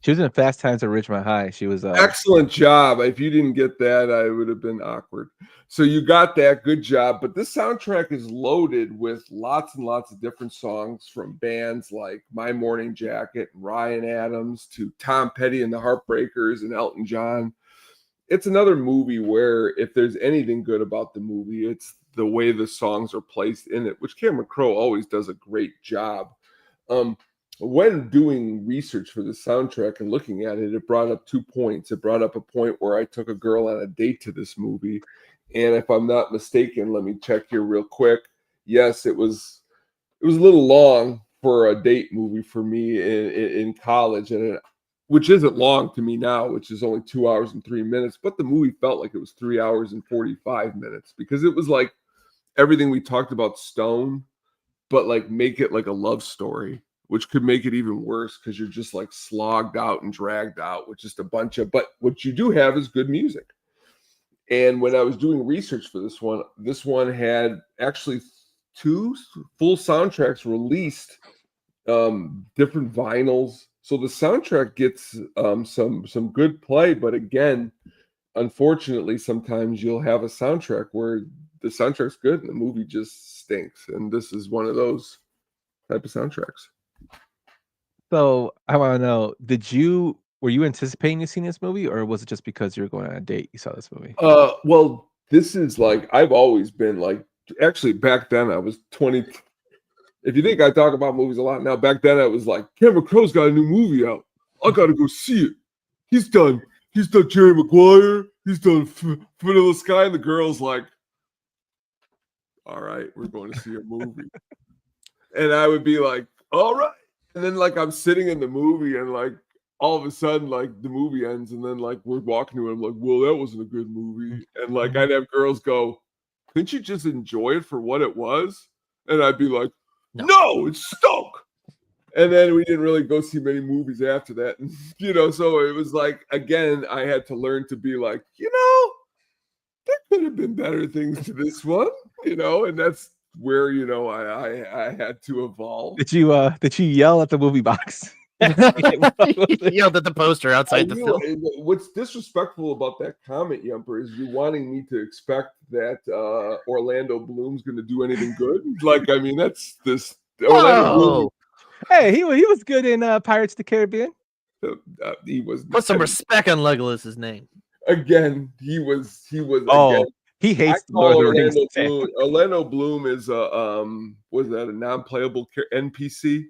She was in Fast Times at Ridgemont High. She was excellent job. If you didn't get that, I would have been awkward. So you got that. Good job. But this soundtrack is loaded with lots and lots of different songs from bands like My Morning Jacket, Ryan Adams, to Tom Petty and the Heartbreakers and Elton John. It's another movie where if there's anything good about the movie, it's the way the songs are placed in it, which Cameron Crowe always does a great job. When doing research for the soundtrack and looking at it, it brought up 2 points. It brought up a point where I took a girl on a date to this movie. And if I'm not mistaken, let me check here real quick. Yes, it was a little long for a date movie for me in college, and which isn't long to me now, which is only 2 hours and 3 minutes. But the movie felt like it was 3 hours and 45 minutes because it was like everything we talked about Stone, but like make it like a love story, which could make it even worse because you're just like slogged out and dragged out with just a bunch of, but what you do have is good music. And when I was doing research for this one had actually 2 full soundtracks released, different vinyls. So the soundtrack gets some good play, but again, unfortunately, sometimes you'll have a soundtrack where the soundtrack's good and the movie just stinks. And this is one of those type of soundtracks. So I want to know, were you anticipating seeing this movie, or was it just because you were going on a date you saw this movie? Well, this is like, I've always been like, actually back then I was 20. If you think I talk about movies a lot now, back then I was like, Cameron Crowe's got a new movie out. I got to go see it. He's done Jerry Maguire. He's done Vanilla Sky. And the girl's like, all right, we're going to see a movie. And I would be like, all right. And then like I'm sitting in the movie and like all of a sudden like the movie ends and then like we're walking to it. I'm like, well, that wasn't a good movie. And like I'd have girls go, couldn't you just enjoy it for what it was? And I'd be like, no, it's Stoke. And then we didn't really go see many movies after that. And, so it was like, again, I had to learn to be like, there could have been better things to this one, and that's where, I had to evolve. Did you yell at the movie box? Yelled at the poster outside the film. What's disrespectful about that comment, Yumper, is you wanting me to expect that Orlando Bloom's going to do anything good. Like, I mean, that's this. Hey, he was good in Pirates of the Caribbean. He was Put some respect on Legolas's name. again. He was Oh, again. he I hates call Lord of the Rings. Orlando Bloom. Orlando Bloom is a was that a non-playable NPC?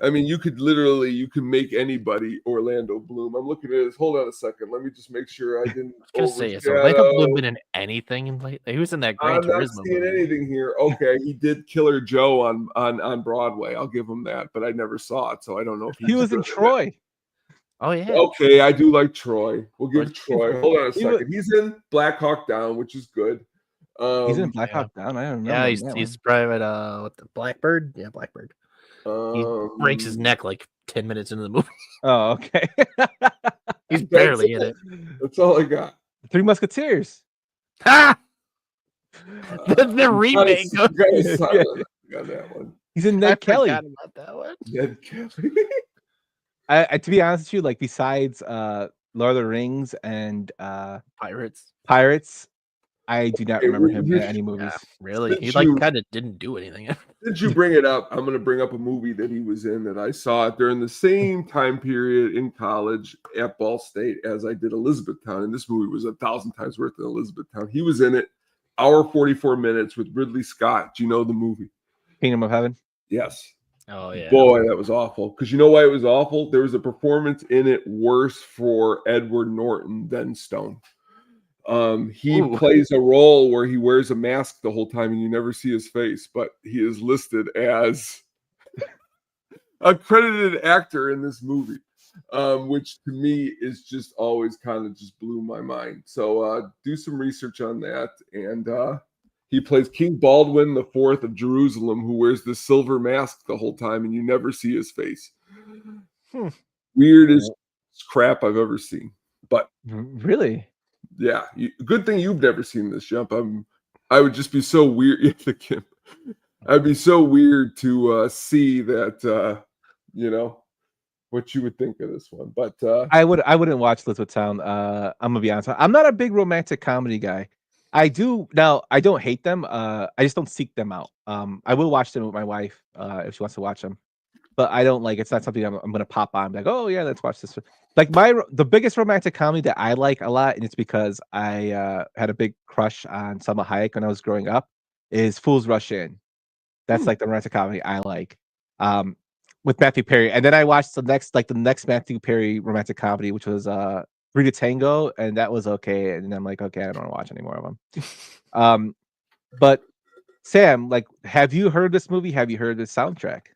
I mean, you can make anybody Orlando Bloom. I'm looking at this. Hold on a second. Let me just make sure I didn't I was gonna say, has Orlando Bloom been in anything lately? He was in that Gran I'm not Turismo seeing movie. anything here. Okay, he did Killer Joe on Broadway. I'll give him that, but I never saw it, so I don't know if He was in Troy. Oh yeah. Okay, I do like Troy. We'll give Troy's Troy. Hold on a He was- second. He's in Black Hawk Down, which is good. He's in Black Hawk Down. I don't remember. Yeah, that he's one. private. What the Blackbird? Yeah, Blackbird. He breaks his neck like 10 minutes into the movie. Oh, okay. He's barely in it. That's all I got. Three Musketeers. Ha! The remake. Got that one. He's in Ned Kelly. Forgot about that one. Ned Kelly. I to be honest with you, like besides Lord of the Rings and Pirates, I do not remember him in any movies. Yeah, really, he kind of didn't do anything. Since you bring it up, I'm going to bring up a movie that he was in that I saw during the same time period in college at Ball State as I did Elizabethtown, and this movie was 1,000 times worth than Elizabethtown. He was in it, hour 44 minutes with Ridley Scott. Do you know the movie? Kingdom of Heaven. Yes. Oh yeah. Boy, that was awful. Because you know why it was awful? There was a performance in it worse for Edward Norton than Stone. He plays a role where he wears a mask the whole time and you never see his face, but he is listed as a credited actor in this movie, which to me is just always kind of just blew my mind. So do some research on that. And he plays King Baldwin the Fourth of Jerusalem, who wears this silver mask the whole time and you never see his face. Weirdest crap I've ever seen. But really? Yeah, good thing you've never seen this, Jump. I would just be so weird. I'd be so weird to see that. What you would think of this one, but I wouldn't watch Elizabethtown. I'm gonna be honest. I'm not a big romantic comedy guy. I don't hate them. I just don't seek them out. I will watch them with my wife if she wants to watch them, but I don't like. It's not something I'm gonna pop on. Like, oh yeah, let's watch this. Like the biggest romantic comedy that I like a lot, and it's because I had a big crush on Salma Hayek when I was growing up, is Fools Rush In. That's like the romantic comedy I like, with Matthew Perry. And then I watched the next Matthew Perry romantic comedy, which was Three to Tango, and that was okay. And I'm like, okay, I don't want to watch any more of them. But Sam, like, have you heard this movie? Have you heard this soundtrack?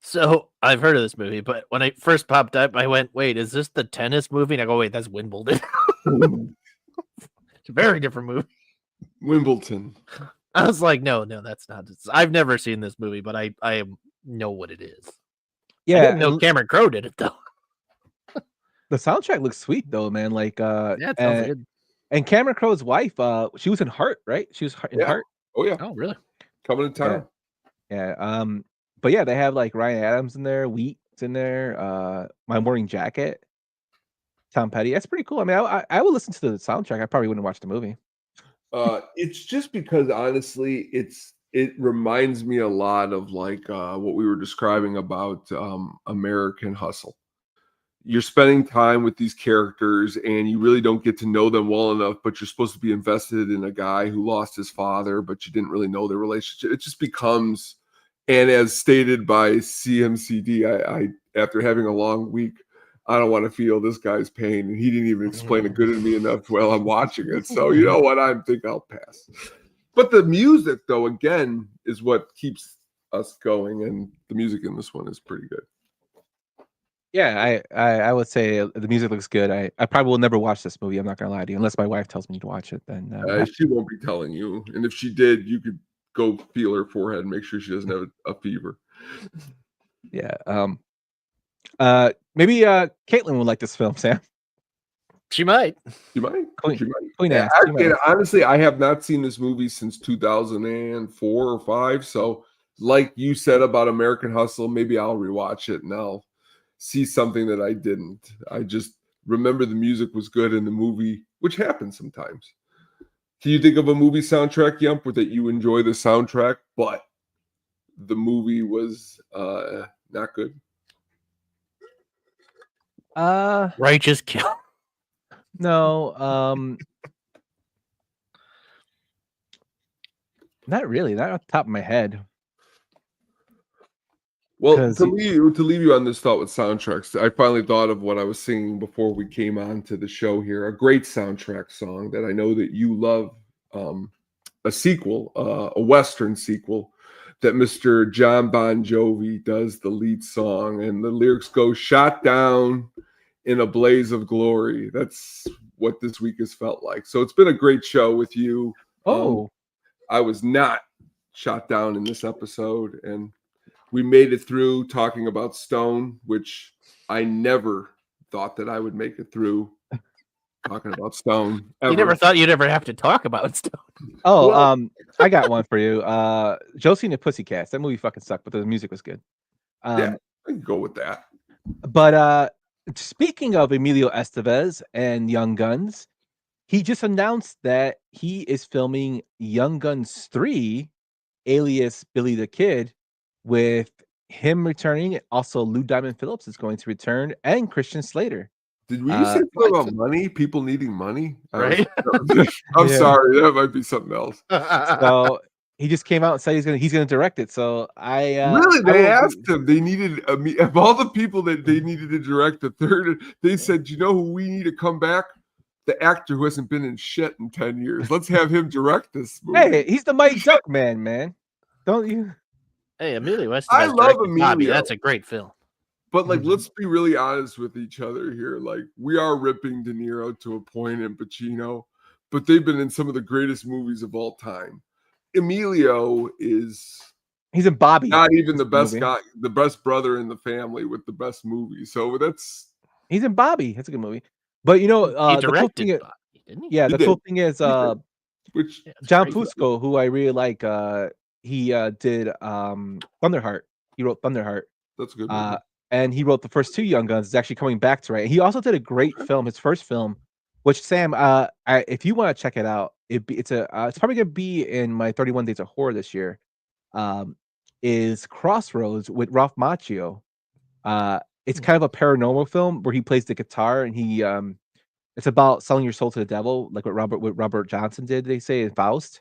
So I've heard of this movie, but when it first popped up, I went, "Wait, is this the tennis movie?" And I go, "Wait, that's Wimbledon." It's a very different movie. Wimbledon. I was like, "No, that's not." I've never seen this movie, but I know what it is. Yeah, I didn't know Cameron Crowe did it though. The soundtrack looks sweet though, man. Like, Yeah, it sounds good. And Cameron Crowe's wife, she was in Heart, right? She was in Heart. Oh yeah. Oh really? Coming to town. Yeah. But yeah, they have like Ryan Adams in there, Wheat's in there, My Morning Jacket, Tom Petty. That's pretty cool. I mean, I would listen to the soundtrack. I probably wouldn't watch the movie. It's just because honestly, it reminds me a lot of like what we were describing about American Hustle. You're spending time with these characters and you really don't get to know them well enough, but you're supposed to be invested in a guy who lost his father, but you didn't really know their relationship. It just becomes, and as stated by CMCD, I after having a long week, I don't want to feel this guy's pain, and he didn't even explain it good to me enough while I'm watching it. So you know what, I think I'll pass. But the music, though, again, is what keeps us going, and the music in this one is pretty good. Yeah, I would say the music looks good. I probably will never watch this movie. I'm not gonna lie to you, unless my wife tells me to watch it. Then She won't be telling you, and if she did, you could go feel her forehead and make sure she doesn't have a fever. Yeah. Maybe Caitlin would like this film, Sam. She might. She might. Queen ass. Honestly, I have not seen this movie since 2004 or 5. So, like you said about American Hustle, maybe I'll rewatch it and I'll see something that I didn't. I just remember the music was good in the movie, which happens sometimes. Can you think of a movie soundtrack, Yump, that you enjoy the soundtrack, but the movie was Not good. Righteous Kill. No, not really. Not off the top of my head. Well, 'Cause to leave you on this thought with soundtracks, I finally thought of what I was singing before we came on to the show here. A great soundtrack song that I know that you love. A sequel, a Western sequel, that Mr. John Bon Jovi does the lead song, and the lyrics go, "Shot down in a blaze of glory." That's what this week has felt like. So it's been a great show with you. I was not shot down in this episode, and we made it through talking about Stone, which I never thought that I would make it through talking about Stone. You never thought you'd ever have to talk about Stone. I got one for you. Josie and the Pussycats. That movie fucking sucked, but the music was good. Yeah, I can go with that. But speaking of Emilio Estevez and Young Guns, he just announced that he is filming Young Guns 3, alias Billy the Kid, with him returning. Also, Lou Diamond Phillips is going to return, and Christian Slater. Did we say something about money? People needing money? Right? I'm Yeah. sorry. That might be something else. So he just came out and said he's gonna direct it. So Really? They asked him. They needed of all the people that they needed to direct the third. They said, "You know who we need to come back? The actor who hasn't been in shit in 10 years. Let's have him direct this movie." Hey, he's the Mike Duck man. Don't you? Hey, Emilio Estevez. I love directed Bobby. Emilio. That's a great film. But let's be really honest with each other here. Like, we are ripping De Niro to a point and Pacino, but they've been in some of the greatest movies of all time. Emilio he's in Bobby. Not even the best movie. guy, the best brother in the family with the best movie. So he's in Bobby. That's a good movie. But he the cool directed thing is, Bobby, didn't he? yeah, He the did. cool thing is, which John Fusco, who I really like, he did Thunderheart. He wrote Thunderheart. That's a good movie. And he wrote the first two Young Guns. Is actually coming back to write. He also did a great film, his first film, which Sam, if you want to check it out, it's probably gonna be in my 31 Days of Horror this year. Is Crossroads with Ralph Macchio. It's kind of a paranormal film where he plays the guitar, and he it's about selling your soul to the devil, like what Robert Johnson did. They say in Faust.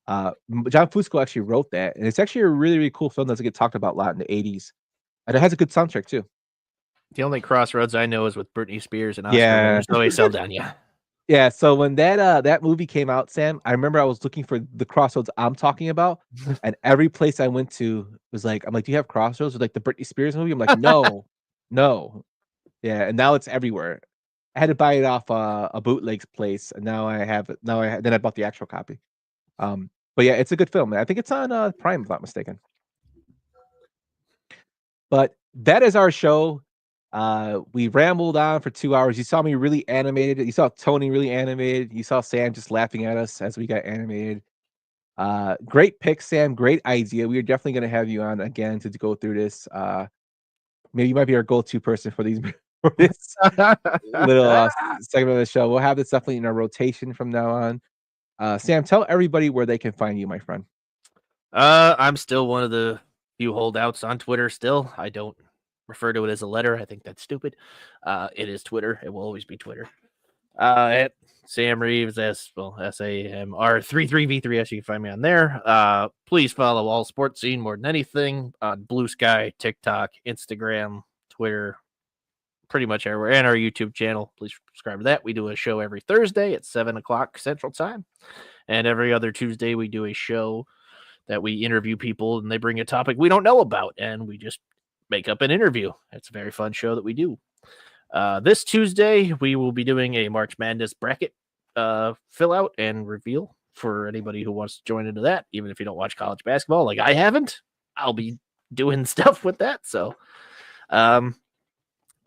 John Fusco actually wrote that, and it's actually a really, really cool film that doesn't get talked about a lot in the 80s. And it has a good soundtrack too. The only Crossroads I know is with Britney Spears and Oscar winner Zoe Saldana. Yeah, so when that movie came out, Sam, I remember I was looking for the Crossroads I'm talking about, and every place I went to was like, I'm like, "Do you have Crossroads?" With like the Britney Spears movie. I'm like, "No, no." Yeah, and now it's everywhere. I had to buy it off a bootlegs place, and now I have it. Then I bought the actual copy. But yeah, it's a good film. I think it's on Prime, if I'm not mistaken. But that is our show. We rambled on for 2 hours. You saw me really animated. You saw Tony really animated. You saw Sam just laughing at us as we got animated. Great pick, Sam. Great idea. We are definitely going to have you on again to go through this. Maybe you might be our go-to person for these for this little segment of the show. We'll have this definitely in our rotation from now on. Sam, tell everybody where they can find you, my friend. I'm still one of the few holdouts on Twitter still. I don't refer to it as a letter. I think that's stupid. It is Twitter. It will always be Twitter. At Sam Reeves, SAMR33V3S. You can find me on there. Please follow All Sports Scene more than anything on Blue Sky, TikTok, Instagram, Twitter, pretty much everywhere, and our YouTube channel. Please subscribe to that. We do a show every Thursday at 7 o'clock Central Time, and every other Tuesday we do a show that we interview people and they bring a topic we don't know about, and we just make up an interview. It's a very fun show that we do. This Tuesday, we will be doing a March Madness bracket fill out and reveal for anybody who wants to join into that. Even if you don't watch college basketball, like I haven't, I'll be doing stuff with that. So,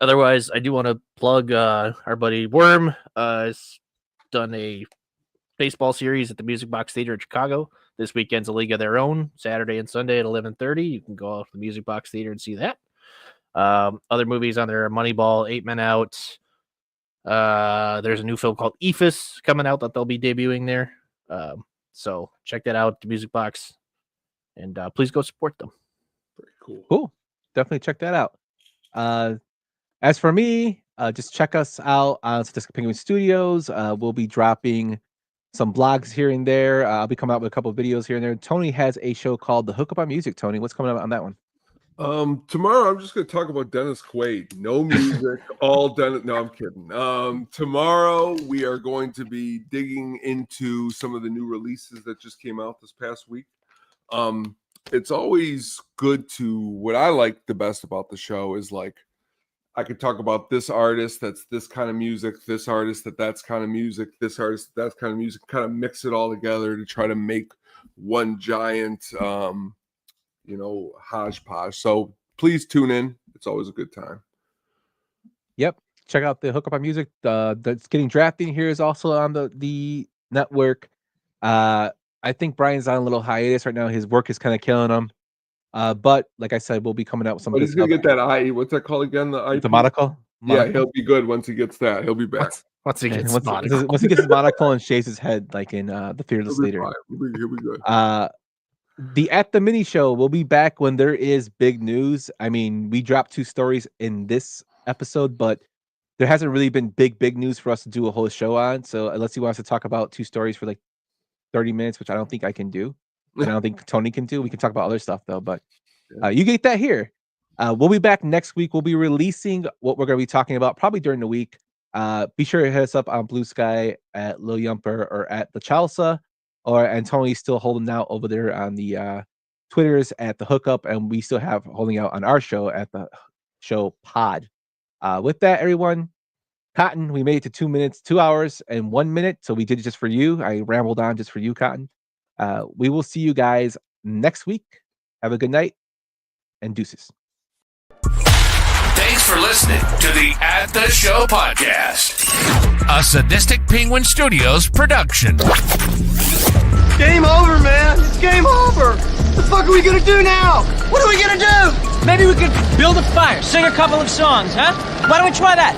otherwise, I do want to plug our buddy Worm has done a baseball series at the Music Box Theater in Chicago. This weekend's a league of their own, Saturday and Sunday at 11:30. You can go off the Music Box Theater and see that. Other movies on there: Moneyball, 8 Men Out. There's a new film called Ephus coming out that they'll be debuting there. So check that out, the Music Box, and please go support them. Very cool. Cool. definitely check that out. As for me, just check us out on Sadistic Penguin Studios. We'll be dropping some blogs here and there. I'll be coming out with a couple of videos here and there. Tony has a show called The Hookup on Music. Tony, what's coming up on that one? Tomorrow I'm just going to talk about Dennis Quaid. No music, all Dennis. No, I'm kidding. Tomorrow we are going to be digging into some of the new releases that just came out this past week. It's always good to, what I like the best about the show is like, I could talk about this artist that's this kind of music, this artist that's kind of music, this artist that's kind of music, kind of mix it all together to try to make one giant, hodgepodge. So please tune in. It's always a good time. Yep. Check out the Hookup on Music. That's Getting Drafting here is also on the network. I think Brian's on a little hiatus right now. His work is kind of killing him. But like I said, we'll be coming out with some. But he's gonna get that IE. What's that called again? The monocle. Yeah, he'll be good once he gets that. He'll be back. Once he gets once he gets his monocle and shaves his head, like in the Fearless Leader. He'll be good. The At the Mini Show will be back when there is big news. I mean, we dropped 2 stories in this episode, but there hasn't really been big news for us to do a whole show on. So unless he wants to talk about 2 stories for like 30 minutes, which I don't think I can do. And I don't think Tony can do. We can talk about other stuff though, but you get that here. We'll be back next week. We'll be releasing what we're going to be talking about probably during the week. Be sure to hit us up on Blue Sky at Lil Yumper or at the Chalsa, and Tony's still holding out over there on the Twitters at the Hookup, and we still have holding out on our show at the Show Pod. With that, everyone, Cotton, we made it to 2 hours and 1 minute. So we did it just for you. I rambled on just for you, Cotton. We will see you guys next week. Have a good night and deuces. Thanks for listening to the At the Show podcast, a Sadistic Penguin Studios production. Game over, man. It's game over. What the fuck are we gonna do now? What are we gonna do? Maybe we could build a fire, sing a couple of songs, huh? Why don't we try that?